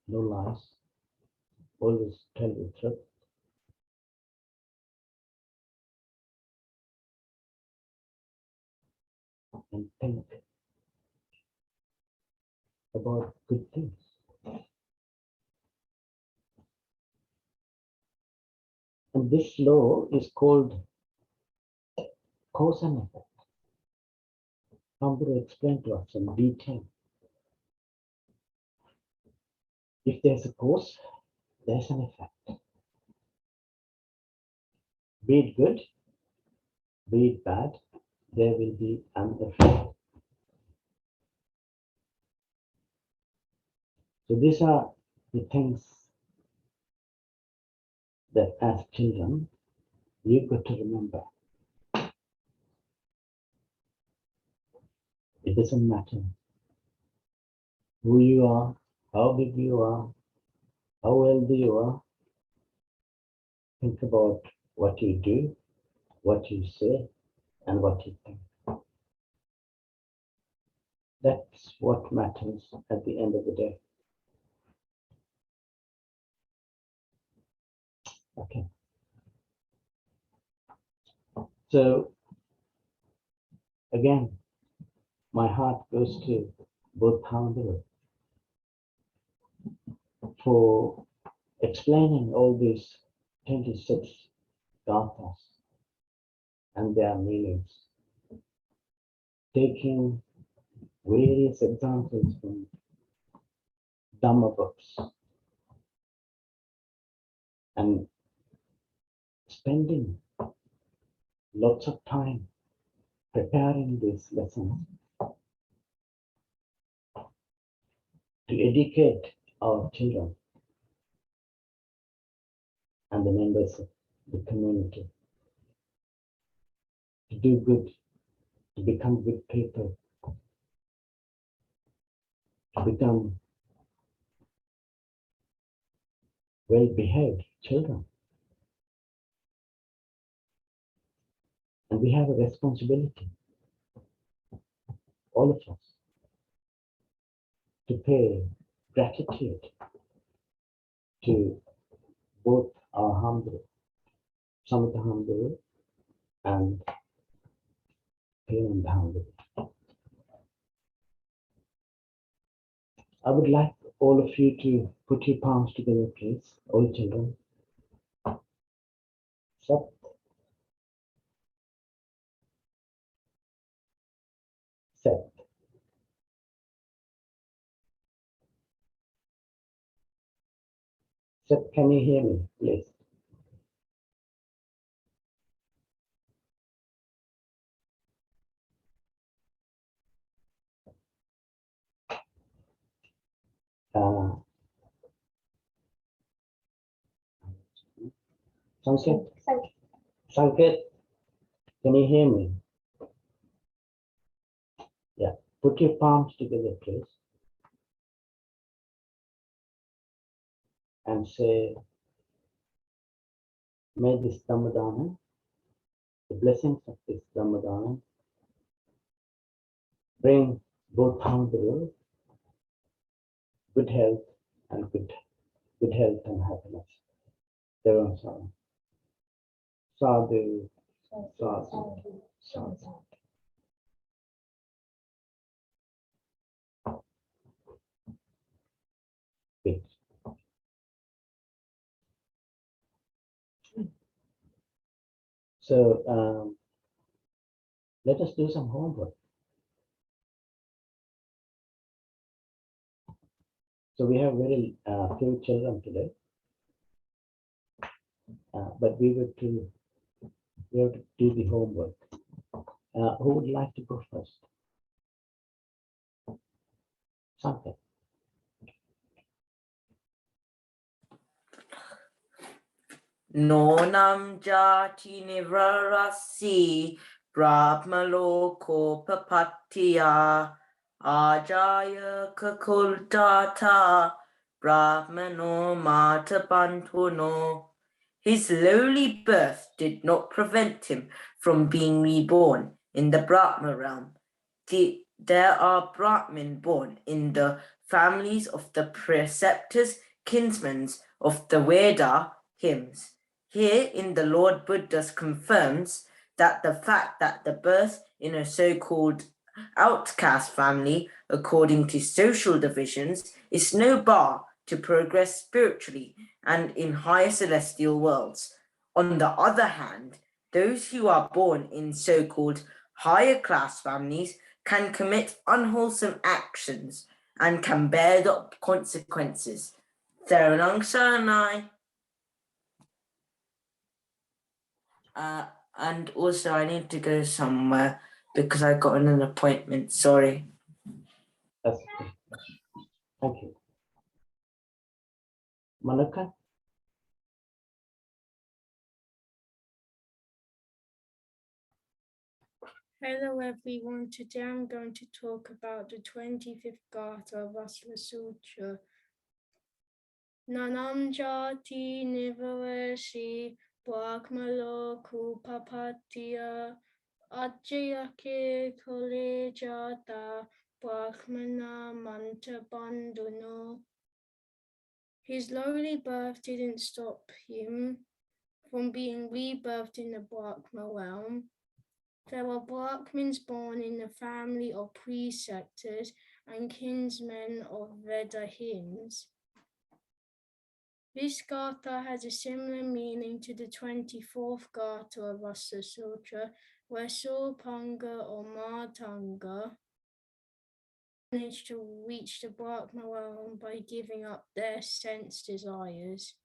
no lies, always tell the truth, and think about good things. And this law is called cause and effect. I'm going to explain to us in detail. If there's a cause, there's an effect. Be it good, be it bad, there will be an effect. So these are the things that as children, you've got to remember. It doesn't matter who you are, how big you are, how wealthy you are. Think about what you do, what you say, and what you think. That's what matters at the end of the day. Okay. So again, my heart goes to both Harbron for explaining all these 26 gathas and their meanings, taking various examples from Dhamma books and spending lots of time preparing these lessons to educate our children and the members of the community to do good, to become good people, to become well-behaved children. And we have a responsibility, all of us, to pay gratitude to both our Harbron, Samatha Harbron, and Priyanjalee Harbron. I would like all of you to put your palms together, please, all children. Sat. Sat. Sat, can you hear me, please? Sanket? Sanket, can you hear me? Yeah, put your palms together, please. And say, may this Dhammadana, the blessings of this Dhammadana, bring both Harbron good health and good health and happiness. Devan Saman. Sadhu, sadhu, sadhu. Good. So let us do some homework. So we have very few children today, but we have to do the homework. Who would like to go first? Something. Nonam jati nivarasi brahmaloko papatya ajaya kakultata brahmano matapantuno. His lowly birth did not prevent him from being reborn in the Brahma realm. There are Brahmin born in the families of the preceptors, kinsmen of the Veda hymns. Here in the Lord Buddha confirms that the fact that the birth in a so-called outcast family, according to social divisions, is no bar to progress spiritually and in higher celestial worlds. On the other hand, those who are born in so-called higher class families can commit unwholesome actions and can bear the consequences. And also I need to go somewhere because I got an appointment. Sorry. That's okay. Thank you. Malaka? Hello everyone, today I'm going to talk about the 25th Gatha of Vasala Sutra. Nanam jati nivarasi brahmalo kupapatiya ajayake kole jata brahmana manta bandhuno. His lowly birth didn't stop him from being rebirthed in the Brahma realm. There were Brahmins born in the family of preceptors and kinsmen of Veda hymns. This Gatha has a similar meaning to the 24th Gatha of Vasala Sutra, where Surpanga or Matanga managed to reach the Brahma realm by giving up their sense desires.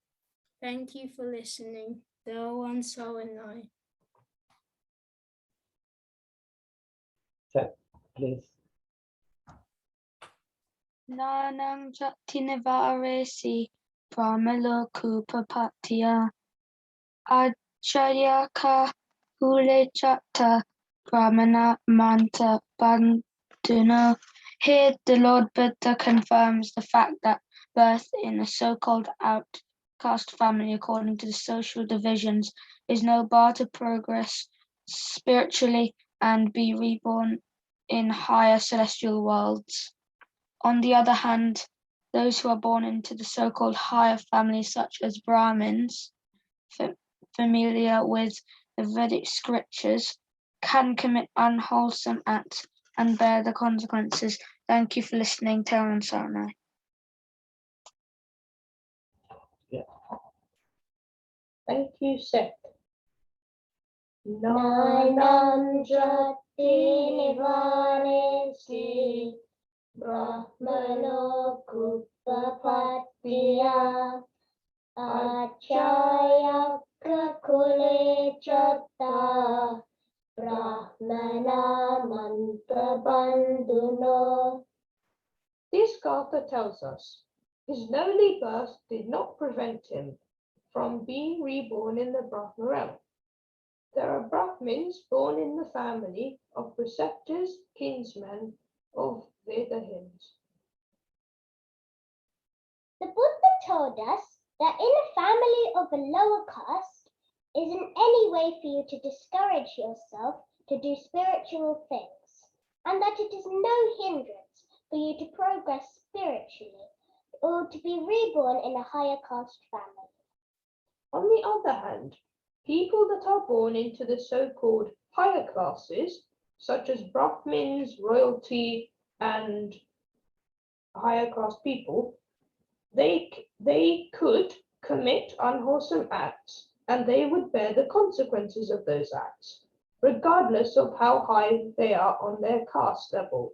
Thank you for listening. Dewan Saranai. Seth, please. Nanam Jatinavaresi Brahmalo Kupapatya Ajayaka Hulejata Brahmana Manta Bandhuna. Here the Lord Buddha confirms the fact that birth in a so-called outcast family according to the social divisions is no bar to progress spiritually and be reborn in higher celestial worlds. On the other hand, those who are born into the so-called higher families, such as Brahmins, familiar with the Vedic scriptures, can commit unwholesome acts and bear the consequences. Thank you for listening. Dewan Saranai. Thank you, Seth. Nanam jati nivaresi Brahmano kupapatiya Achaya kule chata Brahmana manta bandhuno. This Gatha tells us his lowly birth did not prevent him from being reborn in the Brahma realm. There are Brahmins born in the family of preceptors, kinsmen of Veda hymns. The Buddha told us that in a family of a lower caste isn't any way for you to discourage yourself to do spiritual things, and that it is no hindrance for you to progress spiritually or to be reborn in a higher caste family. On the other hand, people that are born into the so-called higher classes, such as Brahmins, royalty, and higher class people, they could commit unwholesome acts and they would bear the consequences of those acts, regardless of how high they are on their caste level.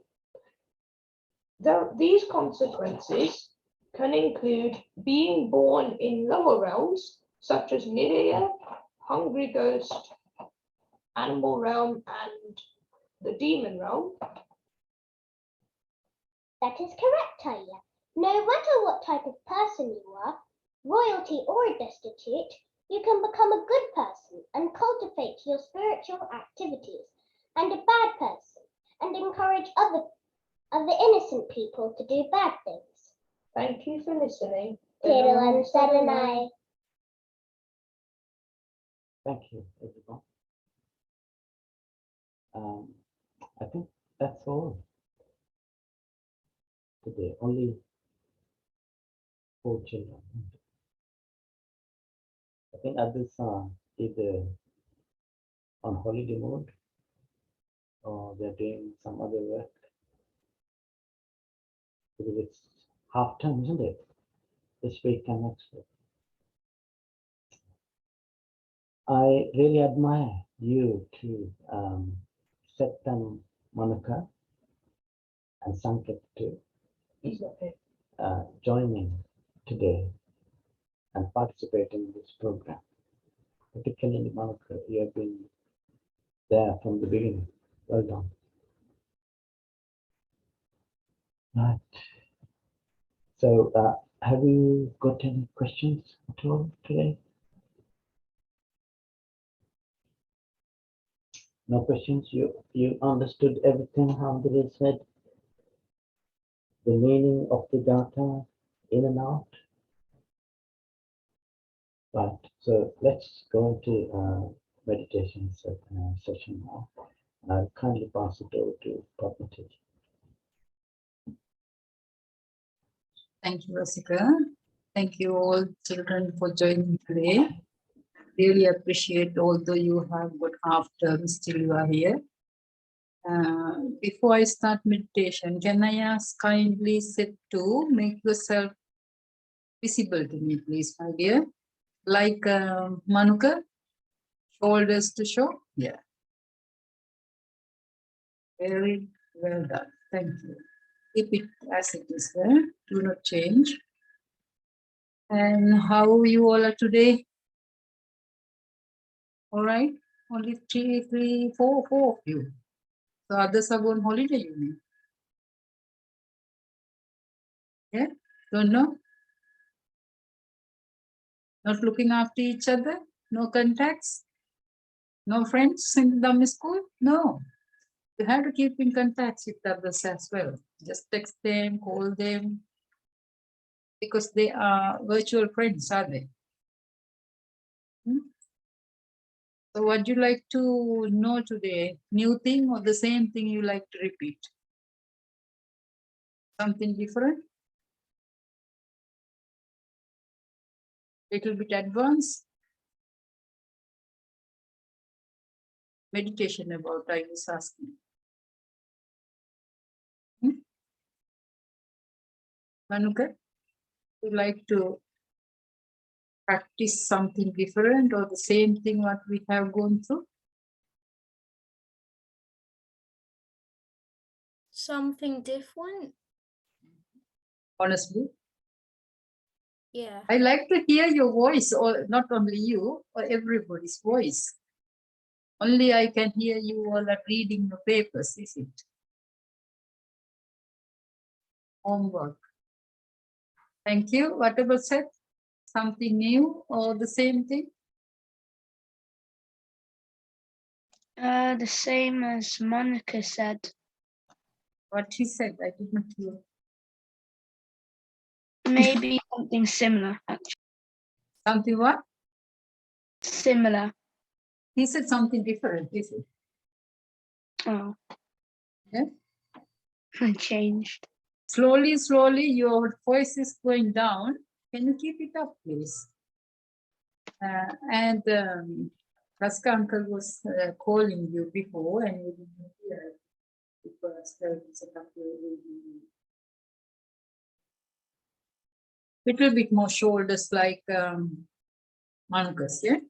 These consequences can include being born in lower realms, such as Irie, hungry ghost, animal realm, and the demon realm. That is correct, Jaya. No matter what type of person you are, royalty or destitute, you can become a good person and cultivate your spiritual activities, and a bad person and encourage other innocent people to do bad things. Thank you for listening. Dewan Saranai. Thank you, everyone. I think that's all today. Only 4 children. I think others are either on holiday mode or they're doing some other work. Because it's half term, isn't it? This week and next week. I really admire you to set them, Monica and Sanket too, joining today and participating in this program. Particularly Monica, you have been there from the beginning. Well done. Right. So, have you got any questions at all today? No questions? You understood everything Hamdulillah said? The meaning of the data in and out? Right. So let's go into meditation session now. I'll kindly pass it over to Padmati. Thank you, Vasika. Thank you all children for joining today. Really appreciate, although you have got half term, still you are here. Before I start meditation, can I ask kindly set to make yourself visible to me, please, my dear? Like Manuka, shoulders to show? Yeah. Very well done. Thank you. Keep it as it is there. Do not change. And how you all are today? All right. Only four of you. So others are going holiday, you mean? Yeah? Don't know? Not looking after each other? No contacts? No friends in the Dhamma school? No. You have to keep in contact with others as well. Just text them, call them, because they are virtual friends, are they? So what do you like to know today? New thing or the same thing you like to repeat? Something different? Little bit advanced? Meditation about, I was asking. Manuka, you like to practice something different or the same thing what we have gone through? Something different? Honestly? Yeah. I like to hear your voice, or not only you, or everybody's voice. Only I can hear you all are reading your papers, is it? Homework. Thank you. What about said? Something new or the same thing? The same as Monica said. What he said, I did not hear. Maybe something similar, actually. Something what? Similar. He said something different, is it? Oh. Yeah? I changed. Slowly, slowly, your voice is going down. Can you keep it up, please? And Raska uncle was calling you before and you didn't hear because there was a little bit more shoulders like Manukas, yeah?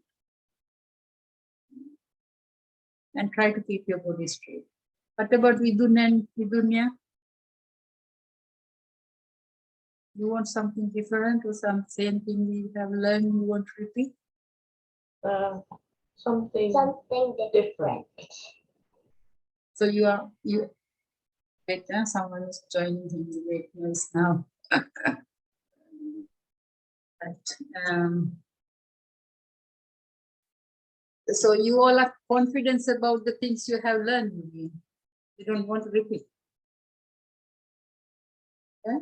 And try to keep your body straight. What about Vidun and Vidunya? You want something different or some same thing we have learned you want to repeat? Something different. So you wait, someone is joining in the wait noise now. Right. So you all have confidence about the things you have learned. You don't want to repeat. Yeah?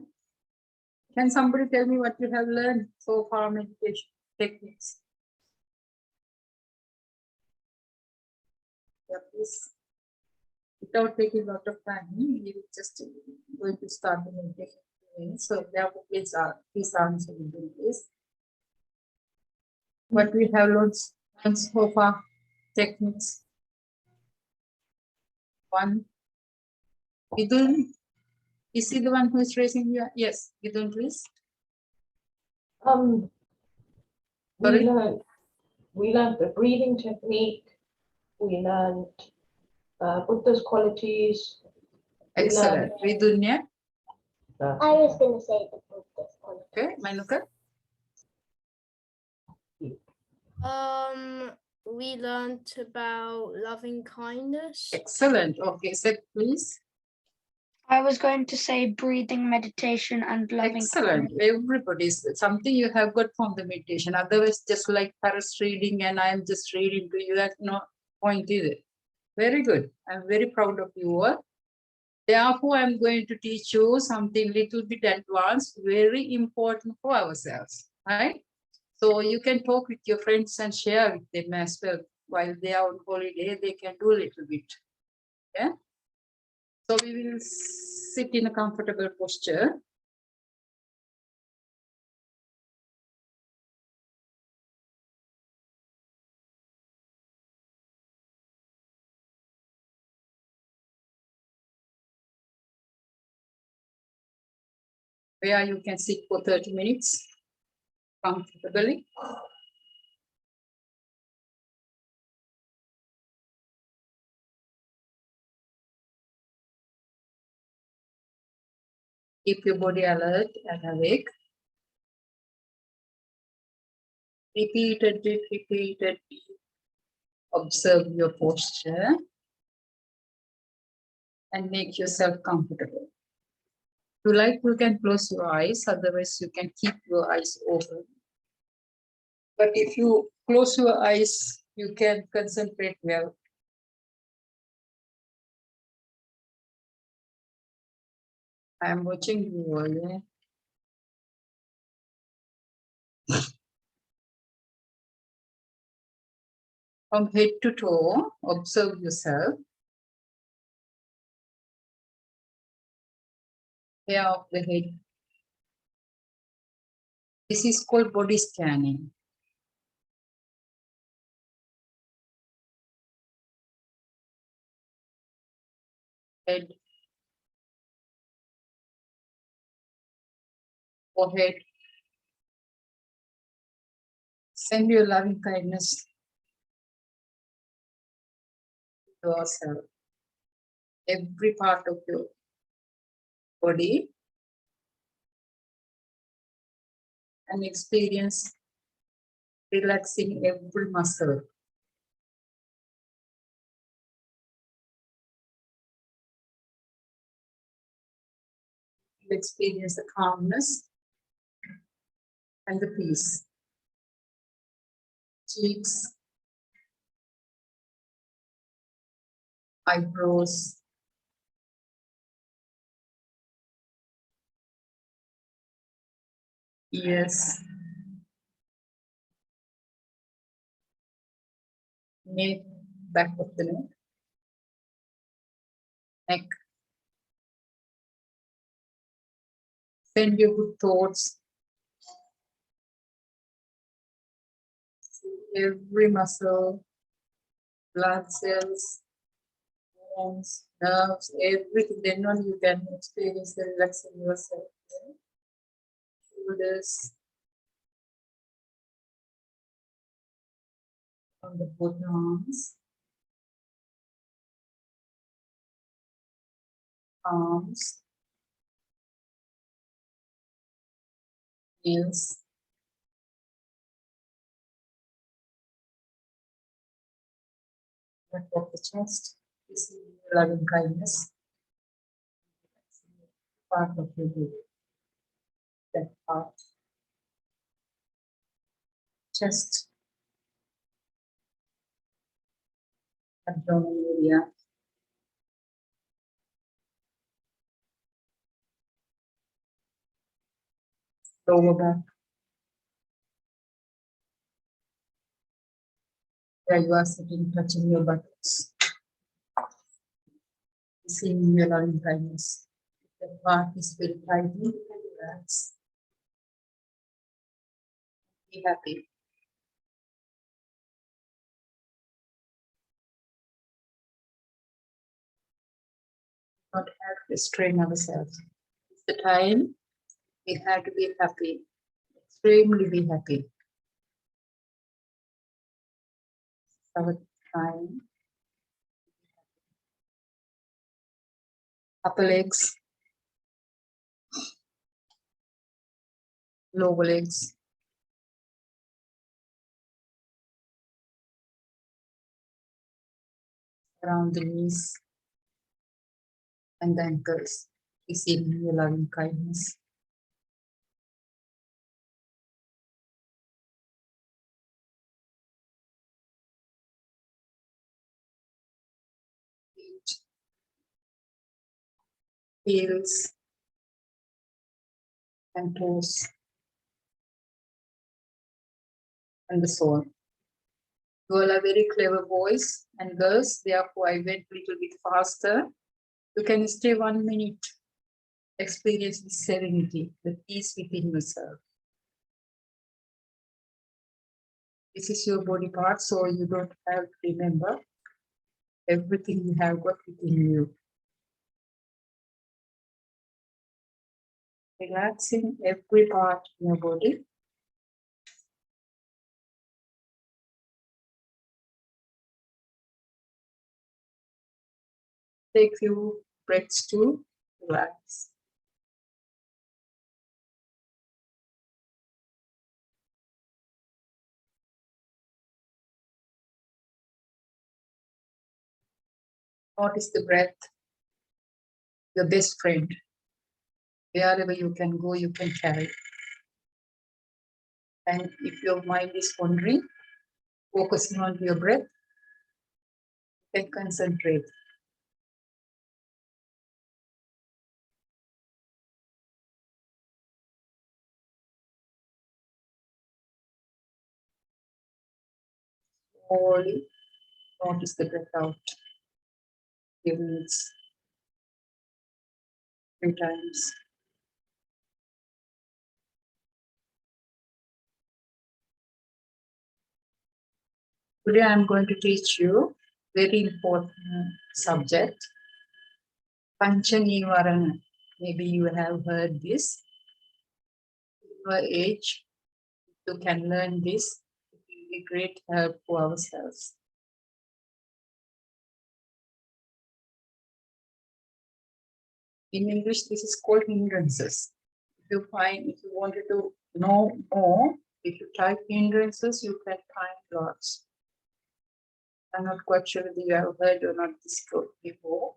Can somebody tell me what you have learned so far, meditation techniques? Yeah, please. Without taking a lot of time, we just going to start the meditation. So therefore, please answer this. What we have learned so far, techniques. One. Vidun, is he the one who is raising your? Yes, Vidun, please. Sorry? We learned the breathing technique. We learned Buddha's qualities. Excellent. Vidunya. I was going to say the Buddha's qualities. Okay, Manuka. We learnt about loving kindness. Excellent. Okay, Seth, please. I was going to say breathing meditation and loving Excellent. kindness. Everybody's something you have got from the meditation. Otherwise, just like Paris reading and I am just reading to you, that's no point either. Very good. I'm very proud of you all. Therefore, I'm going to teach you something little bit advanced, very important for ourselves, right? So you can talk with your friends and share with them as well. While they are on holiday, they can do a little bit. Yeah. So we will sit in a comfortable posture. Where you can sit for 30 minutes comfortably. Keep your body alert and awake. Repeatedly observe your posture and make yourself comfortable. If you like, you can close your eyes, otherwise you can keep your eyes open. But if you close your eyes, you can concentrate well. I am watching you all, yeah? From head to toe, observe yourself. Hair of the head. This is called body scanning. Head, forehead. Send your loving kindness to yourself. Every part of your body and experience relaxing every muscle. You experience the calmness and the peace. Cheeks, eyebrows, ears, neck, back of the neck. Send your good thoughts to every muscle, blood cells, bones, nerves, everything. Then on you can experience the relaxing yourself. Shoulders, on the both arms, heels, back of the chest. This is loving kindness. Part of your body. That part. Chest. Abdominal area. Lower back. Where you are sitting, touching your buttocks. Seeing your loving kindness. The part is very tightly, relax. Be happy. Not have to restrain ourselves. It's the time we have to be happy, extremely be happy. Our time. Upper legs, lower legs, around the knees and the ankles. Receiving your loving kindness. Feet, heels, and toes, and the sole. You all are very clever boys and girls, therefore I went a little bit faster. You can stay 1 minute, experience the serenity, the peace within yourself. This is your body part, so you don't have to remember everything you have got within you. Relaxing every part in your body. Take few breaths to relax. Notice the breath, your best friend. Wherever you can go, you can carry. And if your mind is wandering, focusing on your breath, you can concentrate. Slowly notice the breath out. 3 minutes, 3 times. Today I'm going to teach you very important subject, Pancha Nivarana. Maybe you have heard this. At your age, you can learn this. It will be great help for ourselves. In English, this is called hindrances. If you wanted to know more, if you type hindrances, you can find lots. I'm not quite sure whether you have heard or not this quote before.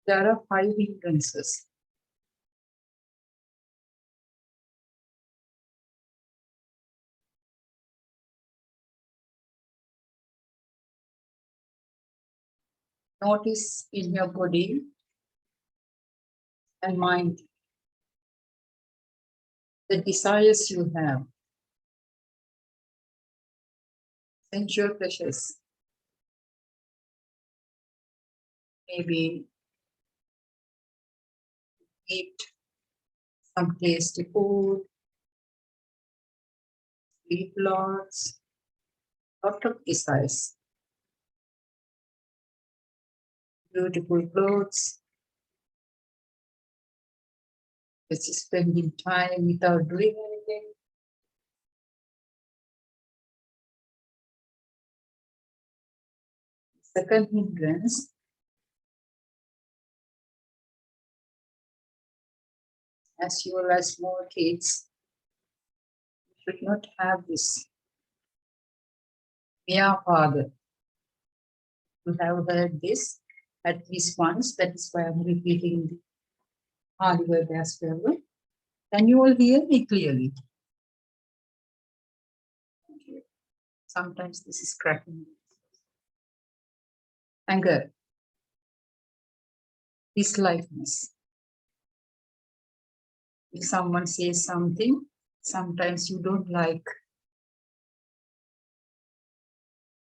There are 5 hindrances. Notice in your body and mind the desires you have, sensual pleasures, maybe eat some tasty food, sleep lots, lot of desires, beautiful clothes, just spending time without doing anything. Second hindrance, as you are small kids, you should not have this. Mere father. You have heard this at least once, that is why I'm repeating the Pali word as well. Can you all hear me clearly? Okay. Sometimes this is cracking. Anger, dislikeness. If someone says something, sometimes you don't like.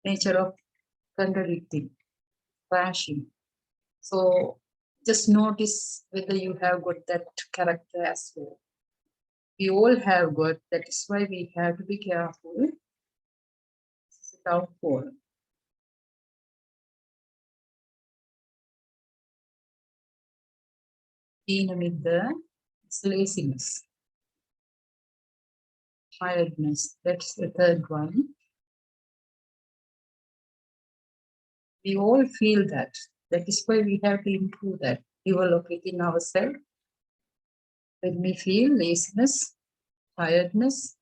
Nature of contradicting, clashing. So just notice whether you have got that character as well. We all have got, that is why we have to be careful. This is a downfall. With the laziness, tiredness, that's the third one. We all feel that. That is why we have to improve that, develop it in ourselves. When we feel laziness, tiredness,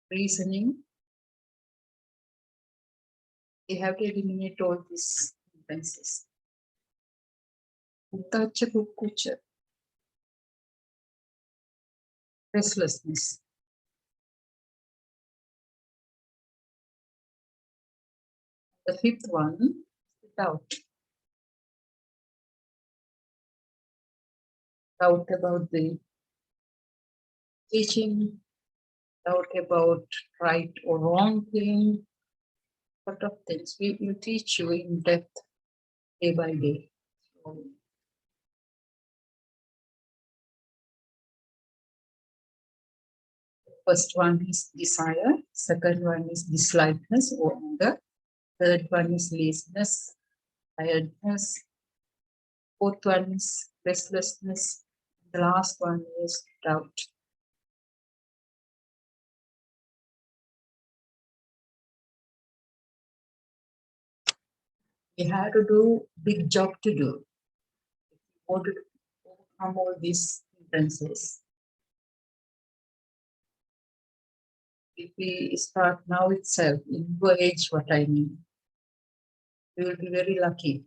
reasoning, we have to eliminate all these differences. Uttacha kukkucha, restlessness. The fifth one, doubt. Doubt about the teaching, doubt about right or wrong thing, lot of things. We will teach you in depth day by day. So, first one is desire, second one is dislikeness or anger, third one is laziness, tiredness, fourth one is restlessness, the last one is doubt. We have to do big job to do. If we want to overcome all these differences. If we start now itself, in your age, what I mean, we will be very lucky.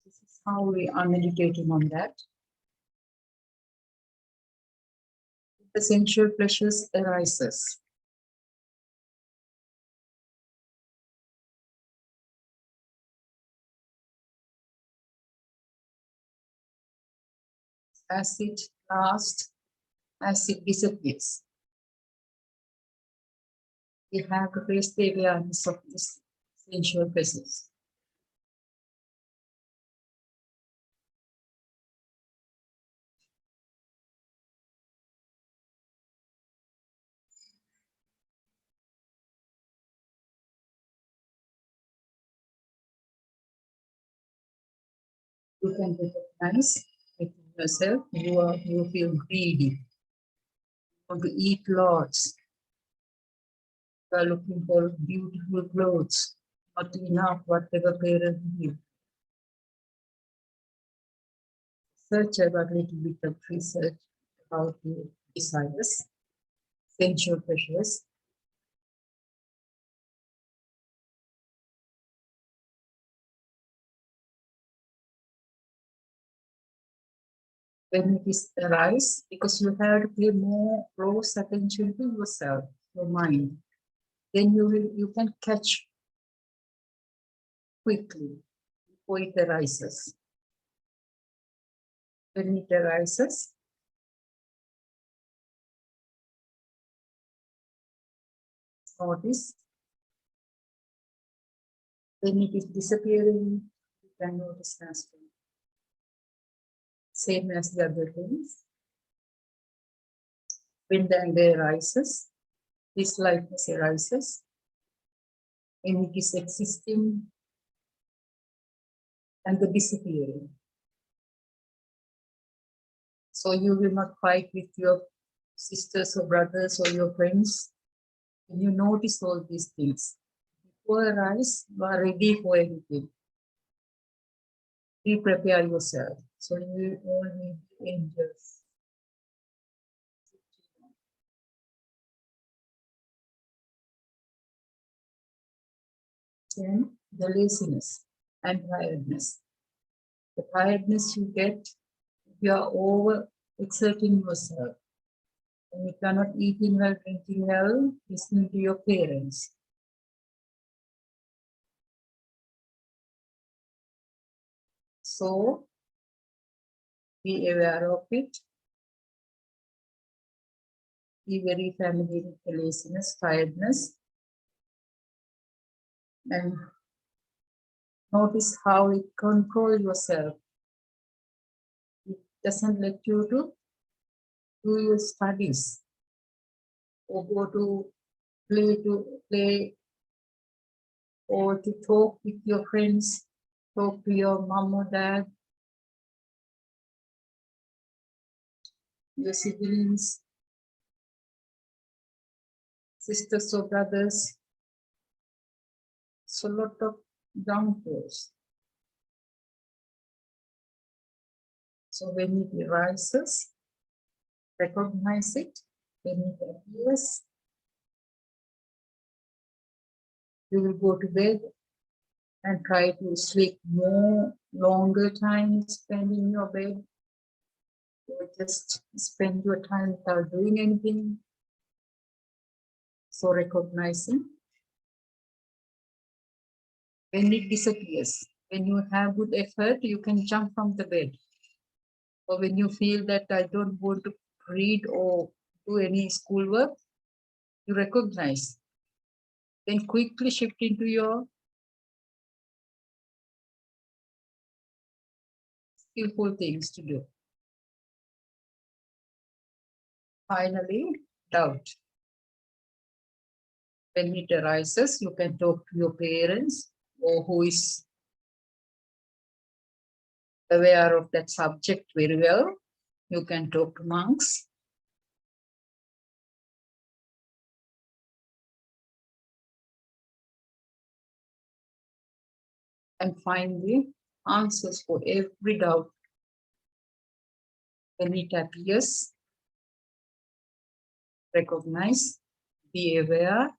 This is how we are meditating on that. The sensual pleasures arises. As it lasts, as it disappears. We have to face the awareness of this sensual pleasures. You can recognize within yourself, you feel greedy. You want to eat lots. You are looking for beautiful clothes, not enough, whatever parent give. Search about a little bit of research about the desires, sensual pleasures. When it is arise, because you have to pay more close attention to yourself, your mind, then you can catch quickly before it arises. When it arises, notice. When it is disappearing, you can notice as well. Same as the other things. When the anger arises, dislikeness arises, when it is existing and the disappearing. So you will not fight with your sisters or brothers or your friends. When you notice all these things, before arise, you are ready for anything. Prepare yourself. So you all need angels. Then the laziness and tiredness. The tiredness you get if you are over exerting yourself. And you cannot eating well, drinking well, listening to your parents. So be aware of it. be very familiar with the laziness, tiredness, and notice how it controls yourself. It doesn't let you to do your studies or go to play or to talk with your friends, talk to your mom or dad, your siblings, sisters or brothers. So a lot of downfalls. So when it arises, recognize it. When it appears, you will go to bed and try to sleep more, longer time spend in your bed. Or just spend your time without doing anything. So recognizing. When it disappears, when you have good effort, you can jump from the bed. Or when you feel that I don't want to read or do any schoolwork, you recognize. Then quickly shift into your skillful things to do. Finally, doubt. When it arises, you can talk to your parents or who is aware of that subject very well. You can talk to monks. And find the answers for every doubt. When it appears, recognize, be aware,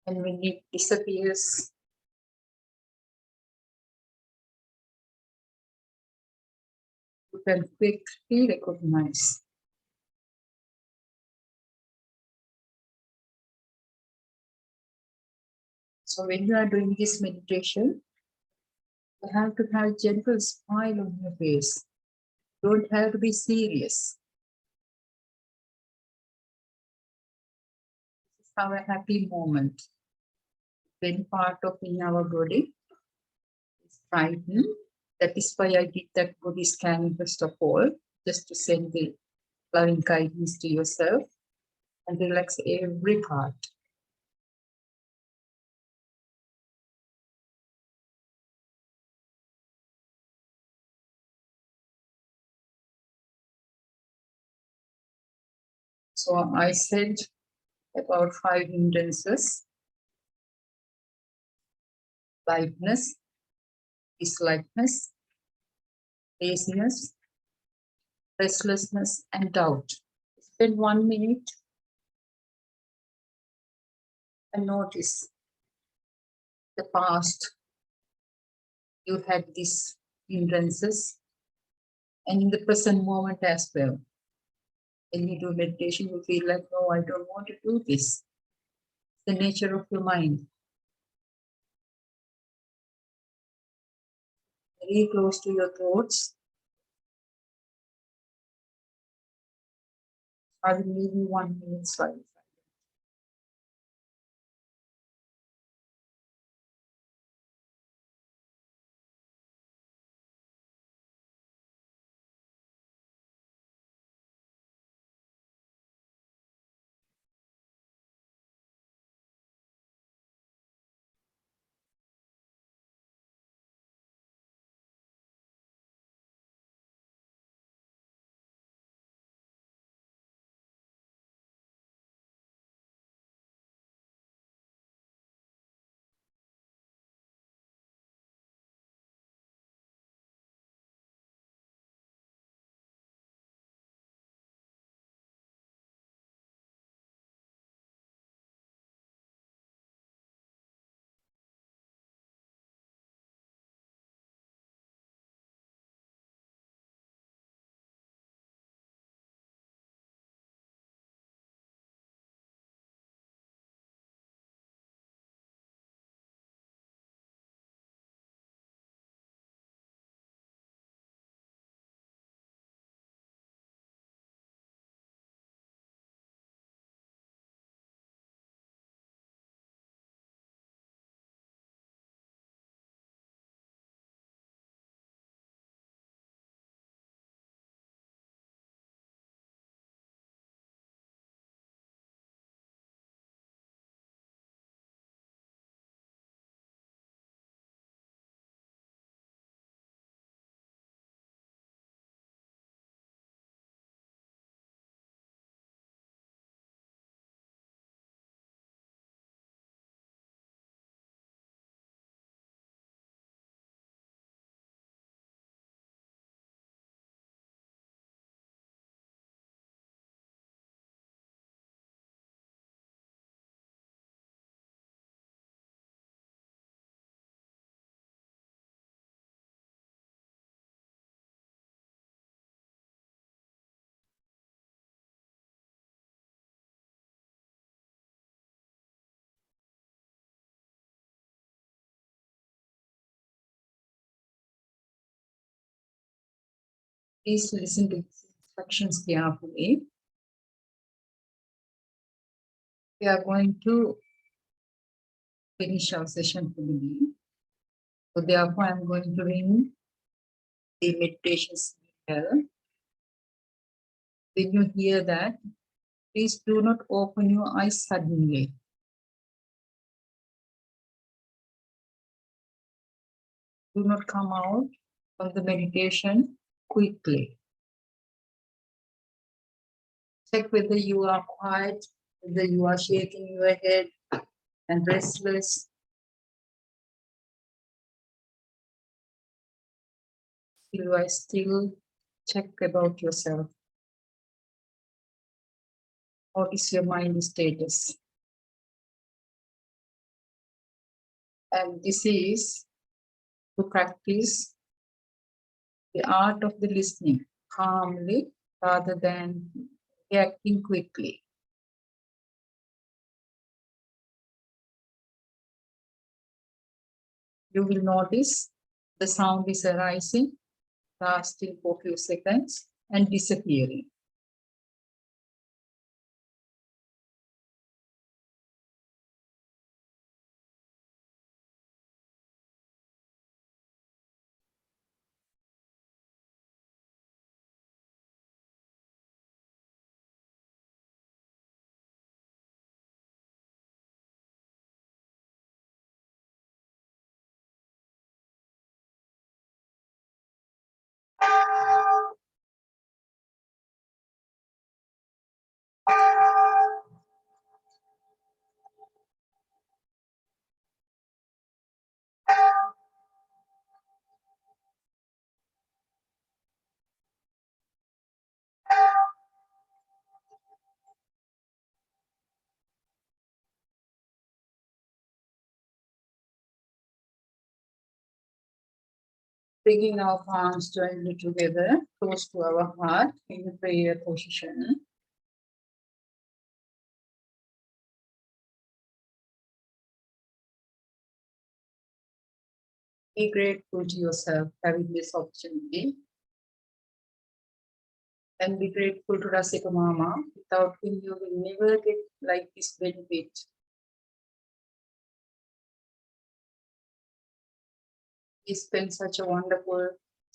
and when it disappears, you can quickly recognize. So when you are doing this meditation, you have to have a gentle smile on your face. You don't have to be serious. This is our happy moment. When part of in our body is frightened, that is why I did that body scanning first of all, just to send the loving kindness to yourself and relax every part. So I said about 5 hindrances: lightness, dislikeness, laziness, restlessness, and doubt. Spend 1 minute and notice the past. You had these hindrances, and in the present moment as well. When you do meditation, you feel like, no, I don't want to do this. The nature of your mind. Very close to your thoughts. I will leave you 1 minute silence. Please listen to these instructions carefully. We are going to finish our session for the day. So therefore, I'm going to ring the meditation bell. When you hear that, please do not open your eyes suddenly. Do not come out of the meditation quickly. Check whether you are quiet, whether you are shaking your head and restless. You are still check about yourself. What is your mind status? And this is to practice the art of the listening calmly rather than reacting quickly. You will notice the sound is arising, lasting for a few seconds and disappearing. Bringing our palms jointly together, close to our heart in the prayer position. Be grateful to yourself having this opportunity. And be grateful to Rasika Mama. Without him, you will never get like this benefit. He spent such a wonderful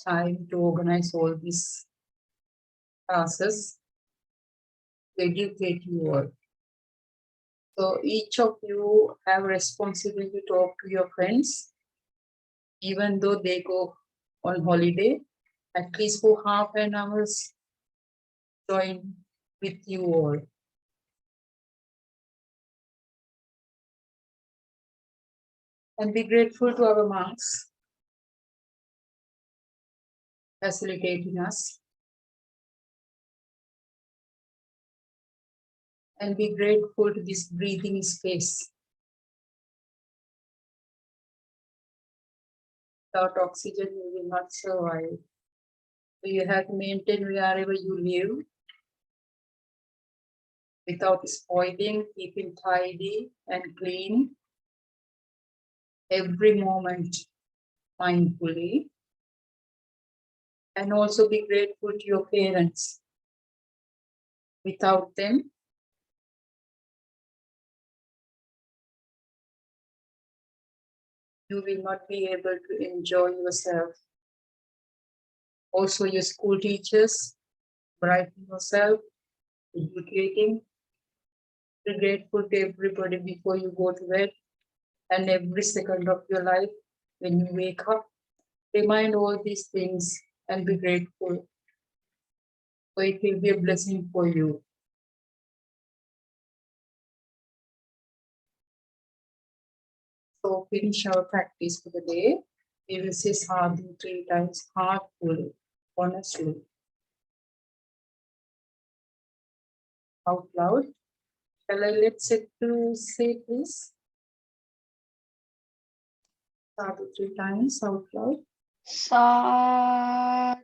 time to organize all these classes, to educate you all. So each of you have a responsibility to talk to your friends, even though they go on holiday, at least for half an hour, join with you all. And be grateful to our monks facilitating us. And be grateful to this breathing space. Without oxygen, you will not survive. So you have to maintain wherever you live without spoiling, keeping tidy and clean every moment mindfully. And also be grateful to your parents. Without them, you will not be able to enjoy yourself. Also your school teachers, brightening yourself, educating. Be grateful to everybody before you go to bed and every second of your life when you wake up. Remind all these things and be grateful. So it will be a blessing for you. So finish our practice for the day. We will say sadhu 3 times, heartfully, honestly. Out loud. Shall I let's set to say please? Sadhu 3 times out loud. Sadhu,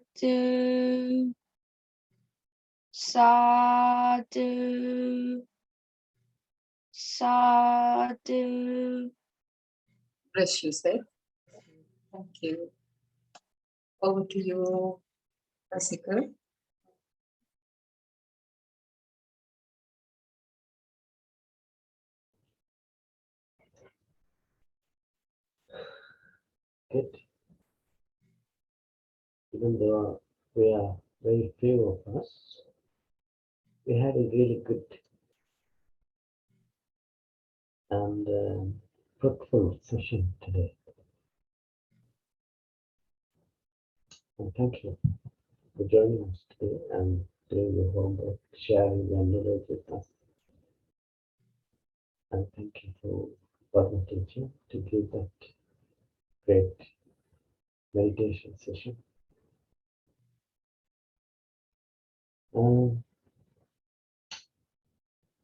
sadhu, sadhu. Bless you, sir. Thank you. Over to you. Jessica. Good. Even though we are very few of us, we had a really good and fruitful session today. And thank you for joining us today and doing your homework, sharing your knowledge with us. And thank you for Dhamma teacher to give that great meditation session.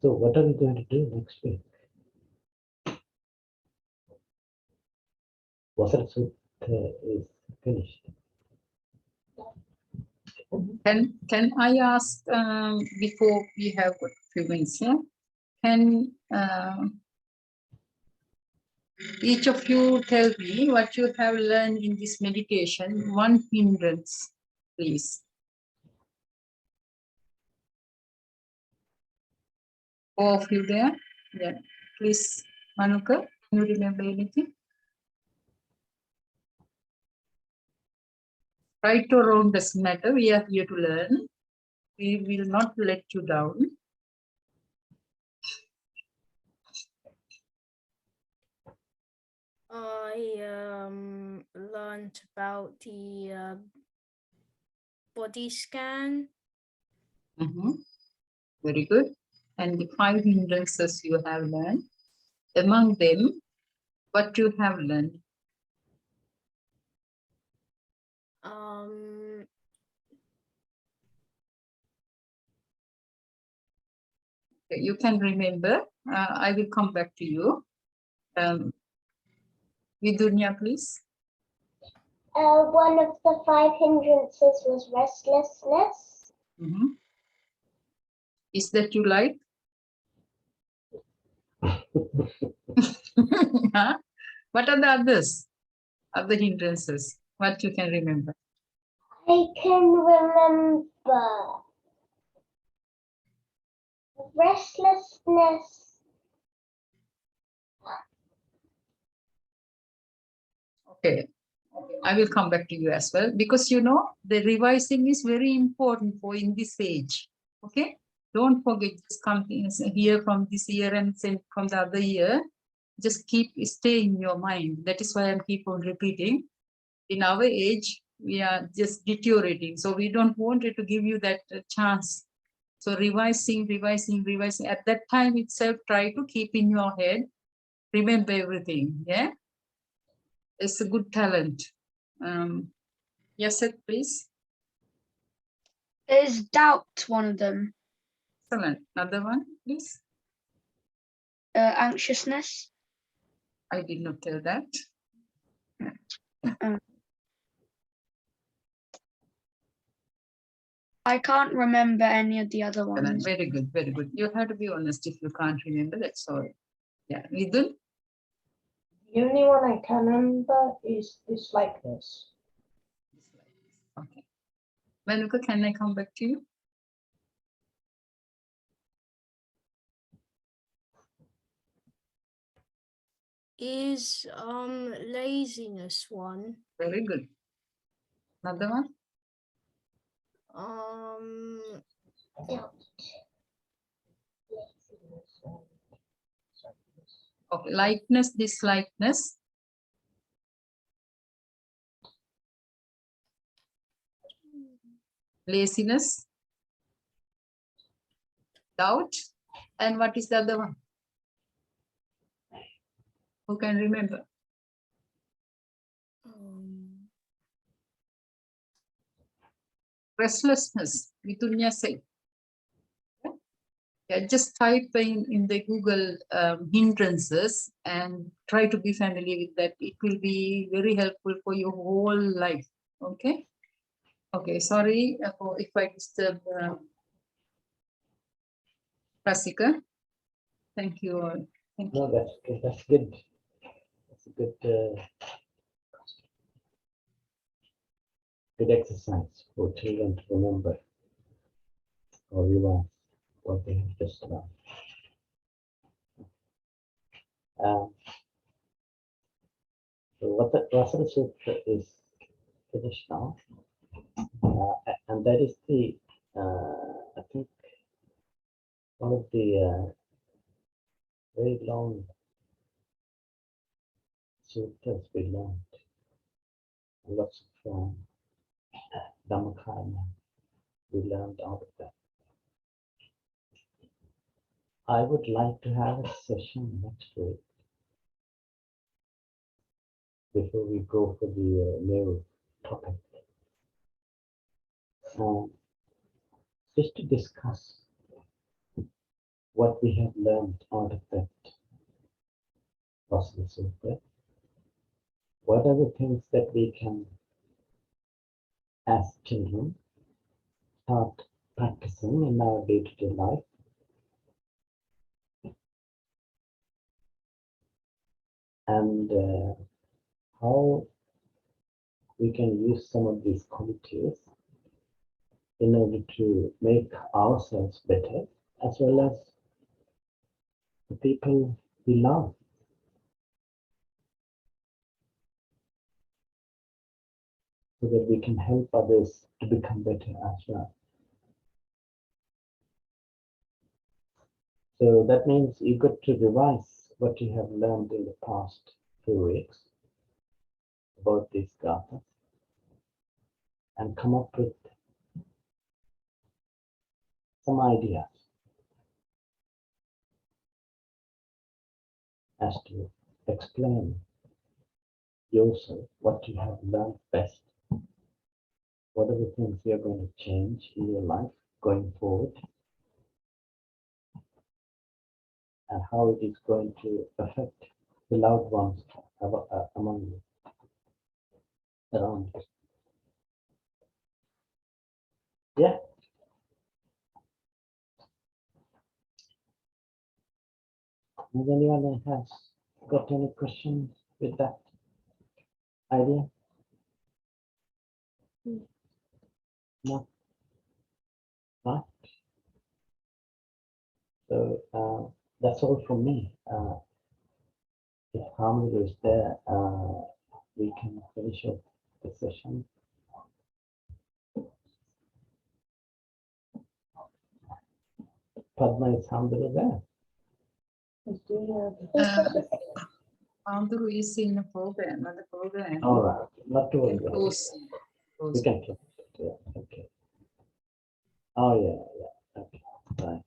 So what are we going to do next week? Vasala Sutta is finished. Can I ask before we have got a few minutes here? Can each of you tell me what you have learned in this meditation? One hindrance, please. Four of you there? Yeah. Please, Manuka, can you remember anything? Right or wrong doesn't matter. We are here to learn. We will not let you down. I learned about the body scan. Very good. And the 5 hindrances you have learned. Among them, what you have learned? You can remember. I will come back to you. Vidunya, please. One of the 5 hindrances was restlessness. Is that you like? Huh? What are the others? Other hindrances? What you can remember? I can remember restlessness. Okay. I will come back to you as well, because you know the revising is very important for in this age. Okay, don't forget, just come here from this year and send from the other year. Just stay in your mind. That is why I keep on repeating. In our age, we are just deteriorating, so we don't want it to give you that chance. So revising. At that time itself, try to keep in your head, remember everything. Yeah, it's a good talent. Yes, sir, please. Is doubt one of them? Excellent. Another one, please. Anxiousness. I did not tell that. I can't remember any of the other ones. Very good, very good. You have to be honest. If you can't remember, that's all. Yeah, Vidul? The only one I can remember is dislikeness. Okay. Manuka, can I come back to you? Is laziness one? Very good. Another one? Okay, likeness, dislikeness. Laziness. Doubt. And what is the other one? Who can remember? Restlessness. Vitunya say. Yeah, just type in the Google hindrances and try to be familiar with that. It will be very helpful for your whole life. Okay. Okay. Sorry if I disturb Rasika. Thank you all. Thank you. No, that's good. That's a good good exercise for children to remember or revise what they have just learned. So what the Vasala Sutra is finished now, and that is the I think one of the very long sutras we learned. Lots of Dhamma we learned out of that. I would like to have a session next week before we go for the new topic. Just to discuss what we have learned out of that Vasala Sutra. What are the things that we can, as children, start practicing in our day-to-day life? And how we can use some of these qualities in order to make ourselves better, as well as the people we love. So that we can help others to become better as well. So that means you got to revise what you have learned in the past 2 weeks about these gathas and come up with some ideas as to explain yourself what you have learned best. What are the things you're going to change in your life going forward? And how it is going to affect the loved ones among you, around you. Yeah. Does anyone has got any questions with that idea? No. Right. So that's all from me. If Harmony is there, we can finish up the session. Padma, is Hamdala there? Andrew is in a program, another program. All right, not to worry. We can close it. Yeah, okay. Oh yeah. Okay, right.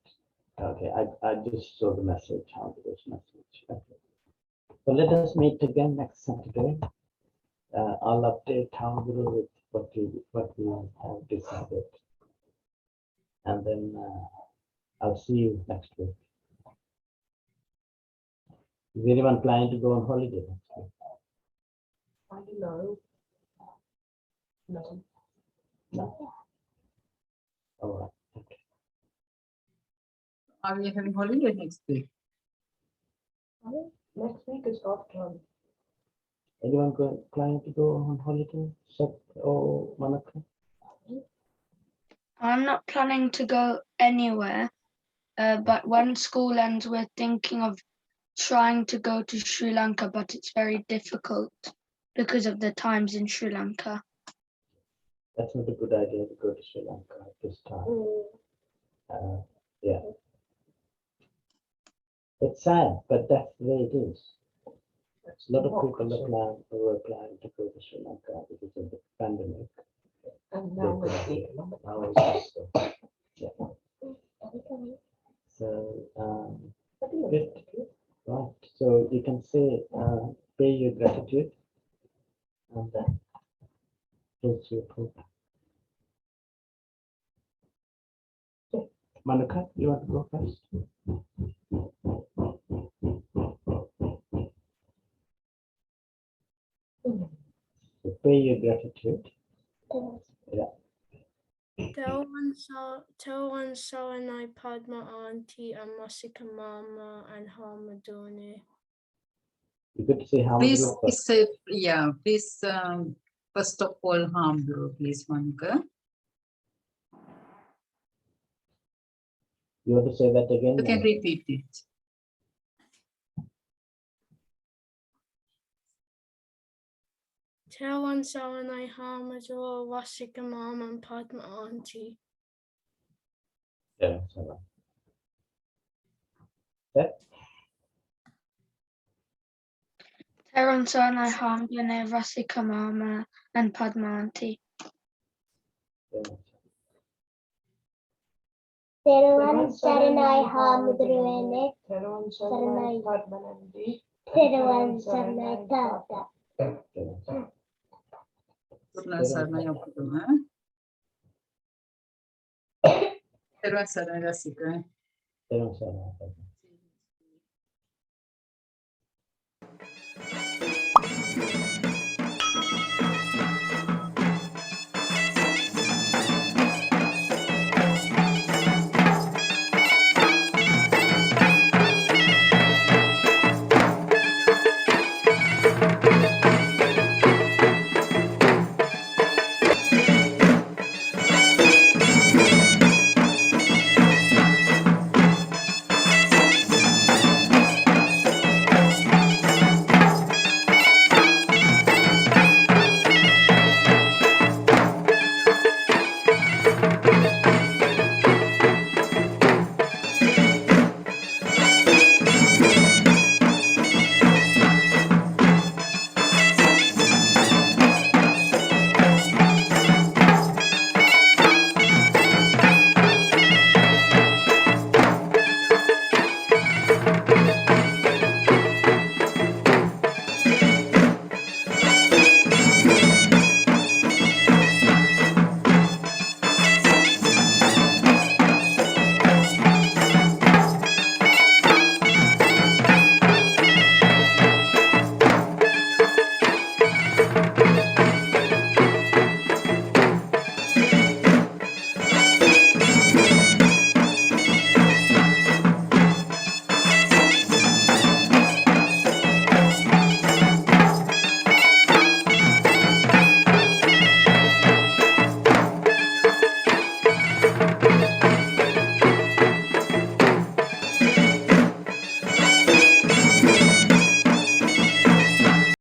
Okay, I just saw the message, Hamdala's message. Okay. So let us meet again next Saturday. I'll update Hamdala with what we have decided, and then I'll see you next week. Is anyone planning to go on holiday next week? I don't know. No. No. All right. Okay. Are we having holiday next week? Next week is half term. Anyone planning to go on holiday? Seth or Manaka? I'm not planning to go anywhere, but when school ends, we're thinking of trying to go to Sri Lanka, but it's very difficult because of the times in Sri Lanka. That's not a good idea to go to Sri Lanka at this time. Yeah. It's sad, but that's the way it is. A lot of people are planning to go to Sri Lanka because of the pandemic. And now it's so. Yeah. So, good. Right. So you can say, pay your gratitude and then close your program. Manaka, you want to go first? So pay your gratitude. Yeah. Tell one Saranai Padma Auntie and Masika Mama and Harmadone. You could say how Please say, yeah, please First of all, Harbron, please, Monica. You want to say that again? You can repeat it. Tewan Saranai Harmador Vasika Mom and Padma Auntie. Yeah, sorry. That? Teron Sarnai Hamdane Rasika Mama and Padmanti. Yeah. Teruvan Saranai Hamudruene. Teruvan Saranai Padmanandi. Teruvan Saranai Tata. Purna Sarnaya Purna. Terva Sarnaya Rasika. Yeah, sorry.